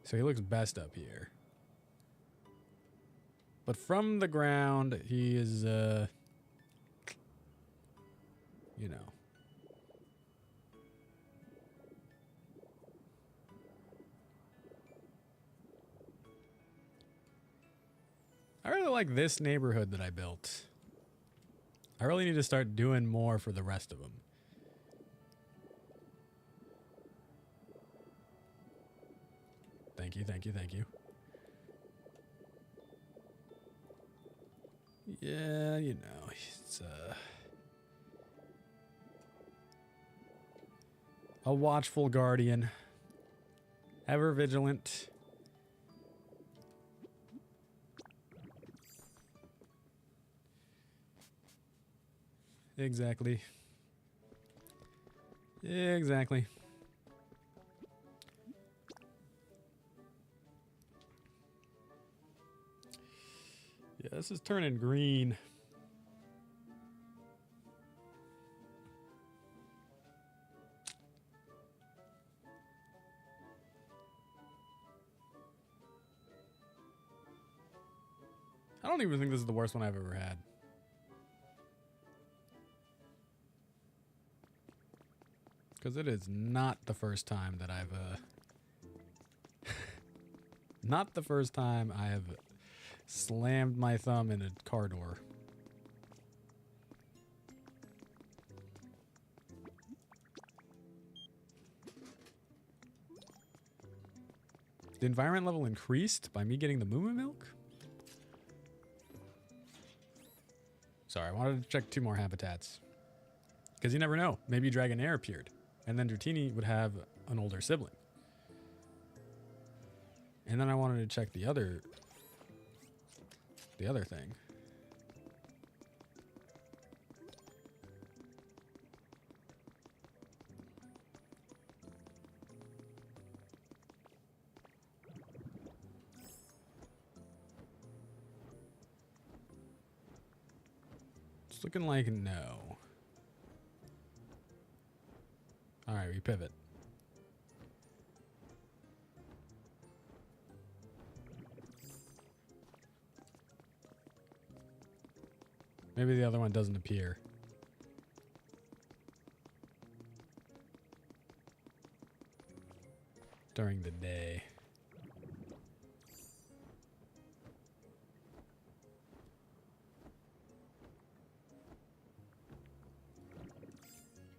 So he looks best up here. But from the ground, he is, you know. I really like this neighborhood that I built. I really need to start doing more for the rest of them. Thank you, thank you, thank you. Yeah, you know, it's a watchful guardian, ever vigilant. Exactly. Exactly. Yeah, this is turning green. I don't even think this is the worst one I've ever had. Because it is not the first time that I've, not the first time I have slammed my thumb in a car door. The environment level increased by me getting the moo milk? Sorry, I wanted to check 2 more habitats. Because you never know. Maybe Dragonair appeared. And then Dratini would have an older sibling. And then I wanted to check the other thing. It's looking like no. All right, we pivot. Maybe the other one doesn't appear. During the day.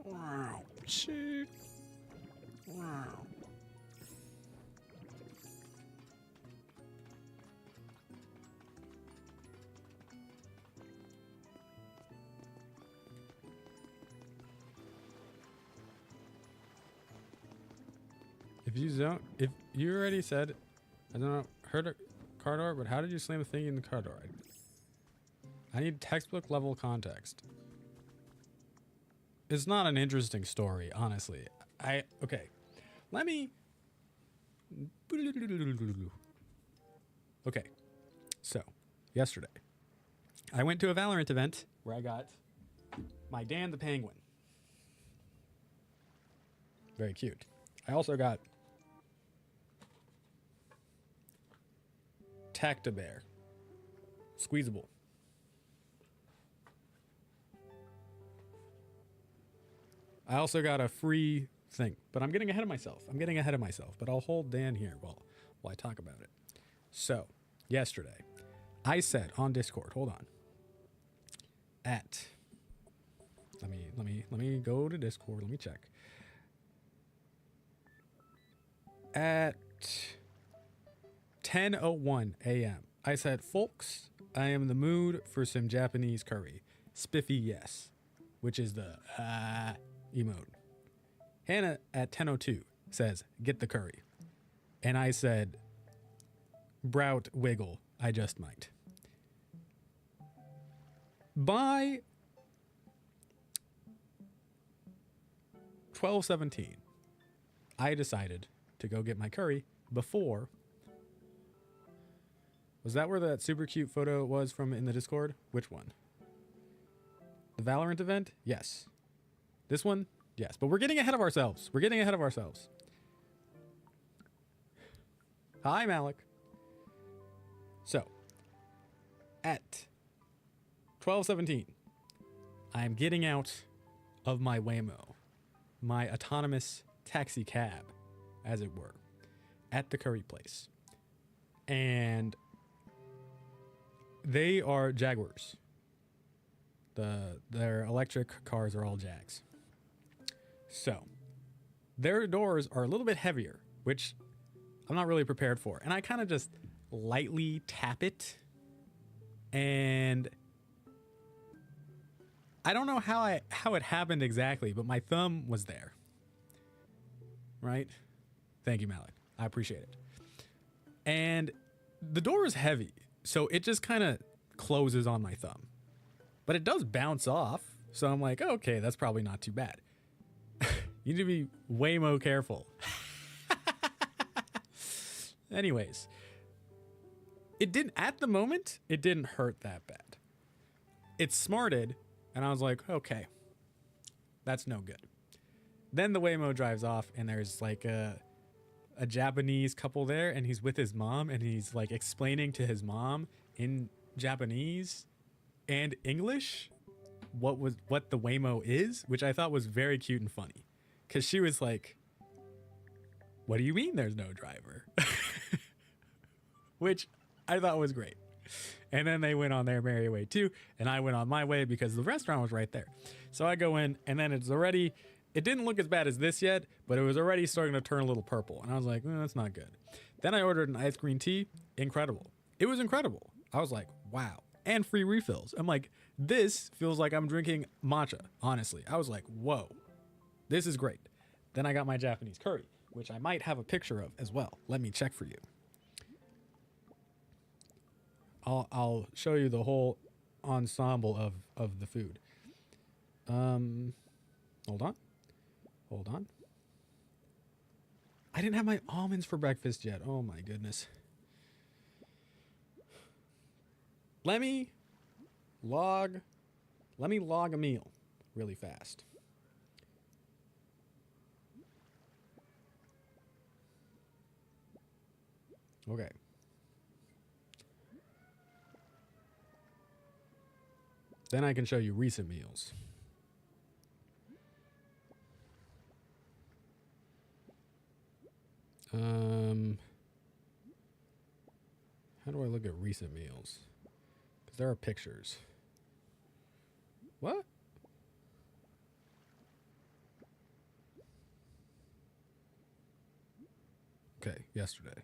Wow. Shit. Wow. If you already said, I don't know, heard a car door, but how did you slam a thing in the car door? I need textbook level context. It's not an interesting story, honestly. Okay. Let me. Okay. So, yesterday, I went to a Valorant event where I got my Dan the Penguin. Very cute. I also got Tactibear. Squeezable. I also got a free thing, but I'm getting ahead of myself. But I'll hold Dan here while I talk about it. So, yesterday, I said on Discord, hold on. Let me go to Discord, let me check. At 10:01 a.m. I said, folks, I am in the mood for some Japanese curry. Spiffy yes, which is the emote. Hannah at 10:02 says, get the curry. And I said, Brout wiggle, I just might. By 12:17, I decided to go get my curry before. Was that where that super cute photo was from in the Discord? Which one? The Valorant event? Yes. This one? Yes. But we're getting ahead of ourselves. We're getting ahead of ourselves. Hi, Malik. So, at 12:17, I'm getting out of my Waymo, my autonomous taxi cab, as it were, at the curry place. And they are Jaguars. Their electric cars are all Jags. So, their doors are a little bit heavier, which I'm not really prepared for. And I kind of just lightly tap it. And I don't know how it happened exactly, but my thumb was there. Right? Thank you, Malik. I appreciate it. And the door is heavy, so it just kind of closes on my thumb. But it does bounce off, so I'm like, okay, that's probably not too bad. You need to be way more careful. Anyways, at the moment, it didn't hurt that bad. It smarted, and I was like, okay, that's no good. Then the Waymo drives off, and there's like a Japanese couple there, and he's with his mom, and he's like explaining to his mom in Japanese and English what the Waymo is, which I thought was very cute and funny. Because she was like, what do you mean there's no driver? Which I thought was great. And then they went on their merry way too, and I went on my way because the restaurant was right there. So I go in, and then it didn't look as bad as this yet, but it was already starting to turn a little purple. And I was like, that's not good. Then I ordered an ice green tea. Incredible. It was incredible. I was like, wow. And free refills. I'm like, this feels like I'm drinking matcha, honestly. I was like, whoa, this is great. Then I got my Japanese curry, which I might have a picture of as well. Let me check for you. I'll show you the whole ensemble of the food. Hold on. I didn't have my almonds for breakfast yet. Oh my goodness. Let me log a meal really fast. Okay. Then I can show you recent meals. How do I look at recent meals? Because there are pictures. What? Okay, yesterday.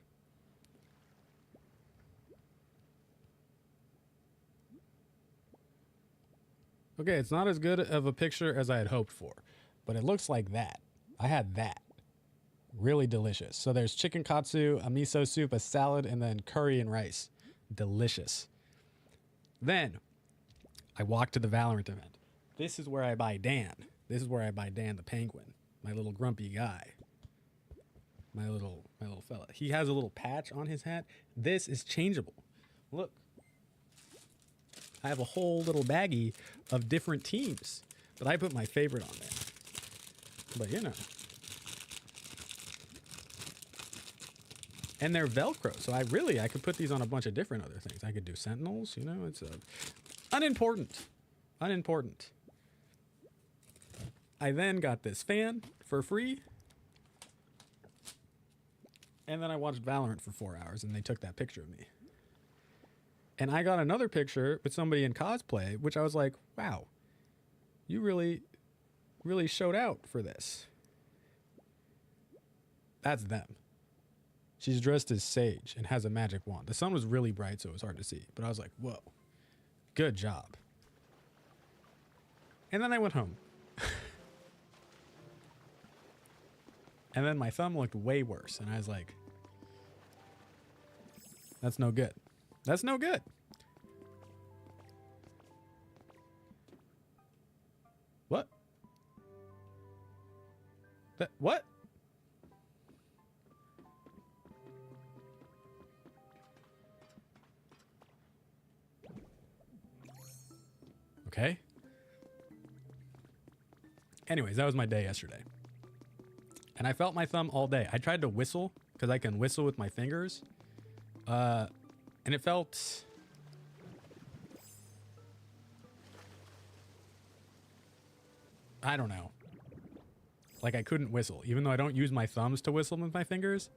Okay, it's not as good of a picture as I had hoped for, but it looks like that. I had that. Really delicious. So there's chicken katsu, a miso soup, a salad, and then curry and rice. Delicious. Then I walked to the Valorant event. This is where I buy Dan. This is where I buy Dan the penguin, my little grumpy guy. My little fella. He has a little patch on his hat. This is changeable. Look. I have a whole little baggie of different teams, but I put my favorite on there. But you know. And they're Velcro, so I could put these on a bunch of different other things. I could do Sentinels, you know, it's unimportant. Unimportant. I then got this fan for free. And then I watched Valorant for 4 hours, and they took that picture of me. And I got another picture with somebody in cosplay, which I was like, wow, you really, really showed out for this. That's them. She's dressed as Sage and has a magic wand. The sun was really bright, so it was hard to see. But I was like, whoa, good job. And then I went home. And then my thumb looked way worse. And I was like, that's no good. That's no good. What? What? Okay. Anyways, that was my day yesterday. And I felt my thumb all day. I tried to whistle because I can whistle with my fingers. And it felt... I don't know. Like I couldn't whistle, even though I don't use my thumbs to whistle with my fingers.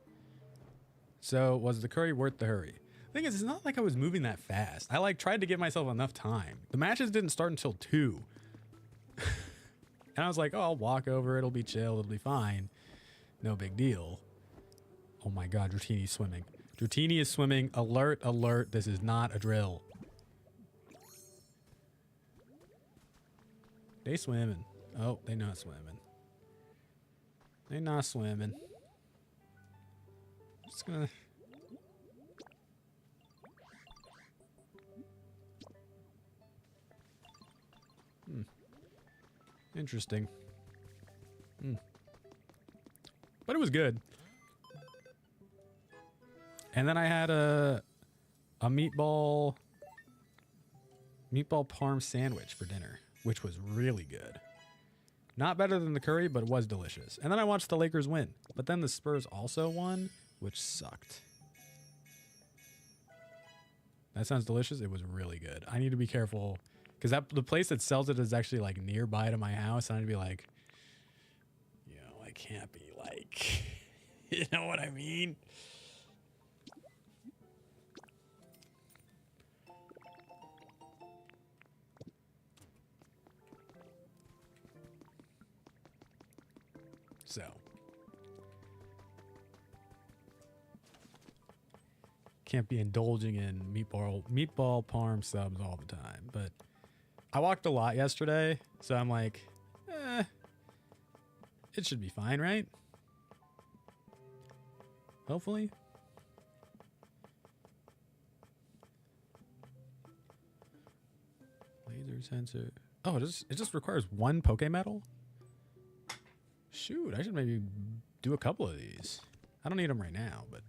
So was the curry worth the hurry? The thing is, it's not like I was moving that fast. I like tried to give myself enough time. The matches didn't start until 2. And I was like, oh, I'll walk over. It'll be chill. It'll be fine. No big deal. Oh my God, Dratini's swimming. Dratini is swimming. Alert, alert. This is not a drill. They swimming. Oh, they not swimming. They not swimming. Just gonna... Interesting. But it was good. And then I had a meatball parm sandwich for dinner, which was really good. Not better than the curry, but it was delicious. And then I watched the Lakers win. But then the Spurs also won, which sucked. That sounds delicious. It was really good. I need to be careful because the place that sells it is actually like nearby to my house. And I need to be like, you know, I can't be like, you know what I mean? So can't be indulging in meatball parm subs all the time. But I walked a lot yesterday, so I'm like, it should be fine, right? Hopefully. Laser sensor. Oh, it just requires 1 Poke Medal? Shoot, I should maybe do a couple of these. I don't need them right now, but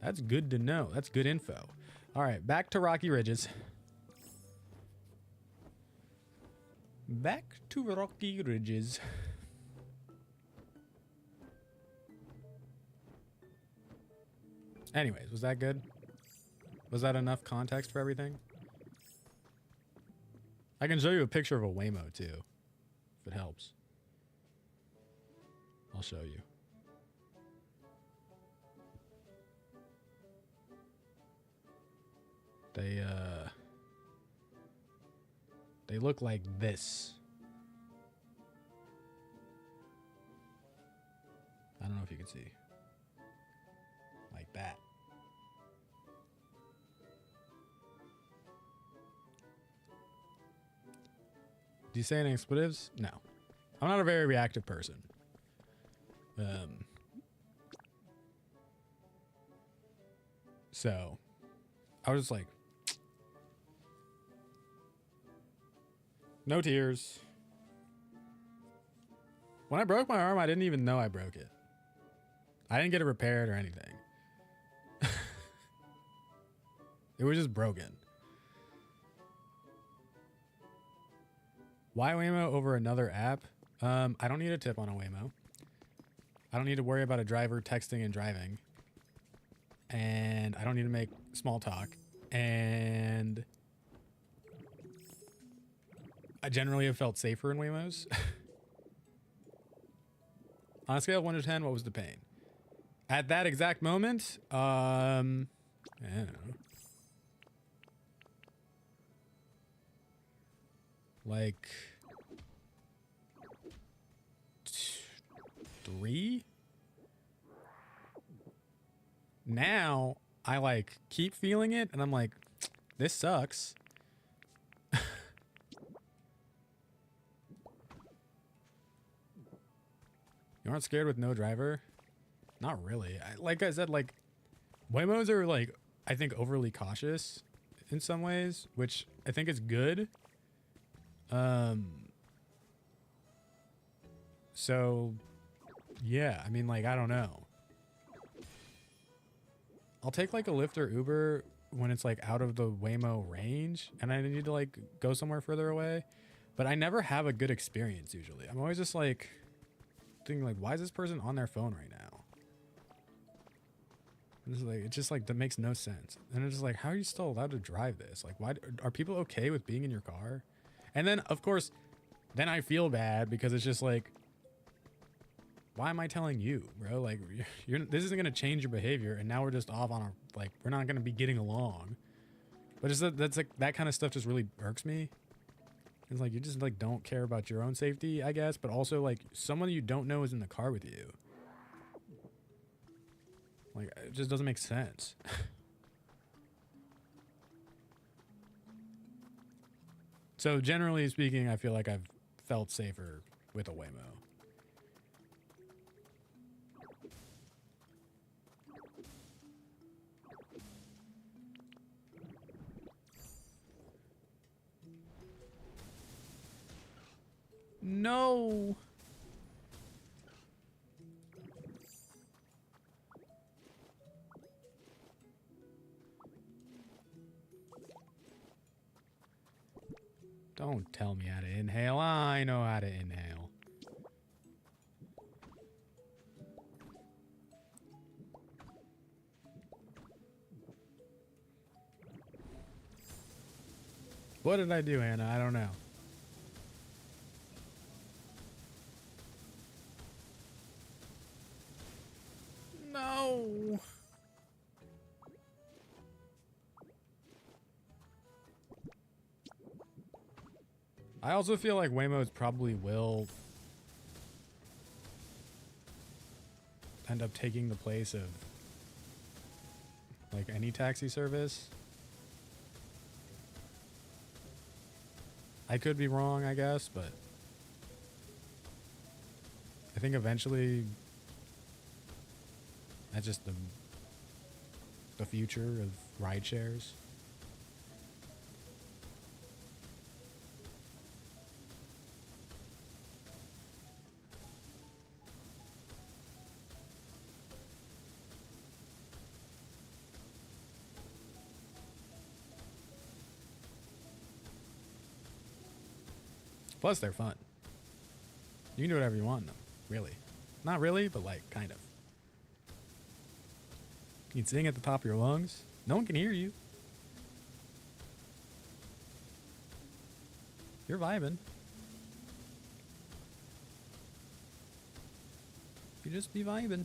that's good to know. That's good info. All right, back to Rocky Ridges. Back to Rocky Ridges. Anyways, was that good? Was that enough context for everything? I can show you a picture of a Waymo too, if it helps. I'll show you. They look like this. I don't know if you can see. Like that. Do you say any expletives? No. I'm not a very reactive person. So I was just like, no tears. When I broke my arm, I didn't even know I broke it. I didn't get it repaired or anything. It was just broken. Why Waymo over another app? I don't need a tip on a Waymo. I don't need to worry about a driver texting and driving. And I don't need to make small talk. And I generally have felt safer in Waymos. On a scale of 1 to 10, what was the pain? At that exact moment, I don't know. Like 3? Now I like keep feeling it and I'm like, this sucks. You aren't scared with no driver? Not really. Like I said, like Waymos are like, I think overly cautious in some ways, which I think is good. So yeah, I mean, like, I don't know. I'll take like a Lyft or Uber when it's like out of the Waymo range and I need to like go somewhere further away. But I never have a good experience usually. I'm always just like thinking like, why is this person on their phone right now? This is like, it just like, that makes no sense. And it's just like, how are you still allowed to drive this? Like, why are people okay with being in your car? And then of course, then I feel bad because it's just like, why am I telling you, bro? Like, this isn't going to change your behavior. And now we're just off on a, like, we're not going to be getting along. But it's that's like, that kind of stuff just really irks me. It's like, you just like, don't care about your own safety, I guess. But also like, someone you don't know is in the car with you. Like, it just doesn't make sense. So generally speaking, I feel like I've felt safer with a Waymo. No. Don't tell me how to inhale. I know how to inhale. What did I do, Anna? I don't know. No. I also feel like Waymos probably will end up taking the place of like any taxi service. I could be wrong, I guess, but I think eventually that's just the future of ride shares. Plus, they're fun. You can do whatever you want in them, really. Not really, but like, kind of. You can sing at the top of your lungs. No one can hear you. You're vibing. You just be vibing.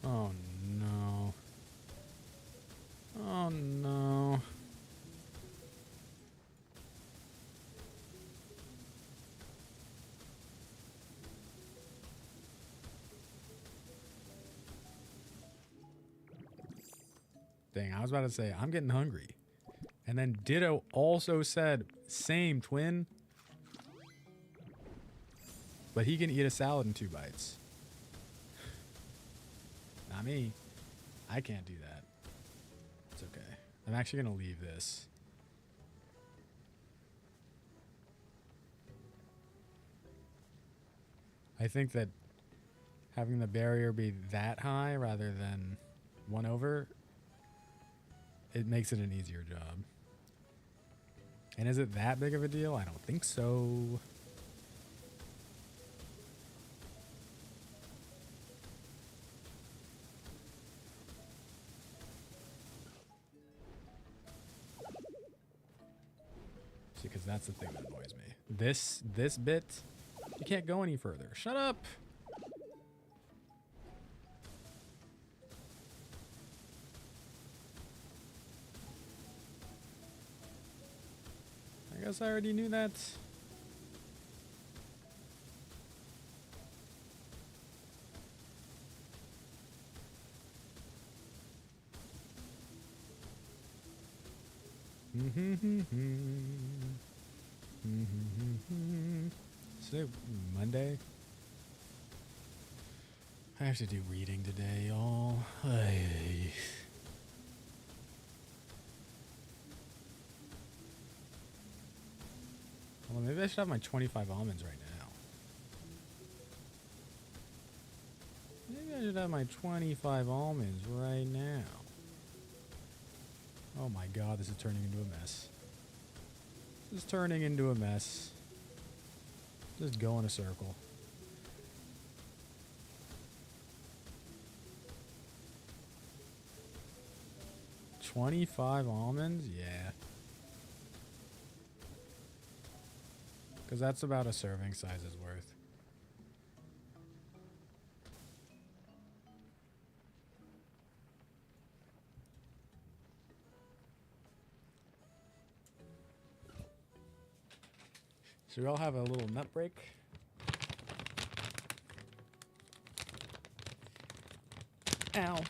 Oh no. Oh no. Dang, I was about to say, I'm getting hungry. And then Ditto also said, same twin. But he can eat a salad in 2 bites. Not me. I can't do that. It's okay. I'm actually going to leave this. I think that having the barrier be that high rather than 1 over, it makes it an easier job. And is it that big of a deal? I don't think so. See, because that's the thing that annoys me. This bit, you can't go any further. Shut up! I guess I already knew that. So, Monday? I have to do reading today, y'all. Well, maybe I should have my 25 almonds right now. Maybe I should have my 25 almonds right now. Oh my god, this is turning into a mess. This is turning into a mess. Just go in a circle. $25 almonds? Yeah. Because that's about a serving size's worth. Should we all have a little nut break? Ow.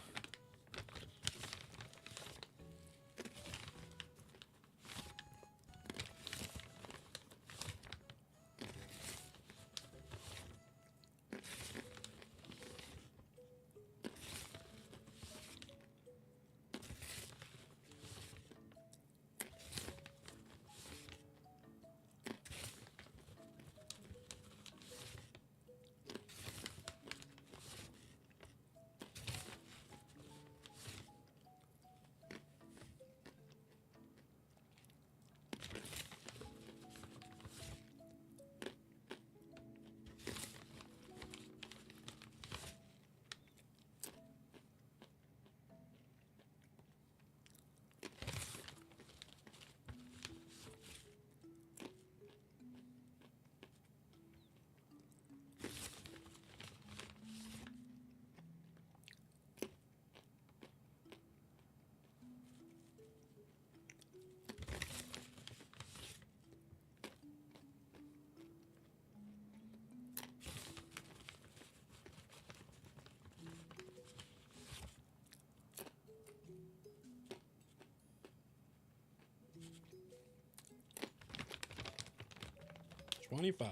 $25.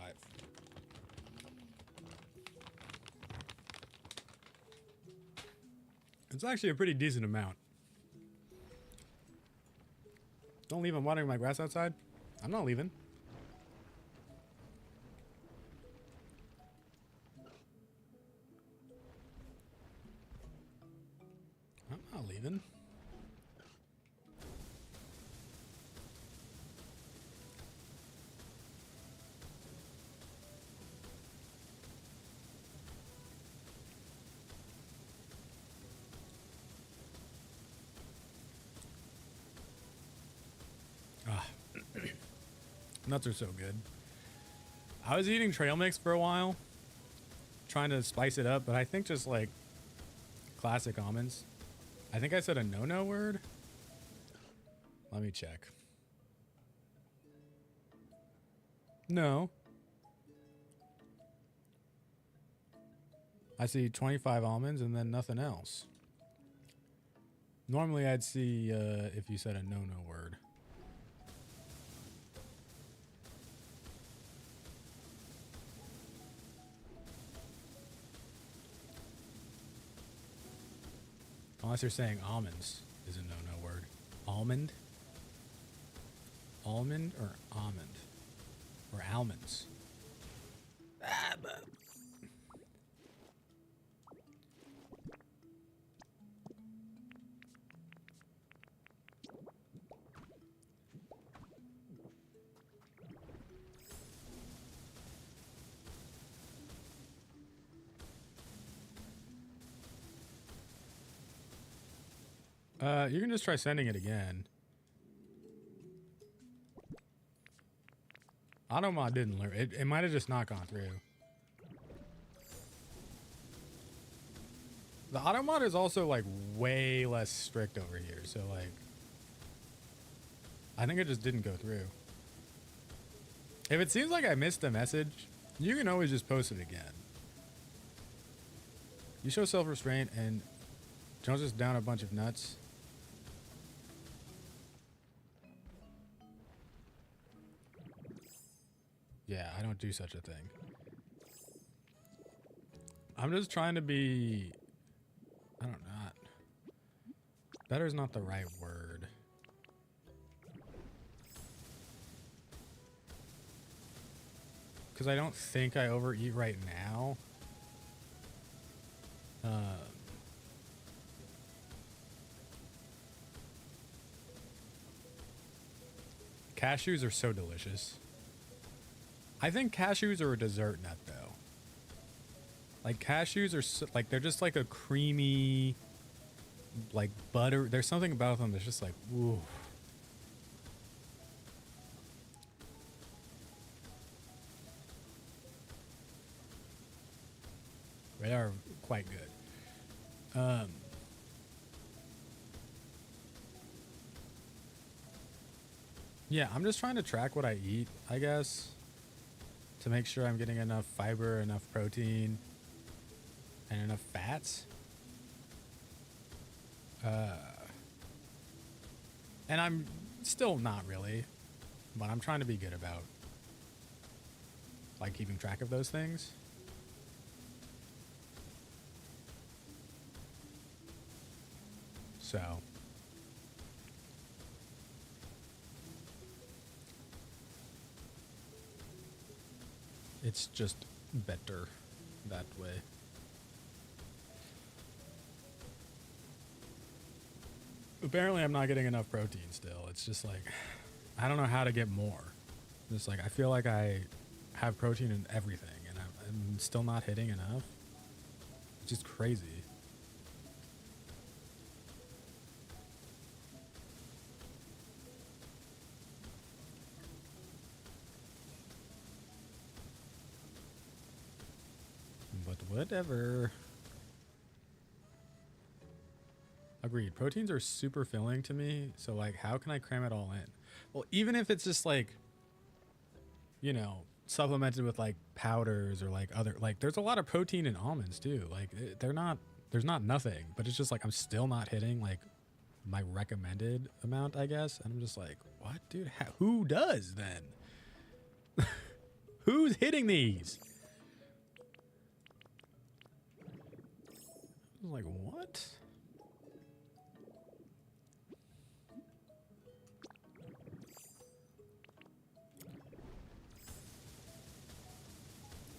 It's actually a pretty decent amount. Don't leave. I'm watering my grass outside. I'm not leaving. I'm not leaving. Nuts are so good. I was eating trail mix for a while, trying to spice it up, but I think just like classic almonds. I think I said a no-no word. Let me check. No. I see 25 almonds and then nothing else. Normally I'd see if you said a no-no word. Unless you're saying almonds is a no-no word. Almond? Almond or almond? Or almonds? You can just try sending it again. Automod didn't learn. It might have just not gone through. The Automod is also like way less strict over here, so like I think it just didn't go through. If it seems like I missed a message, you can always just post it again. You show self-restraint and don't just down a bunch of nuts. Yeah, I don't do such a thing. I'm just trying to be... I don't know. Better is not the right word. because I don't think I overeat right now. Cashews are so delicious. I think cashews are a dessert nut, though. Like, cashews are, so, like, they're just like a creamy, like, butter. There's something about them that's just like, ooh. They are quite good. Yeah, I'm just trying to track what I eat, I guess, to make sure I'm getting enough fiber, enough protein, and enough fats. And I'm still not really, but I'm trying to be good about, like, keeping track of those things. So it's just better that way. Apparently I'm not getting enough protein still. It's just like, I don't know how to get more. Just like, I feel like I have protein in everything and I'm still not hitting enough. It's just crazy. But whatever. Agreed. Proteins are super filling to me. So, like, how can I cram it all in? Well, even if it's just like, you know, supplemented with like powders or like other, like, there's a lot of protein in almonds too. Like, there's not nothing, but it's just like, I'm still not hitting like my recommended amount, I guess. And I'm just like, what, dude? Who does then? Who's hitting these? I was like, what?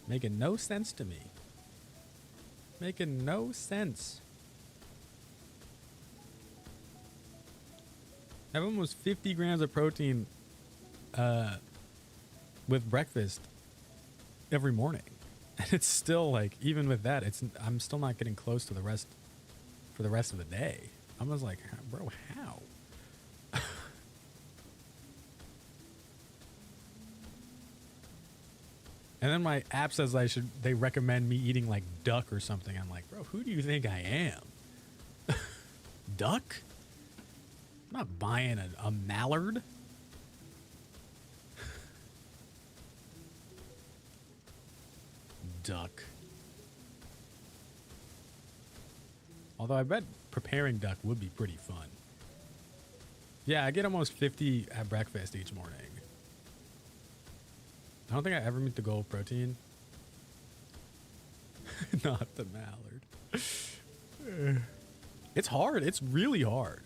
Making no sense to me. Making no sense. I have almost 50 grams of protein with breakfast every morning. And it's still like, even with that, I'm still not getting close to the rest for the rest of the day. I'm just like, bro, how? And then my app says they recommend me eating like duck or something. I'm like, bro, who do you think I am? Duck? I'm not buying a mallard. Duck. Although I bet preparing duck would be pretty fun. Yeah, I get almost 50 at breakfast each morning. I don't think I ever meet the goal of protein. Not the mallard. It's hard. It's really hard.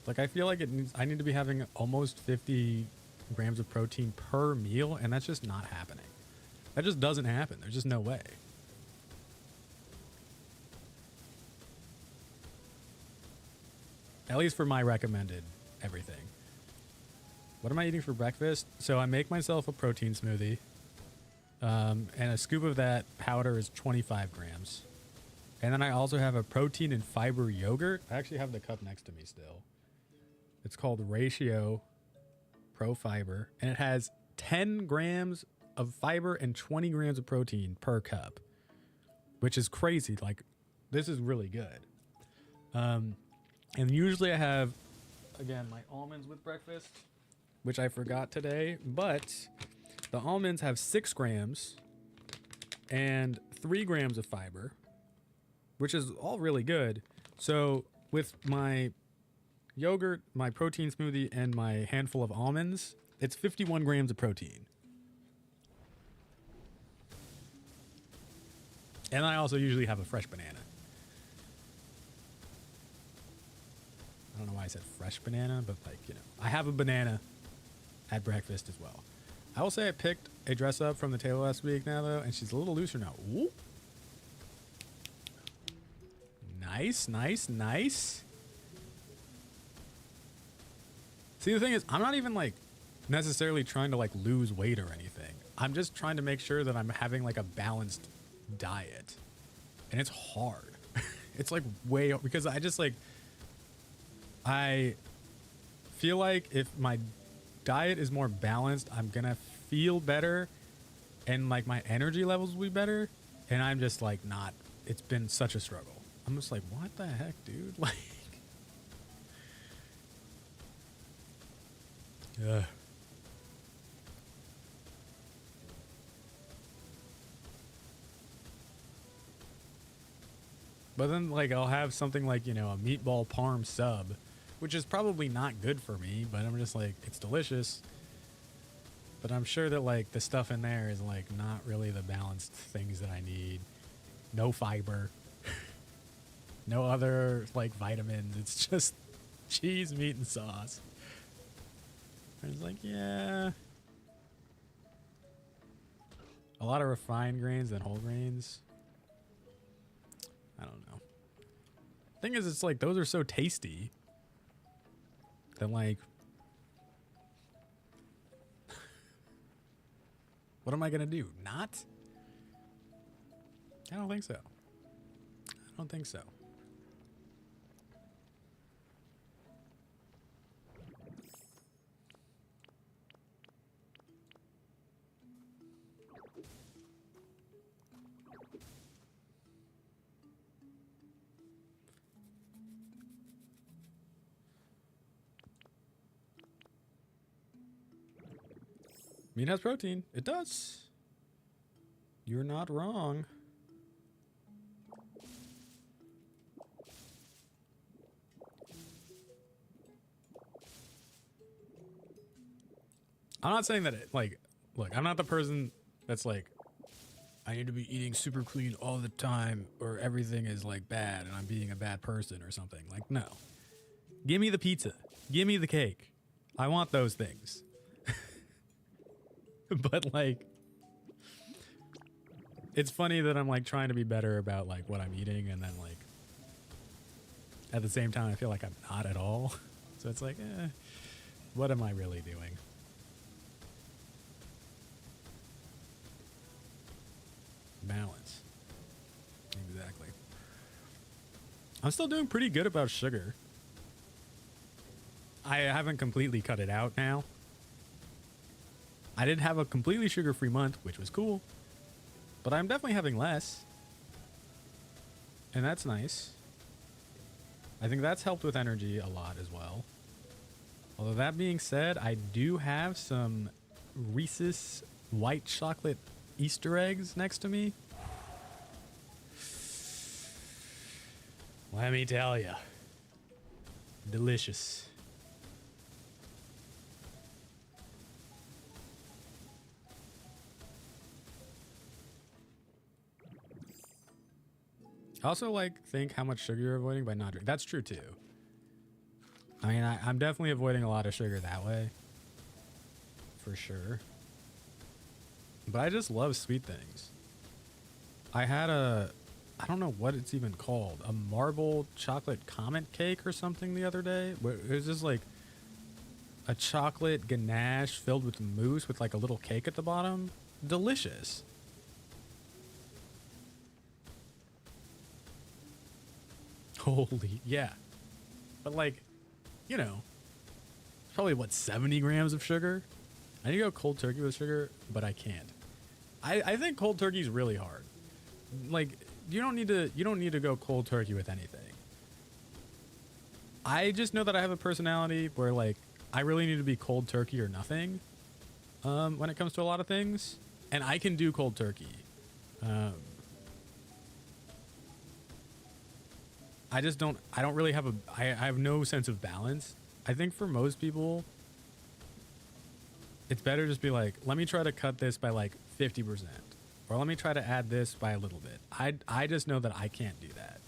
Like, I feel like I need to be having almost 50 grams of protein per meal, and that's just not happening. That just doesn't happen. There's just no way. At least for my recommended everything. What am I eating for breakfast? So I make myself a protein smoothie. And a scoop of that powder is 25 grams. And then I also have a protein and fiber yogurt. I actually have the cup next to me still. It's called Ratio Pro Fiber. And it has 10 grams of fiber and 20 grams of protein per cup, which is crazy. Like, this is really good. And usually I have, again, my almonds with breakfast, which I forgot today, but the almonds have 6 grams and 3 grams of fiber, which is all really good. So with my yogurt, my protein smoothie, and my handful of almonds, it's 51 grams of protein. And I also usually have a fresh banana. I don't know why I said fresh banana, but like, you know, I have a banana at breakfast as well. I will say I picked a dress up from the tailor last week now though, and she's a little looser now. Ooh. Nice, nice, nice. See, the thing is, I'm not even like necessarily trying to like lose weight or anything. I'm just trying to make sure that I'm having like a balanced diet. And it's hard. It's like way, because I just like, I feel like if my diet is more balanced, I'm gonna feel better and like my energy levels will be better. And I'm just like not, it's been such a struggle. I'm just like, what the heck, dude? Like, ugh. But then like I'll have something like, you know, a meatball parm sub, which is probably not good for me, but I'm just like, it's delicious. But I'm sure that like the stuff in there is like not really the balanced things that I need. No fiber. No other like vitamins. It's just cheese, meat, and sauce. I was like, yeah. A lot of refined grains than whole grains. I don't know. Thing is, it's like those are so tasty that like, what am I gonna do? Not? I don't think so. I don't think so. Meat has protein. It does. You're not wrong. I'm not saying that it, like, look, I'm not the person that's like, I need to be eating super clean all the time or everything is like bad and I'm being a bad person or something. Like, no. Give me the pizza. Give me the cake. I want those things. But like, it's funny that I'm like trying to be better about like what I'm eating, and then like at the same time I feel like I'm not at all. So it's like, what am I really doing? Balance. Exactly. I'm still doing pretty good about sugar. I haven't completely cut it out now. I did have a completely sugar-free month, which was cool. But I'm definitely having less. And that's nice. I think that's helped with energy a lot as well. Although that being said, I do have some Reese's white chocolate Easter eggs next to me. Let me tell you. Delicious. I also like think how much sugar you're avoiding by not drinking. That's true too. I mean, I'm definitely avoiding a lot of sugar that way. For sure. But I just love sweet things. I had I don't know what it's even called, a marble chocolate comet cake or something the other day. It was just like a chocolate ganache filled with mousse with like a little cake at the bottom. Delicious. Holy, yeah. But like, you know, probably what, 70 grams of sugar? I need to go cold turkey with sugar, but I can't. I think cold turkey is really hard. Like, you don't need to go cold turkey with anything. I just know that I have a personality where like I really need to be cold turkey or nothing when it comes to a lot of things, and I can do cold turkey. I don't really have I have no sense of balance. I think for most people, it's better just be like, let me try to cut this by like 50%. Or let me try to add this by a little bit. I just know that I can't do that.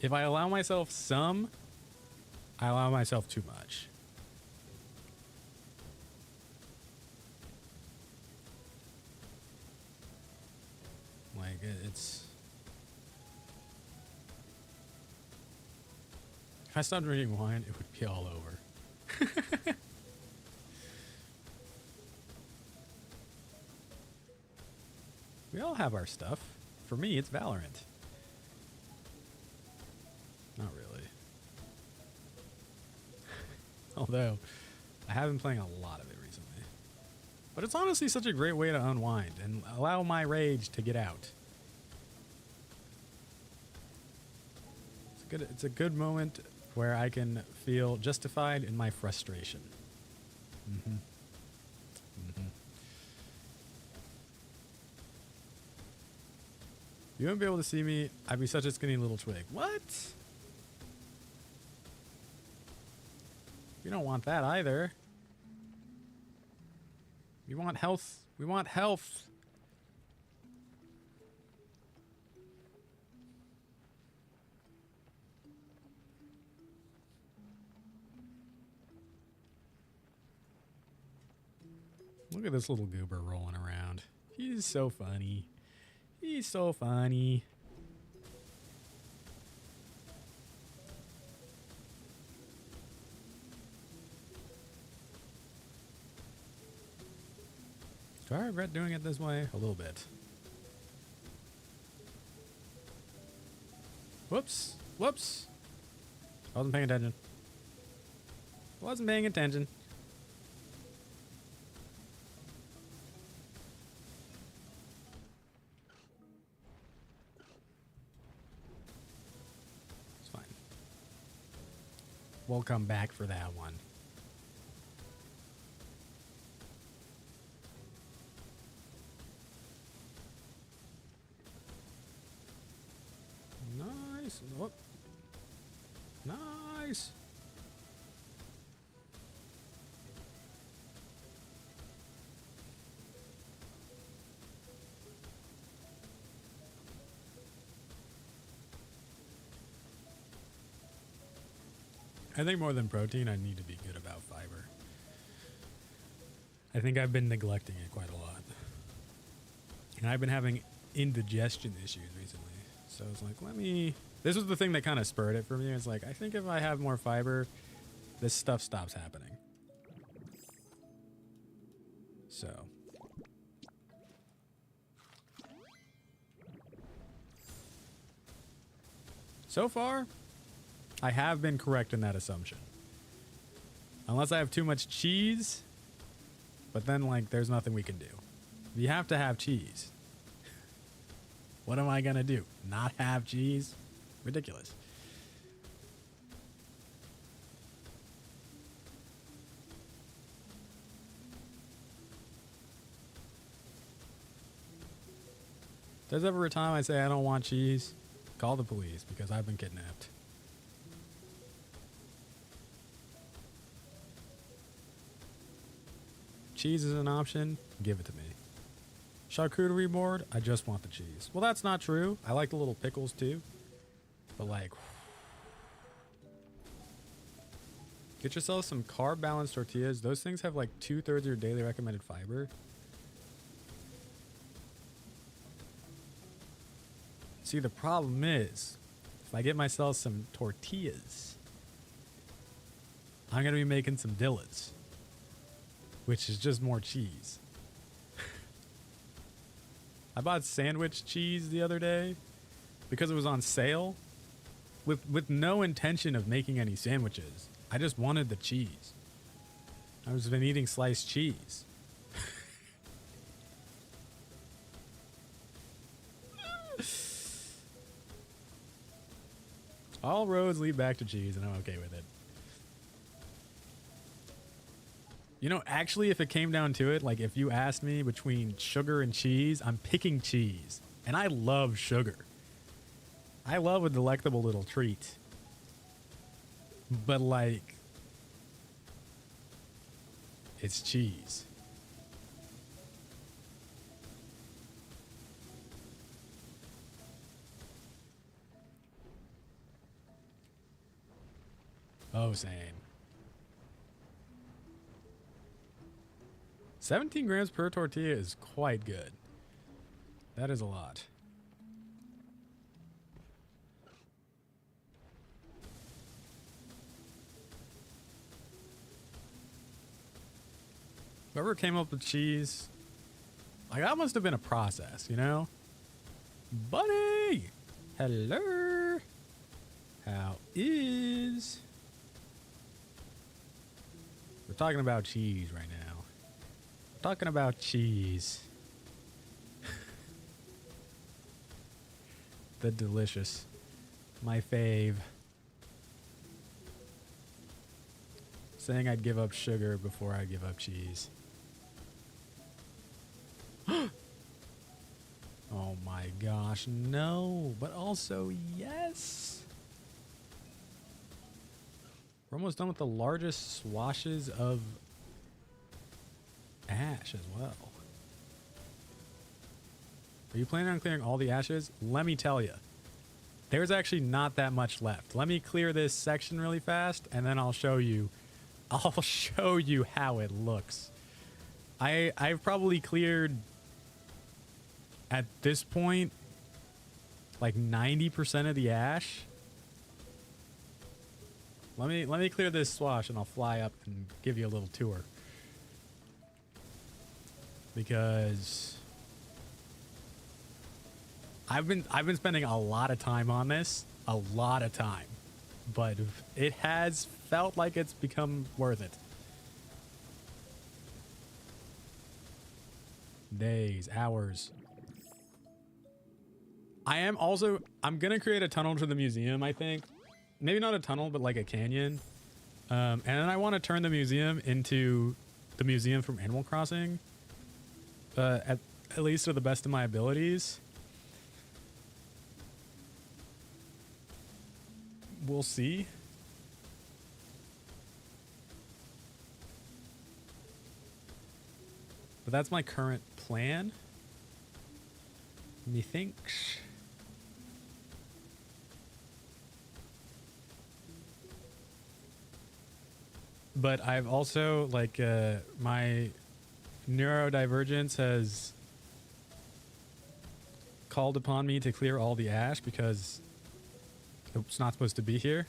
If I allow myself some, I allow myself too much. Like, it's... If I stopped drinking wine, it would be all over. We all have our stuff. For me, it's Valorant. Not really. Although, I have been playing a lot of it recently. But it's honestly such a great way to unwind and allow my rage to get out. It's a good moment where I can feel justified in my frustration. Mm-hmm. Mm-hmm. You wouldn't be able to see me. I'd be such a skinny little twig. What? We don't want that either. We want health. We want health. Look at this little goober rolling around. He's so funny. He's so funny. Do I regret doing it this way? A little bit. Whoops. Whoops. I wasn't paying attention. Wasn't paying attention. It's fine. We'll come back for that one. Nice. Whoop. Nice. I think more than protein, I need to be good about fiber. I think I've been neglecting it quite a lot. And I've been having indigestion issues recently. So I was like, this was the thing that kind of spurred it for me. It's like, I think if I have more fiber, this stuff stops happening. So far, I have been correct in that assumption. Unless I have too much cheese, but then, like, there's nothing we can do. You have to have cheese. What am I gonna do? Not have cheese? Ridiculous. If there's ever a time I say I don't want cheese, call the police because I've been kidnapped. Cheese is an option, give it to me. Charcuterie board, I just want the cheese. Well, that's not true. I like the little pickles too. But like, get yourself some carb balanced tortillas. Those things have like 2/3 of your daily recommended fiber. See, the problem is, if I get myself some tortillas, I'm going to be making some dillas, which is just more cheese. I bought sandwich cheese the other day because it was on sale with no intention of making any sandwiches. I just wanted the cheese. I've just been eating sliced cheese. All roads lead back to cheese, and I'm okay with it. You know, actually, if it came down to it, like if you asked me between sugar and cheese, I'm picking cheese. And I love sugar. I love a delectable little treat. But like, it's cheese. Oh, same. 17 grams per tortilla is quite good. That is a lot. Whoever came up with cheese, like that must have been a process, you know? Buddy! Hello! How is? We're talking about cheese right now. We're talking about cheese. The delicious. My fave. Saying I'd give up sugar before I give up cheese. Oh my gosh, no. But also, yes. We're almost done with the largest swashes of ash as well. Are you planning on clearing all the ashes? Let me tell you. There's actually not that much left. Let me clear this section really fast, and then I'll show you. I'll show you how it looks. I've probably cleared, at this point, like 90% of the ash. Let me clear this swash and I'll fly up and give you a little tour. Because I've been spending a lot of time on this, a lot of time. But it has felt like it's become worth it. Days, hours. I'm going to create a tunnel to the museum, I think. Maybe not a tunnel, but like a canyon. And then I want to turn the museum into the museum from Animal Crossing. At least to the best of my abilities. We'll see. But that's my current plan. Methinks. But I've also, like, my neurodivergence has called upon me to clear all the ash because it's not supposed to be here.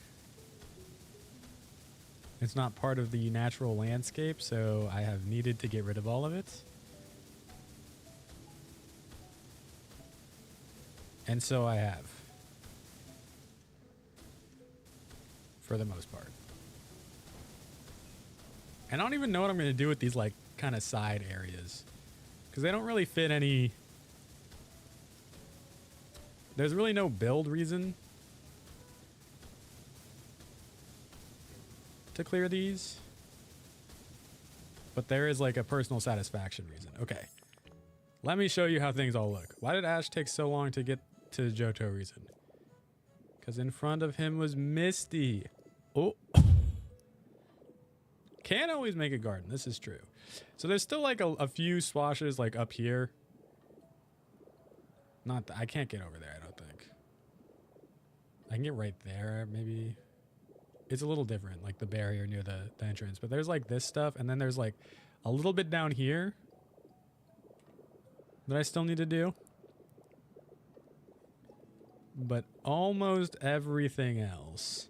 It's not part of the natural landscape, so I have needed to get rid of all of it. And so I have. For the most part. And I don't even know what I'm going to do with these, like, kind of side areas. Because they don't really fit any... There's really no build reason to clear these. But there is, like, a personal satisfaction reason. Okay. Let me show you how things all look. Why did Ash take so long to get to Johto reason? Because in front of him was Misty. Oh. Can't always make a garden. This is true. So there's still like a few swashes like up here. I can't get over there, I don't think. I can get right there, maybe. It's a little different, like the barrier near the entrance. But there's like this stuff, and then there's like a little bit down here that I still need to do. But almost everything else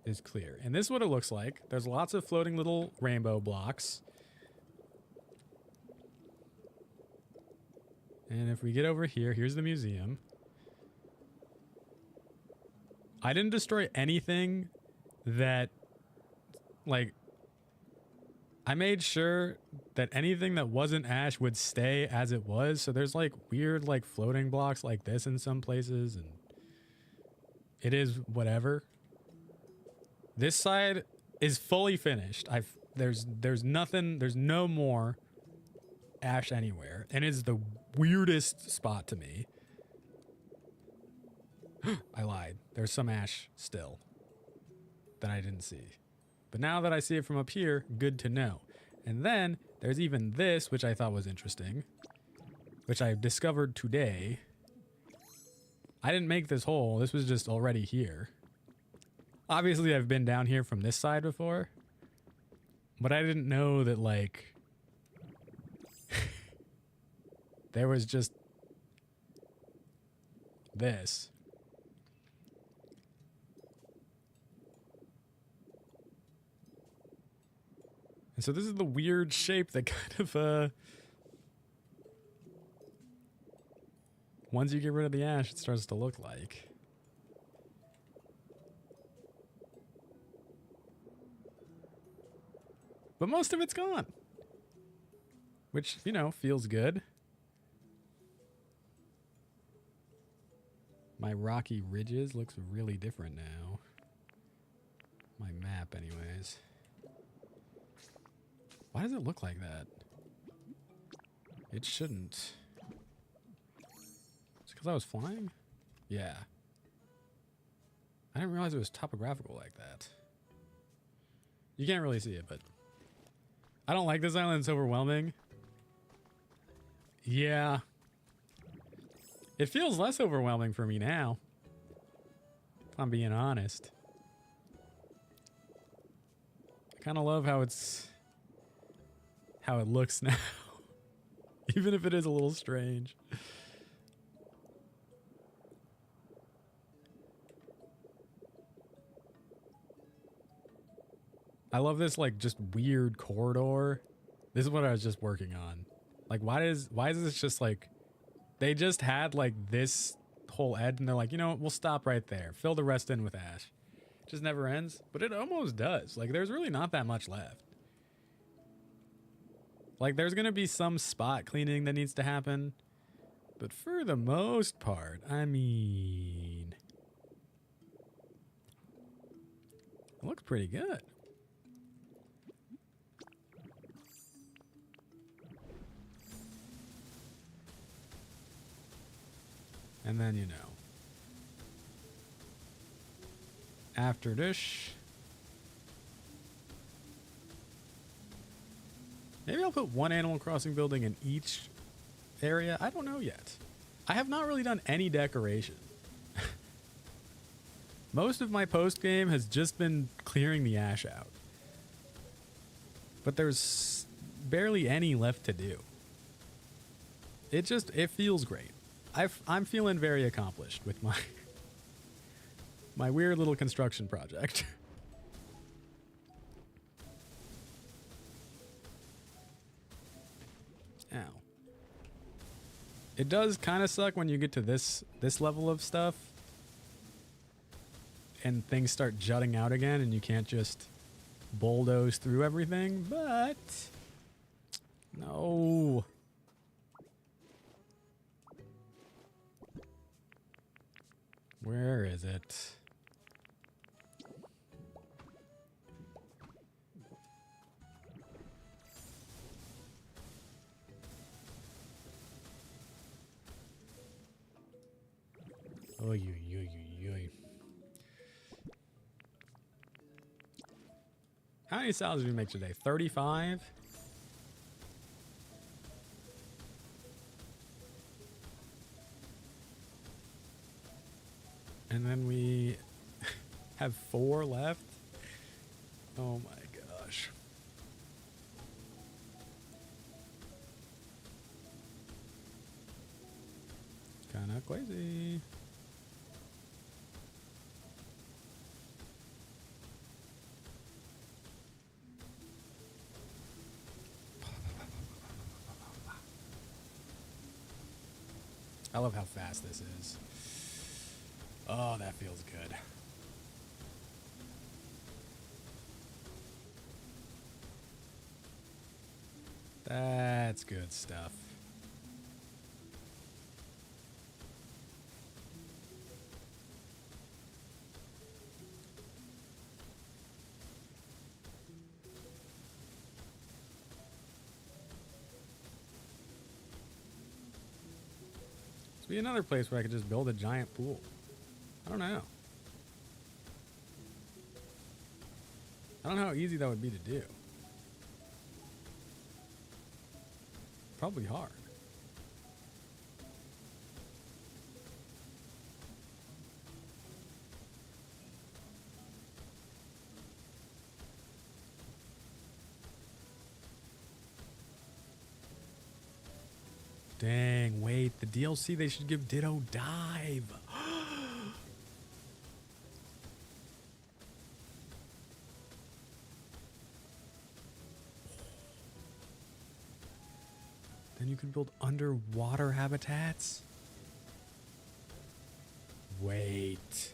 is clear. And this is what it looks like. There's lots of floating little rainbow blocks. And if we get over here, here's the museum. I didn't destroy anything that, like, I made sure that anything that wasn't ash would stay as it was. So there's like weird, like floating blocks like this in some places, and it is whatever. This side is fully finished. There's nothing, there's no more ash anywhere. And it's the weirdest spot to me. I lied. There's some ash still that I didn't see. But now that I see it from up here, good to know. And then there's even this, which I thought was interesting, which I discovered today. I didn't make this hole. This was just already here. Obviously, I've been down here from this side before. But I didn't know that, like... there was just... this. And so this is the weird shape that kind of, once you get rid of the ash, it starts to look like. But most of it's gone. Which, you know, feels good. My rocky ridges looks really different now. My map, anyways. Why does it look like that? It shouldn't. It's because I was flying? Yeah. I didn't realize it was topographical like that. You can't really see it, but... I don't like this island. It's overwhelming. Yeah. It feels less overwhelming for me now. If I'm being honest. I kind of love how it's... how it looks now. Even if it is a little strange. I love this, like, just weird corridor. This is what I was just working on. Like, why is this just, like... They just had, like, this whole edge, and they're like, you know what, we'll stop right there. Fill the rest in with ash. It just never ends. But it almost does. Like, there's really not that much left. Like, there's going to be some spot cleaning that needs to happen. But for the most part, I mean... it looks pretty good. And then, you know. After this... maybe I'll put one Animal Crossing building in each area. I don't know yet. I have not really done any decoration. Most of my post game has just been clearing the ash out. But there's barely any left to do. It feels great. I'm feeling very accomplished with my weird little construction project. Ow. It does kind of suck when you get to this level of stuff and things start jutting out again and you can't just bulldoze through everything, but no. Where is it? Oy, oy, oy, oy, oy. How many salads did we make today? 35? And then we have 4 left? Oh my gosh. Kinda crazy. I love how fast this is. Oh, that feels good. That's good stuff. This would be another place where I could just build a giant pool. I don't know. I don't know how easy that would be to do. Probably hard. Dang, wait, the DLC they should give Ditto Dive. Then you can build underwater habitats. Wait.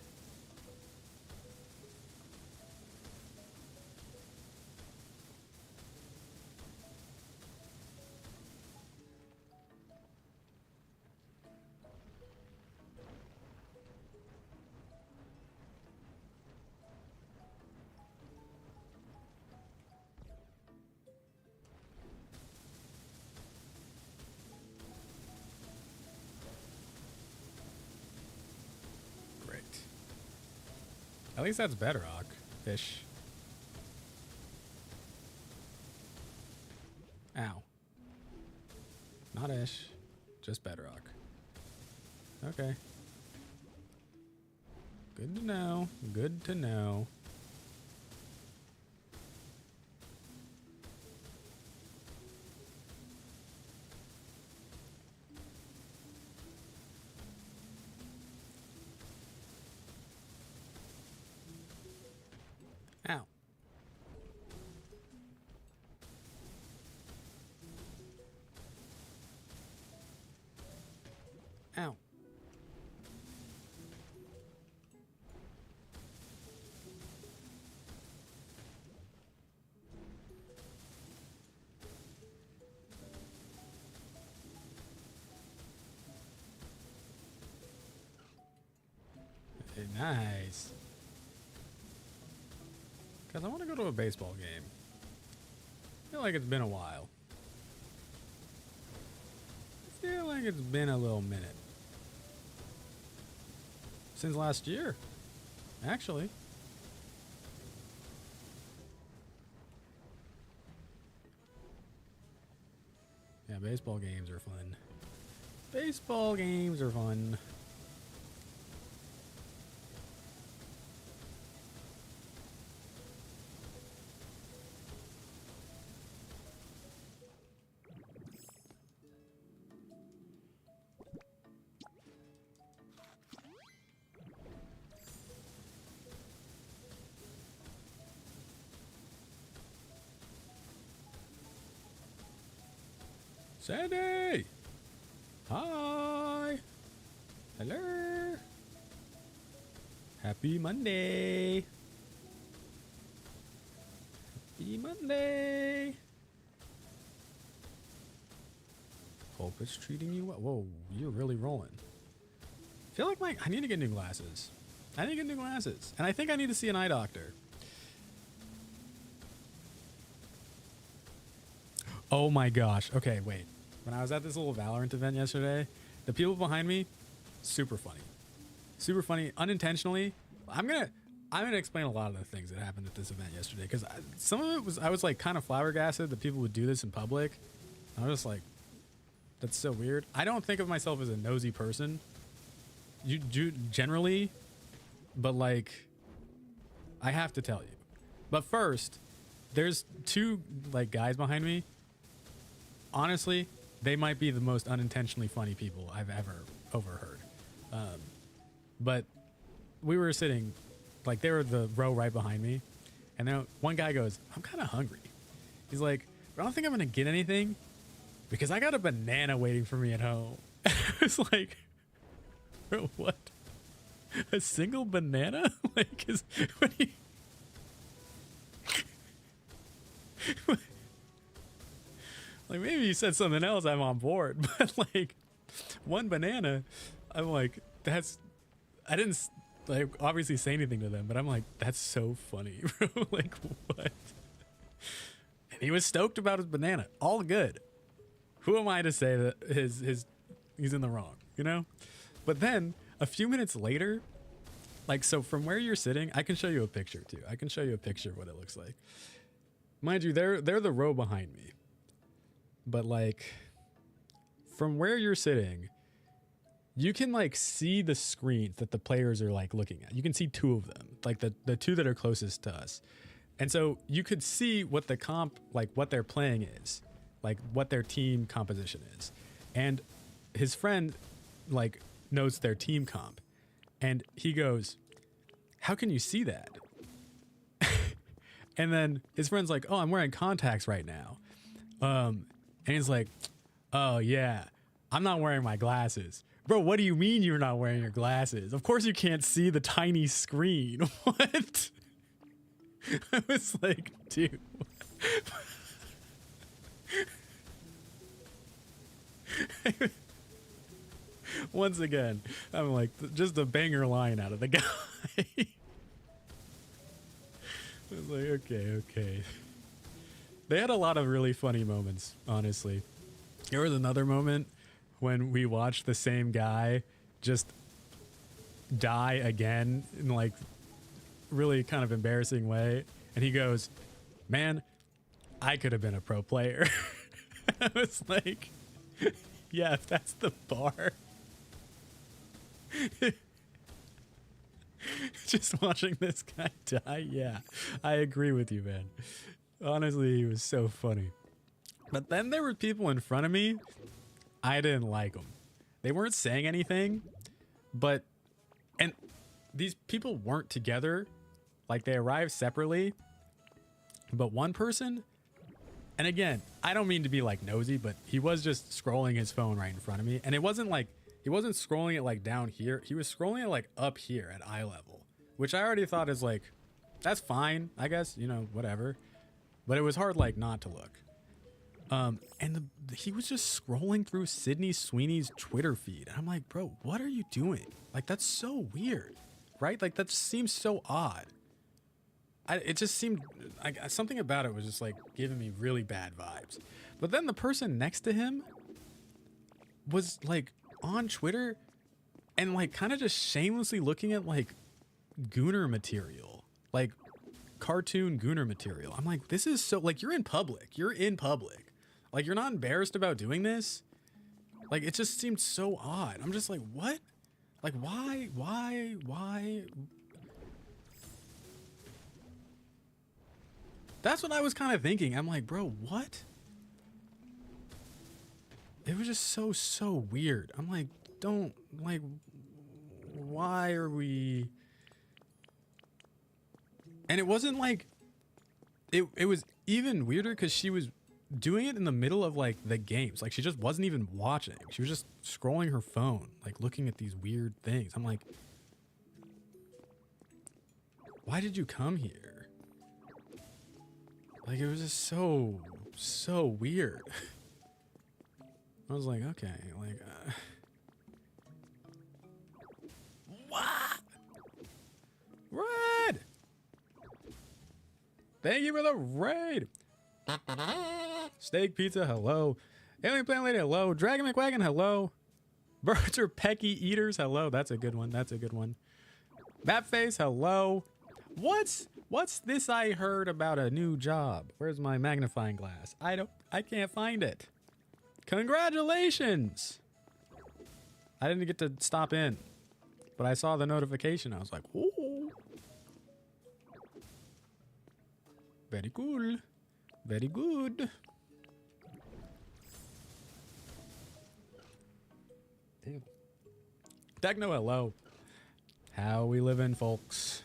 Great. At least that's bedrock-ish. Ow. Not ish. Just bedrock. Okay. Good to know. Good to know. Ow. Ow. Hey, nice. Because I want to go to a baseball game. I feel like it's been a while. I feel like it's been a little minute. Since last year, actually. Yeah, baseball games are fun. Baseball games are fun. Sandy! Hi! Hello! Happy Monday! Happy Monday! Hope it's treating you well. Whoa, you're really rolling. I feel like I need to get new glasses. I need to get new glasses. And I think I need to see an eye doctor. Oh my gosh. Okay, wait. When I was at this little Valorant event yesterday, the people behind me, super funny. Super funny, unintentionally. I'm gonna explain a lot of the things that happened at this event yesterday, because some of it was, I was like kind of flabbergasted that people would do this in public. I was just like, that's so weird. I don't think of myself as a nosy person. You do generally, but like, I have to tell you. But first, there's two like guys behind me. Honestly, they might be the most unintentionally funny people I've ever overheard. But we were sitting, like they were the row right behind me. And then one guy goes, I'm kind of hungry. He's like, I don't think I'm going to get anything because I got a banana waiting for me at home. It's like, what? A single banana? Like, what do you... Like, maybe you said something else, I'm on board. But like, one banana, I'm like, that's... I didn't like obviously say anything to them, but I'm like, that's so funny, bro. Like, what? And he was stoked about his banana. All good. Who am I to say that he's in the wrong, you know? But then a few minutes later, like, so from where you're sitting, I can show you a picture too. I can show you a picture of what it looks like. Mind you, they're the row behind me. But like, from where you're sitting, you can like see the screens that the players are like looking at. You can see two of them, like the two that are closest to us. And so you could see what the comp, like what they're playing is, like what their team composition is. And his friend like notes their team comp, and he goes, "How can you see that?" And then his friend's like, "Oh, I'm wearing contacts right now." And he's like, "Oh yeah, I'm not wearing my glasses." Bro, what do you mean you're not wearing your glasses? Of course you can't see the tiny screen. What? I was like, dude. Once again, I'm like, just a banger line out of the guy. I was like, okay. They had a lot of really funny moments, honestly. There was another moment when we watched the same guy just die again in like really kind of embarrassing way. And he goes, "Man, I could have been a pro player." I was like, yeah, if that's the bar. Just watching this guy die, yeah, I agree with you, man. Honestly, he was so funny. But then there were people in front of me, I didn't like them. They weren't saying anything, and these people weren't together. Like, they arrived separately, but one person, and again, I don't mean to be like nosy, but he was just scrolling his phone right in front of me. And it wasn't like, he wasn't scrolling it like down here. He was scrolling it like up here at eye level, which I already thought is like, that's fine, I guess, you know, whatever. But it was hard like not to look. And he was just scrolling through Sydney Sweeney's Twitter feed. And I'm like, bro, what are you doing? Like, that's so weird, right? Like, that just seems so odd. It just seemed like something about it was just like giving me really bad vibes. But then the person next to him was like on Twitter and like kind of just shamelessly looking at like Gooner material, like cartoon Gooner material. I'm like, this is so, like, you're in public. Like, you're not embarrassed about doing this. Like, it just seemed so odd. I'm just like, what? Like, why? That's what I was kind of thinking. I'm like, bro, what? It was just so weird. I'm like, don't, like, why are we... And it wasn't like, it was even weirder because she was doing it in the middle of like the games. Like, she just wasn't even watching. She was just scrolling her phone, like looking at these weird things. I'm like, why did you come here? Like, it was just so weird. I was like, okay, like, what? Red! Thank you for the raid. Steak pizza, hello. Alien Plant Lady, hello. Dragon McWagon, hello. Birds are pecky eaters, hello. That's a good one. Map face, hello. What's this I heard about a new job? Where's my magnifying glass? I can't find it. Congratulations. I didn't get to stop in, but I saw the notification. I was like, ooh. Very cool. Very good. Damn. Techno, hello. How we living, folks?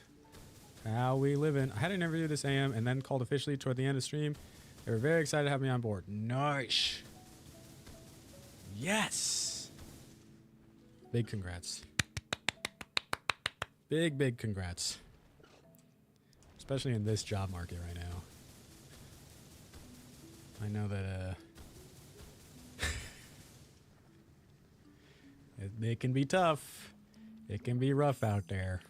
How we living? I had an interview this AM and then called officially toward the end of the stream. They were very excited to have me on board. Nice. Yes. Big congrats. Big congrats. Especially in this job market right now. I know that it can be tough. It can be rough out there.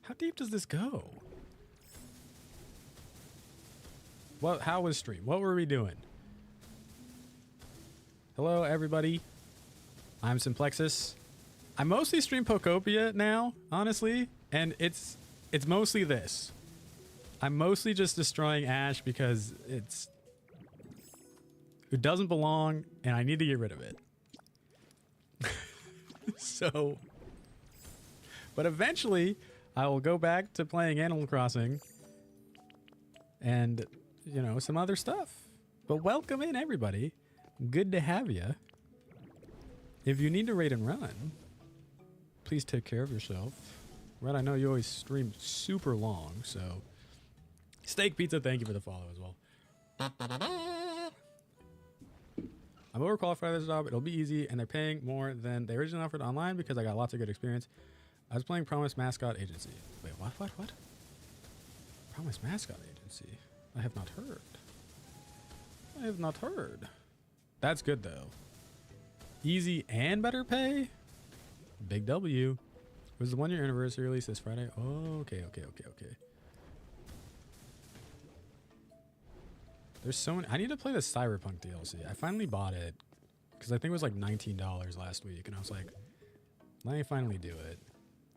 How deep does this go? How was stream? What were we doing? Hello, everybody. I'm Simplexus. I mostly stream Pokopia now, honestly, and it's mostly this. I'm mostly just destroying Ash because it doesn't belong, and I need to get rid of it. So, but eventually, I will go back to playing Animal Crossing and, you know, some other stuff. But welcome in, everybody. Good to have you. If you need to raid and run, please take care of yourself. Red, I know you always stream super long, so... Steak Pizza, thank you for the follow as well. I'm overqualified for this job. It'll be easy, and they're paying more than they originally offered online because I got lots of good experience. I was playing Promise Mascot Agency. Wait, what? Promise Mascot Agency? I have not heard. That's good, though. Easy and better pay? Big W. It was the 1-year anniversary release this Friday. Oh, okay. There's so many. I need to play the Cyberpunk DLC. I finally bought it because I think it was like $19 last week, and I was like, let me finally do it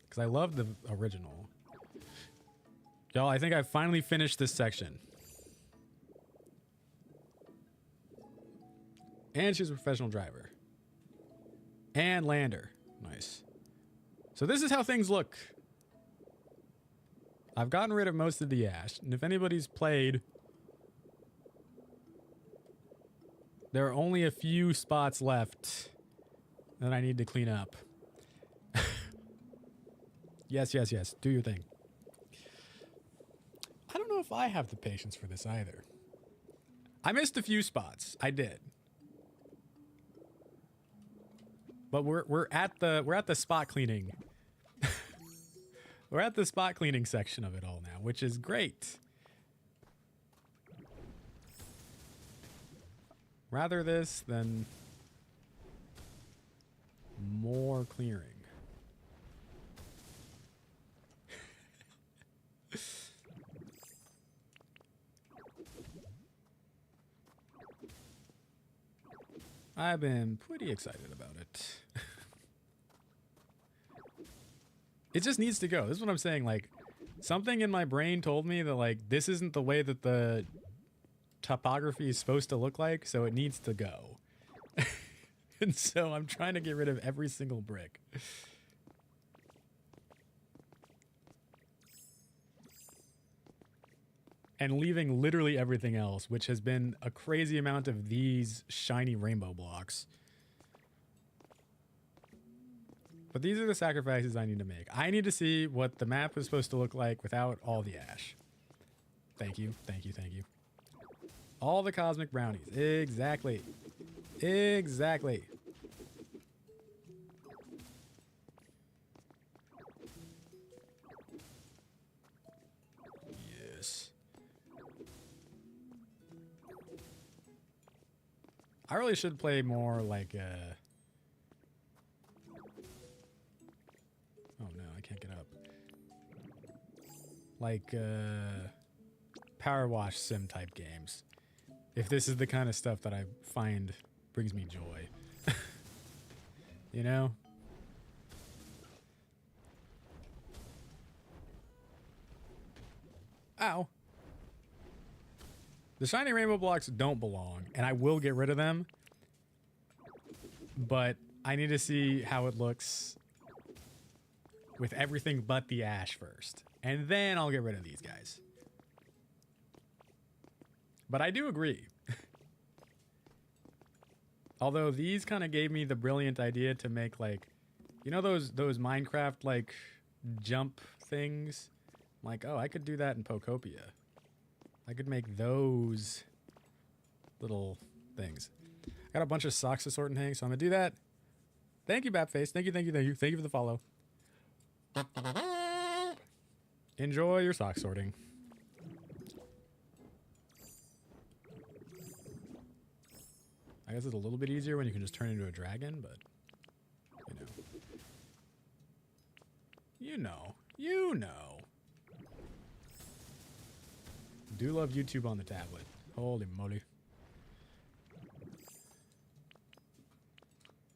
because I love the original. Y'all, I think I finally finished this section. And she's a professional driver. And lander. Nice. So this is how things look. I've gotten rid of most of the ash, and if anybody's played, there are only a few spots left that I need to clean up. Yes. Do your thing. I don't know if I have the patience for this either. I missed a few spots. I did. But we're at the spot cleaning. We're at the spot cleaning section of it all now, which is great. Rather this than more clearing. I've been pretty excited about it. It just needs to go. This is what I'm saying. Like, something in my brain told me that, like, this isn't the way that the topography is supposed to look like, so it needs to go. And so I'm trying to get rid of every single brick. And leaving literally everything else, which has been a crazy amount of these shiny rainbow blocks. But these are the sacrifices I need to make. I need to see what the map is supposed to look like without all the ash. Thank you. All the cosmic brownies. Exactly. Yes. I really should play more like oh no, I can't get up. Like power wash sim type games. If this is the kind of stuff that I find brings me joy. You know? Ow. The shiny rainbow blocks don't belong, and I will get rid of them. But I need to see how it looks with everything but the ash first. And then I'll get rid of these guys. But I do agree. Although these kind of gave me the brilliant idea to make, like, you know those Minecraft, like, jump things? I'm like, oh, I could do that in POKOPIA. I could make those little things. I got a bunch of socks to sort and hang, so I'm going to do that. Thank you, Bapface. Thank you. Thank you for the follow. Enjoy your sock sorting. I guess it's a little bit easier when you can just turn into a dragon, but you know. Do love YouTube on the tablet. Holy moly.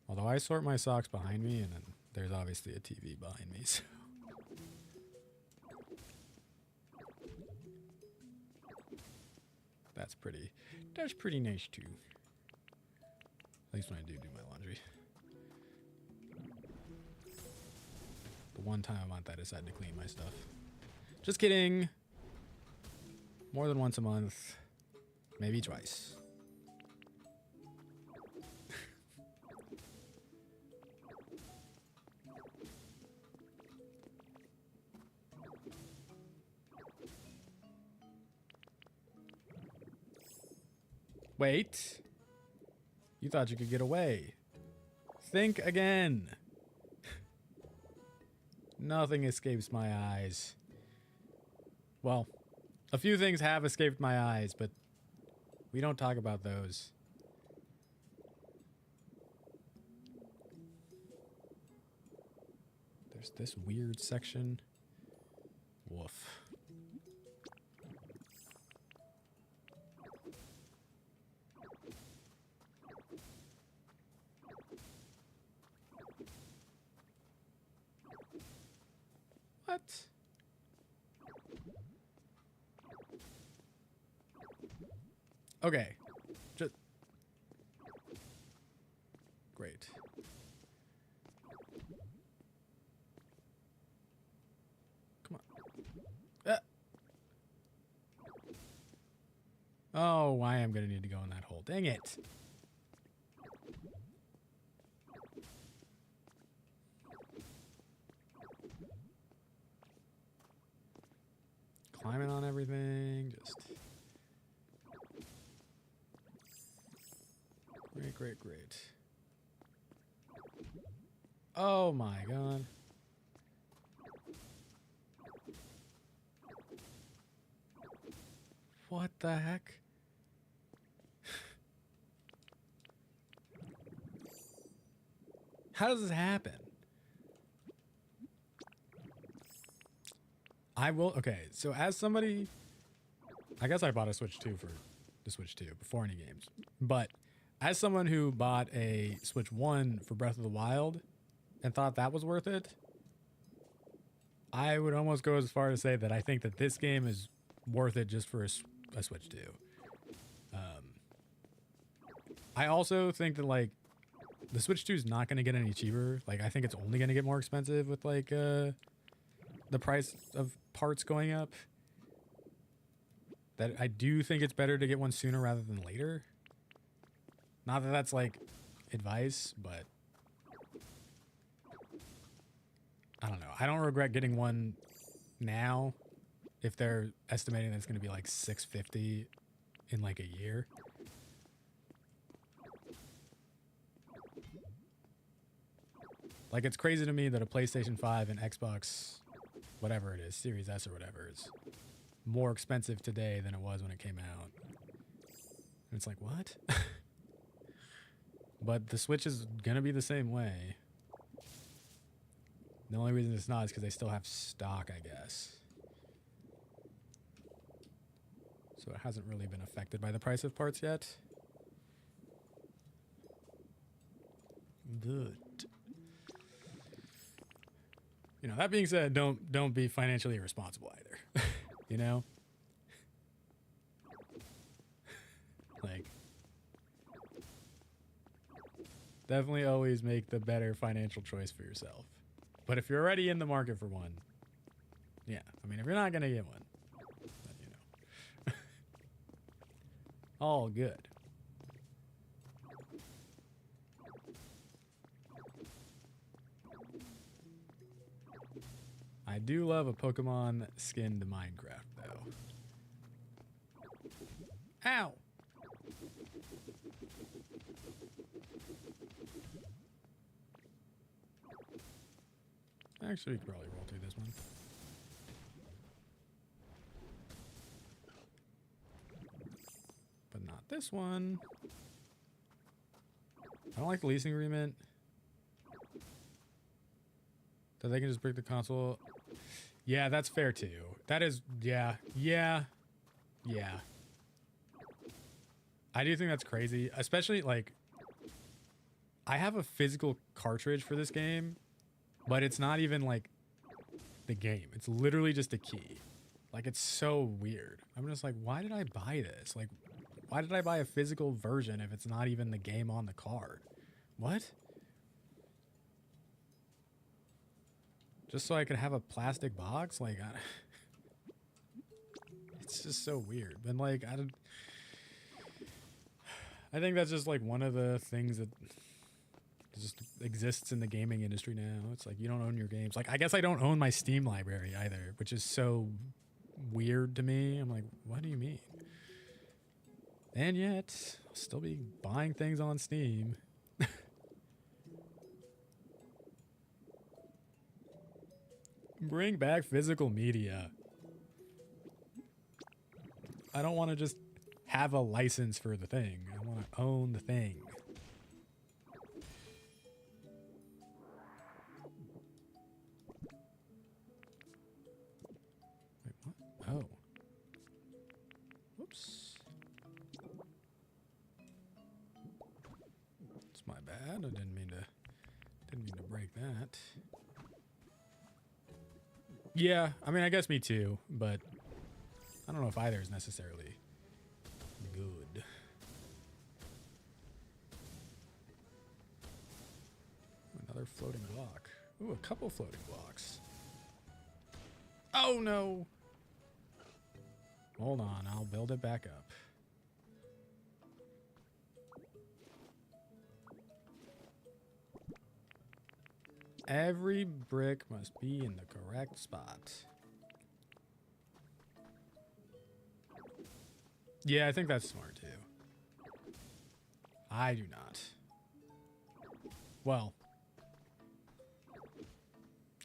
Although I sort my socks behind me, and then there's obviously a TV behind me, so. That's pretty nice too. At least when I do my laundry. The one time a month I decide to clean my stuff. Just kidding. More than once a month. Maybe twice. Wait. You thought you could get away. Think again. Nothing escapes my eyes. Well, a few things have escaped my eyes, but we don't talk about those. There's this weird section. Woof. What? Okay. Just great. Come on. Oh, I am gonna need to go in that hole. Dang it. Climbing on everything, just great. Oh my god. What the heck? How does this happen? Okay, so as somebody, I guess I bought a Switch 2 for the Switch 2 before any games. But as someone who bought a Switch 1 for Breath of the Wild and thought that was worth it, I would almost go as far as to say that I think that this game is worth it just for a Switch 2. I also think that, like, the Switch 2 is not going to get any cheaper. Like, I think it's only going to get more expensive with, like, the price of parts going up. That I do think it's better to get one sooner rather than later. Not that that's like advice, but I don't know. I don't regret getting one now if they're estimating that it's going to be like $650 in like a year. Like, it's crazy to me that a PlayStation 5 and Xbox, whatever it is, Series S or whatever, is more expensive today than it was when it came out. And it's like, what? But the Switch is going to be the same way. The only reason it's not is because they still have stock, I guess. So it hasn't really been affected by the price of parts yet. Good. You know, that being said, don't be financially irresponsible either. You know? Like, definitely always make the better financial choice for yourself. But if you're already in the market for one, yeah. I mean, if you're not going to get one, then, you know. All good. I do love a Pokemon skinned Minecraft, though. Ow! Actually, we could probably roll through this one. But not this one. I don't like the leasing agreement. That they can just break the console. Yeah, that's fair too. That is, yeah. I do think that's crazy, especially like I have a physical cartridge for this game, but it's not even like the game. It's literally just a key. Like, it's so weird. I'm just like, why did I buy this? Like, why did I buy a physical version if it's not even the game on the card? What? Just so I could have a plastic box? Like, it's just so weird. But like, I think that's just like one of the things that just exists in the gaming industry now. It's like, you don't own your games. Like, I guess I don't own my Steam library either, which is so weird to me. I'm like, what do you mean? And yet, I'll still be buying things on Steam. Bring back physical media. I don't want to just have a license for the thing. I want to own the thing. Wait, what? Oh. Whoops. It's my bad. I didn't mean to break that. Yeah, I mean, I guess me too, but I don't know if either is necessarily good. Another floating block. Ooh, a couple floating blocks. Oh no! Hold on, I'll build it back up. Every brick must be in the correct spot. Yeah, I think that's smart too. I do not. Well,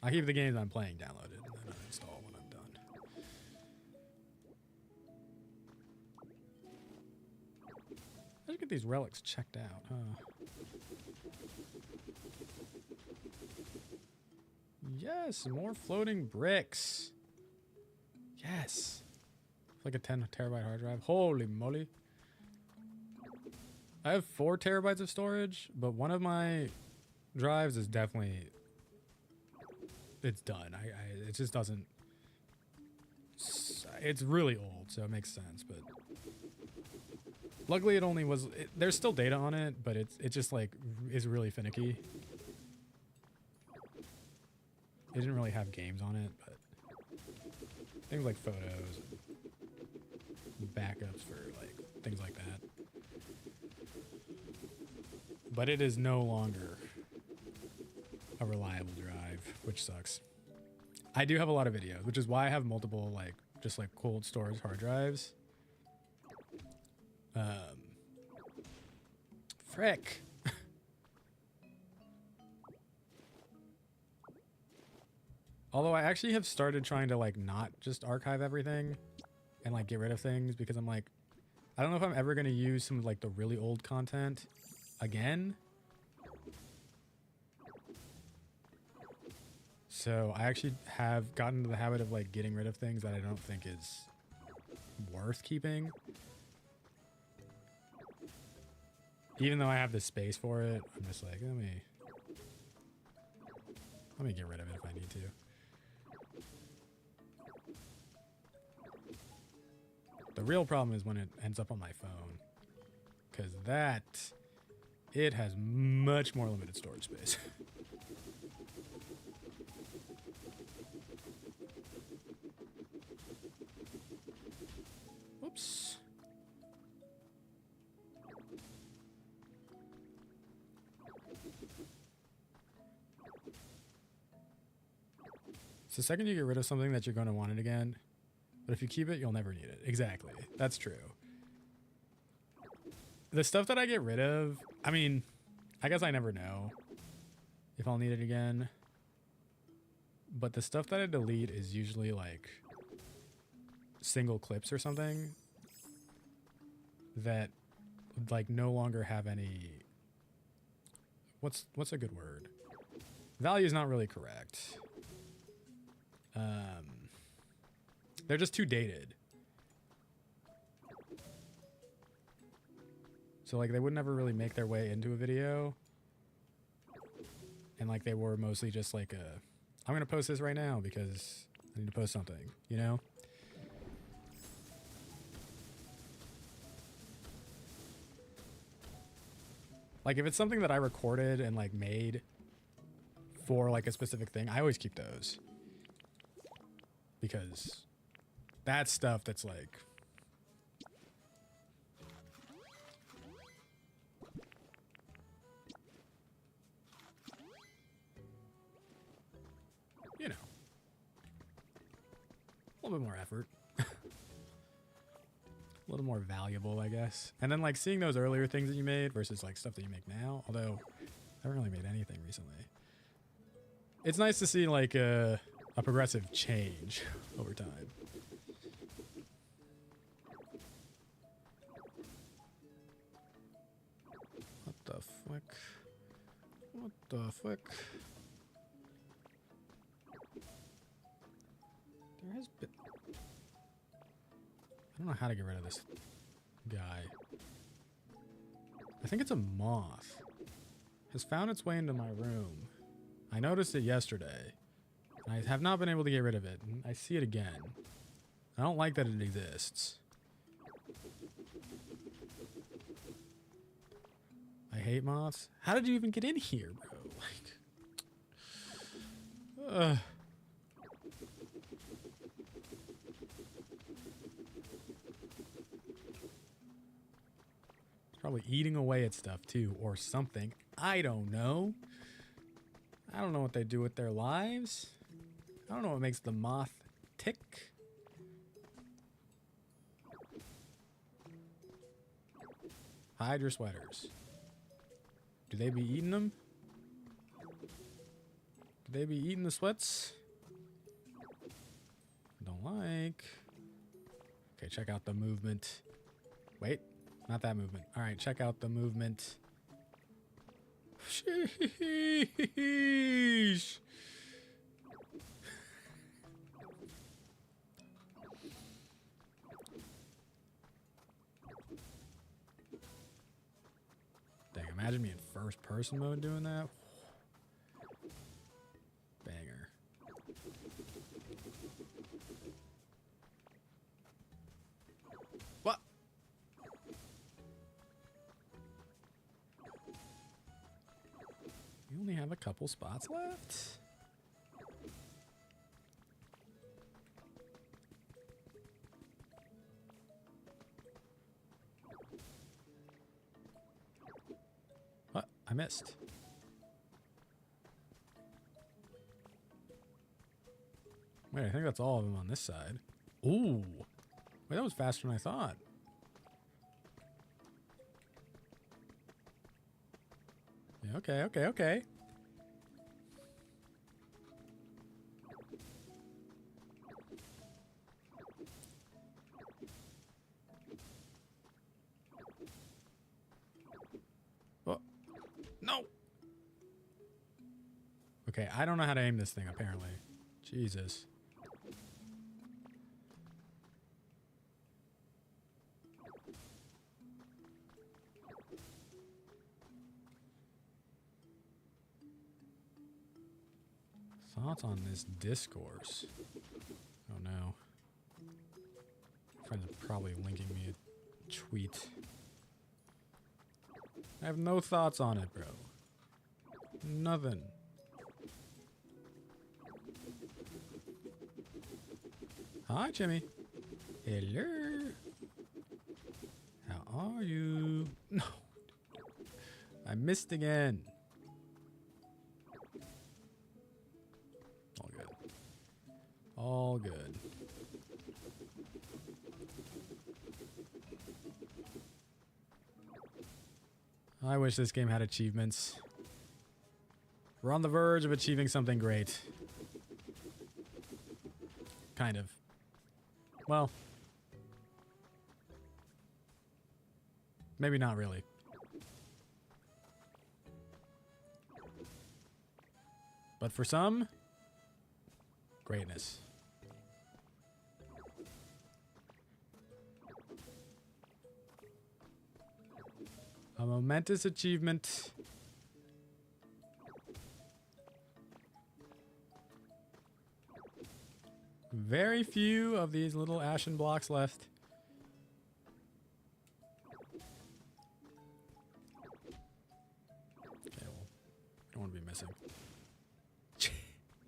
I keep the games I'm playing downloaded and then uninstall when I'm done. I should get these relics checked out, huh? Yes, more floating bricks. Yes. It's like a 10 terabyte hard drive. Holy moly. I have 4 terabytes of storage, but one of my drives is definitely, it's done. It just doesn't, it's really old, so it makes sense, but luckily it only was, there's still data on it, but it just like is really finicky. It didn't really have games on it, but things like photos, backups for like things like that. But it is no longer a reliable drive, which sucks. I do have a lot of videos, which is why I have multiple like just like cold storage hard drives. Frick. Although I actually have started trying to like not just archive everything and like get rid of things because I'm like, I don't know if I'm ever going to use some of like the really old content again. So I actually have gotten into the habit of like getting rid of things that I don't think is worth keeping. Even though I have the space for it, I'm just like, let me get rid of it if I need to. The real problem is when it ends up on my phone, because it has much more limited storage space. Whoops. It's the second you get rid of something that you're going to want it again. But if you keep it, you'll never need it. Exactly. That's true. The stuff that I get rid of, I mean, I guess I never know if I'll need it again. But the stuff that I delete is usually like single clips or something that like no longer have any, what's a good word? Value is not really correct. They're just too dated. So like they would never really make their way into a video. And like they were mostly just like I'm going to post this right now because I need to post something, you know? Like if it's something that I recorded and like made for like a specific thing, I always keep those. Because that's stuff that's like, you know, a little bit more effort. A a little more valuable, I guess. And then like seeing those earlier things that you made versus like stuff that you make now, although I haven't really made anything recently. It's nice to see like a progressive change over time. What the fuck? What the fuck? There has been... I don't know how to get rid of this guy. I think it's a moth. Has found its way into my room. I noticed it yesterday. I have not been able to get rid of it. I see it again. I don't like that it exists. I hate moths. How did you even get in here, bro? Like, probably eating away at stuff too, or something. I don't know. I don't know what they do with their lives. I don't know what makes the moth tick. Hide your sweaters. Do they be eating them? Do they be eating the sweats? Don't like. Okay, check out the movement. Wait, not that movement. All right, check out the movement. Sheesh. Dang, imagine me in first person mode doing that. Banger. What? You only have a couple spots left? What? I missed. Wait, I think that's all of them on this side. Ooh. Wait, that was faster than I thought. Yeah, okay, okay, okay. Oh, no. Okay, I don't know how to aim this thing, apparently. Jesus. Thoughts on this discourse? Oh no. Friends are probably linking me a tweet. I have no thoughts on it, bro. Nothing. Hi, Jimmy. Hello. How are you? No. I missed again. All good. All good. I wish this game had achievements. We're on the verge of achieving something great. Kind of. Well, maybe not really. But for some, greatness. A momentous achievement. Very few of these little ashen blocks left. Okay, well, I don't want to be missing.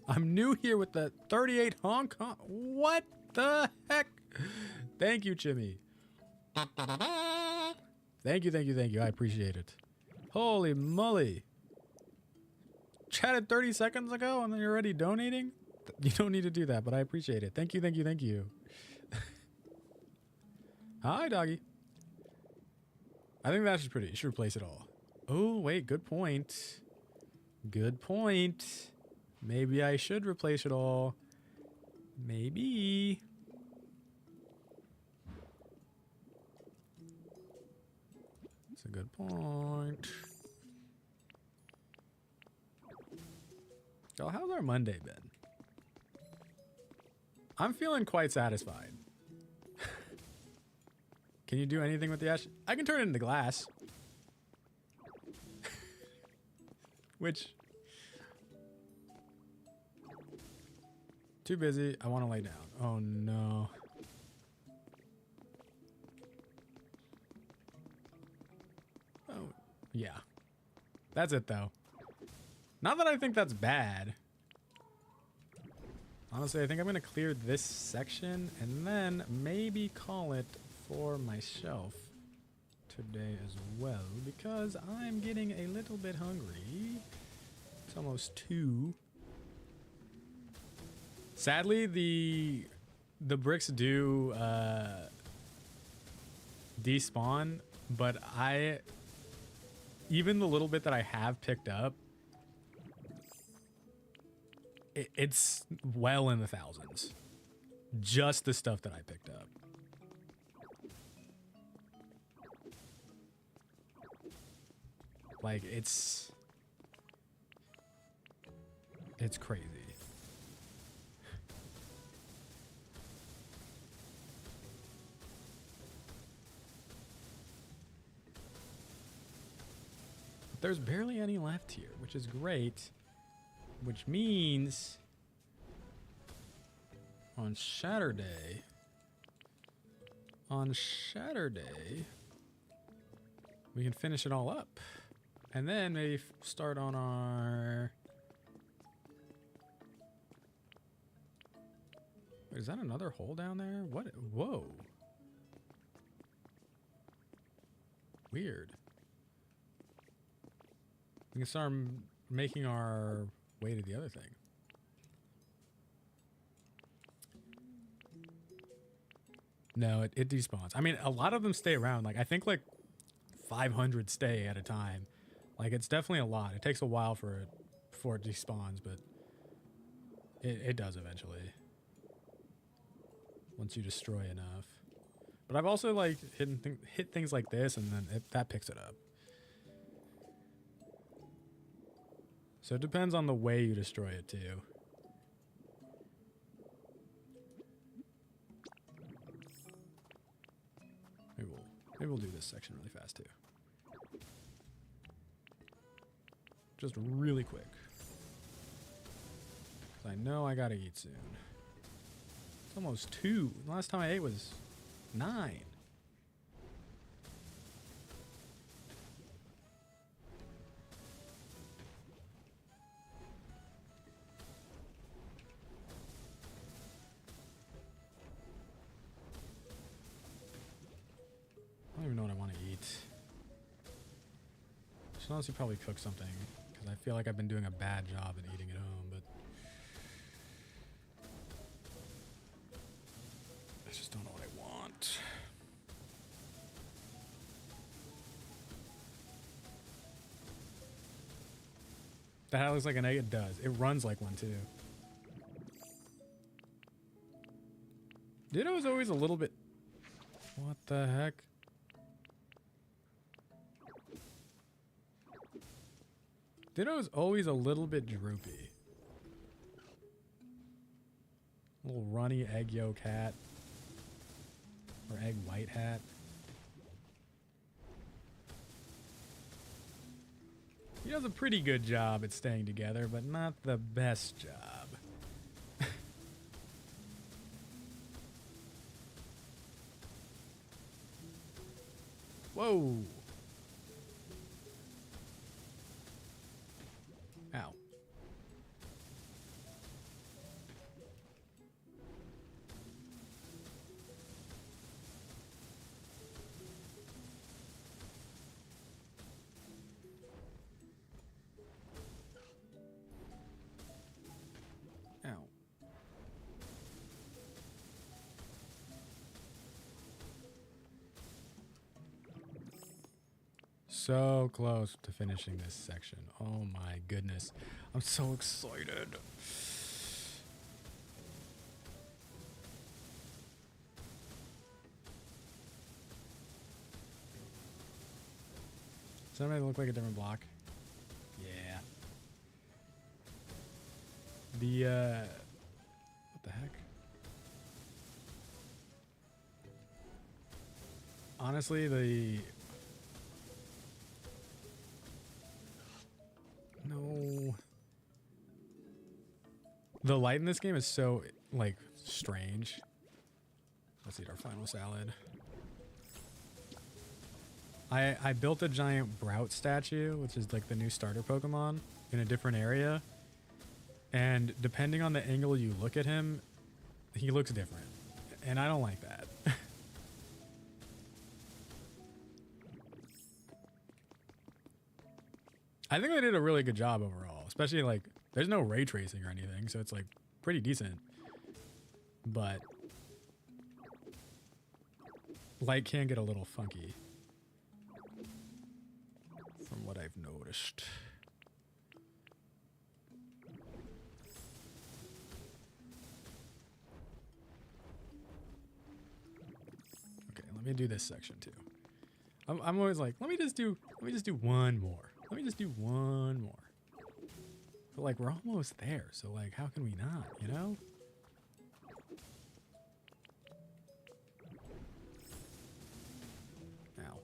I'm new here with the 38 Hong Kong. What the heck? Thank you, Jimmy. Thank you, thank you, thank you. I appreciate it. Holy moly. Chatted 30 seconds ago and then you're already donating? You don't need to do that, but I appreciate it. Thank you, thank you, thank you. Hi, doggy. I think that's pretty. You should replace it all. Oh, wait. Good point. Good point. Maybe I should replace it all. Maybe. That's a good point. So how's our Monday been? I'm feeling quite satisfied. Can you do anything with the ash? I can turn it into glass. Which... Too busy. I want to lay down. Oh, no. Oh, yeah. That's it, though. Not that I think that's bad. Honestly, I think I'm going to clear this section and then maybe call it for myself today as well, because I'm getting a little bit hungry. It's almost 2. Sadly, the bricks do despawn, but even the little bit that I have picked up, it's well in the thousands. Just the stuff that I picked up. Like, it's crazy. There's barely any left here, which is great. Which means on Saturday, we can finish it all up. And then maybe start on our... Wait, is that another hole down there? What? Whoa. Weird. We can start making our way to the other thing. No, it despawns. I mean, a lot of them stay around. Like, I think like 500 stay at a time. Like, it's definitely a lot. It takes a while for it before it despawns, but it does eventually. Once you destroy enough. But I've also like hit things like this, and then that picks it up. So it depends on the way you destroy it too. Maybe we'll do this section really fast too. Just really quick. 'Cause I know I gotta eat soon. It's almost 2. The last time I ate was 9. I don't even know what I want to eat. I should honestly probably cook something, because I feel like I've been doing a bad job at eating at home, but I just don't know what I want. That looks like an egg. It does. It runs like one too. Ditto's always a little bit... What the heck? Ditto's always a little bit droopy. Little runny egg yolk hat. Or egg white hat. He does a pretty good job at staying together, but not the best job. Whoa. Ow. Ow. so close to finishing this section. Oh my goodness. I'm so excited. Does anybody look like a different block? Yeah. What the heck? Honestly, no. The light in this game is so, like, strange. Let's eat our final salad. I built a giant Brout statue, which is like the new starter Pokemon, in a different area. And depending on the angle you look at him, he looks different. And I don't like that. I think they did a really good job overall, especially like there's no ray tracing or anything, so it's like pretty decent. But light can get a little funky from what I've noticed. Okay, let me do this section too. I'm always like, let me just do one more. Let me just do one more. But like we're almost there, so like how can we not, you know? Ow.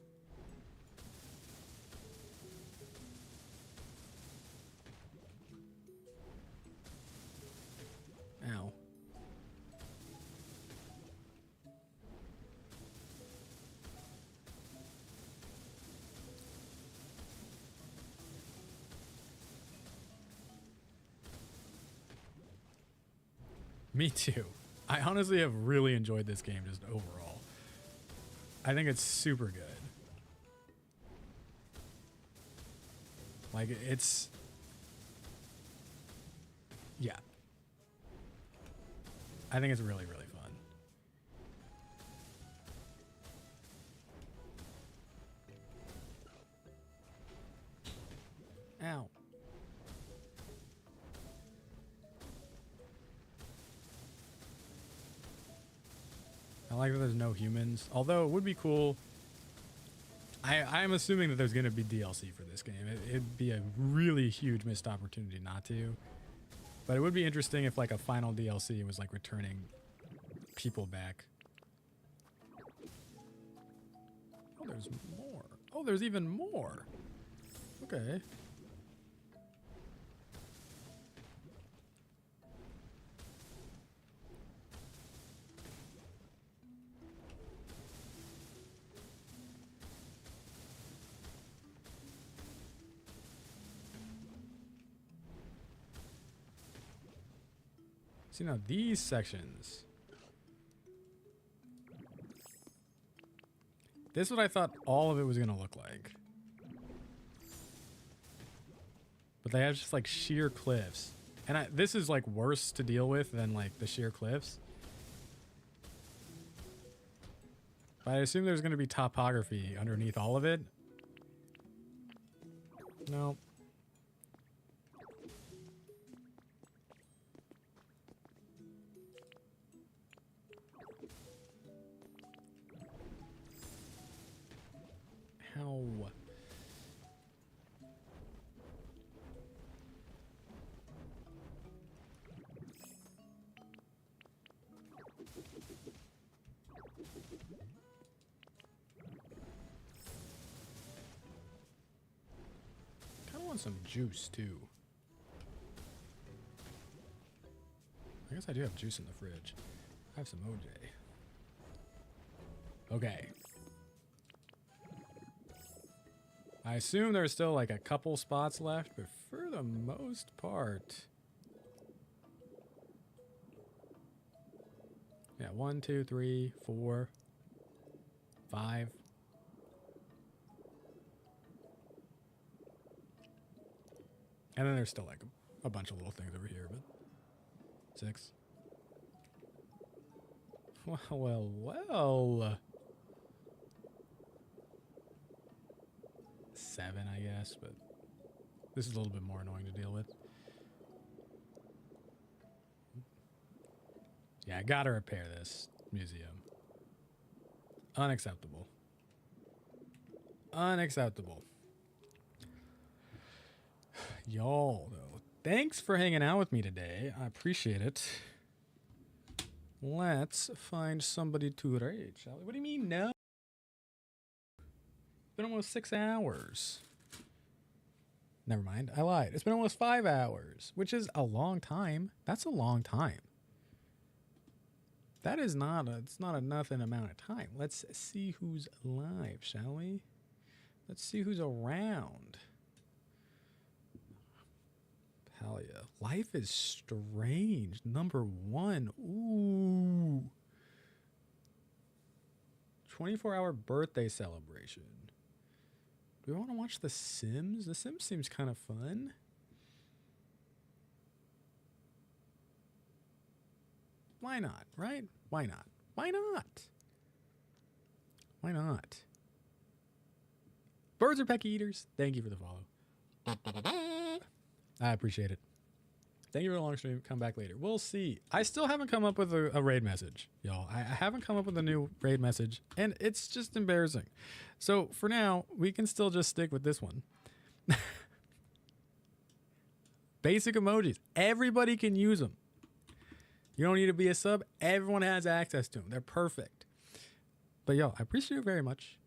Ow. Me too. I honestly have really enjoyed this game just overall. I think it's super good. Like, it's... Yeah. I think it's really, really fun. Ow. I like that there's no humans. Although it would be cool. I'm assuming that there's going to be DLC for this game. It'd be a really huge missed opportunity not to. But it would be interesting if like a final DLC was like returning people back. Oh, there's more. Oh, there's even more. Okay. See, now these sections. This is what I thought all of it was going to look like. But they have just like sheer cliffs. And this is like worse to deal with than like the sheer cliffs. But I assume there's going to be topography underneath all of it. No. How? Kind of want some juice too. I guess I do have juice in the fridge. I have some OJ. Okay. I assume there's still like a couple spots left, but for the most part... Yeah, 1, 2, 3, 4, 5. And then there's still like a bunch of little things over here, but 6. Well. 7, I guess, but this is a little bit more annoying to deal with. Yeah, I gotta repair this museum. Unacceptable. Unacceptable. Y'all, though, thanks for hanging out with me today. I appreciate it. Let's find somebody to raid, shall we? What do you mean, no? It's been almost 6 hours. Never mind, I lied. It's been almost 5 hours, which is a long time. That's a long time. That is not it's not a nothing amount of time. Let's see who's live, shall we? Let's see who's around. Hell yeah. Life is Strange, number 1. Ooh. 24-hour birthday celebration. Do we want to watch The Sims? The Sims seems kind of fun. Why not, right? Why not? Why not? Why not? Birds are pecky eaters. Thank you for the follow. I appreciate it. Thank you for the long stream. Come back later. We'll see. I still haven't come up with a raid message, y'all. I haven't come up with a new raid message, and it's just embarrassing. So for now, we can still just stick with this one. Basic emojis. Everybody can use them. You don't need to be a sub. Everyone has access to them. They're perfect. But yo, I appreciate it very much.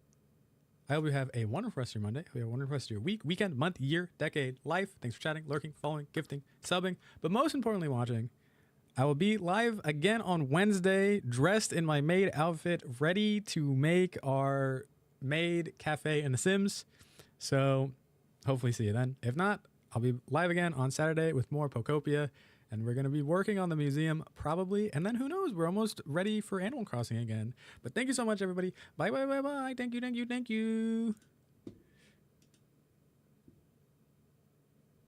I hope you have a wonderful rest of your Monday. I hope you have a wonderful rest of your week, weekend, month, year, decade, life. Thanks for chatting, lurking, following, gifting, subbing, but most importantly, watching. I will be live again on Wednesday, dressed in my maid outfit, ready to make our maid cafe in The Sims. So hopefully see you then. If not, I'll be live again on Saturday with more POKOPIA. And we're going to be working on the museum probably. And then who knows? We're almost ready for Animal Crossing again. But thank you so much, everybody. Bye, bye, bye, bye. Thank you, thank you, thank you.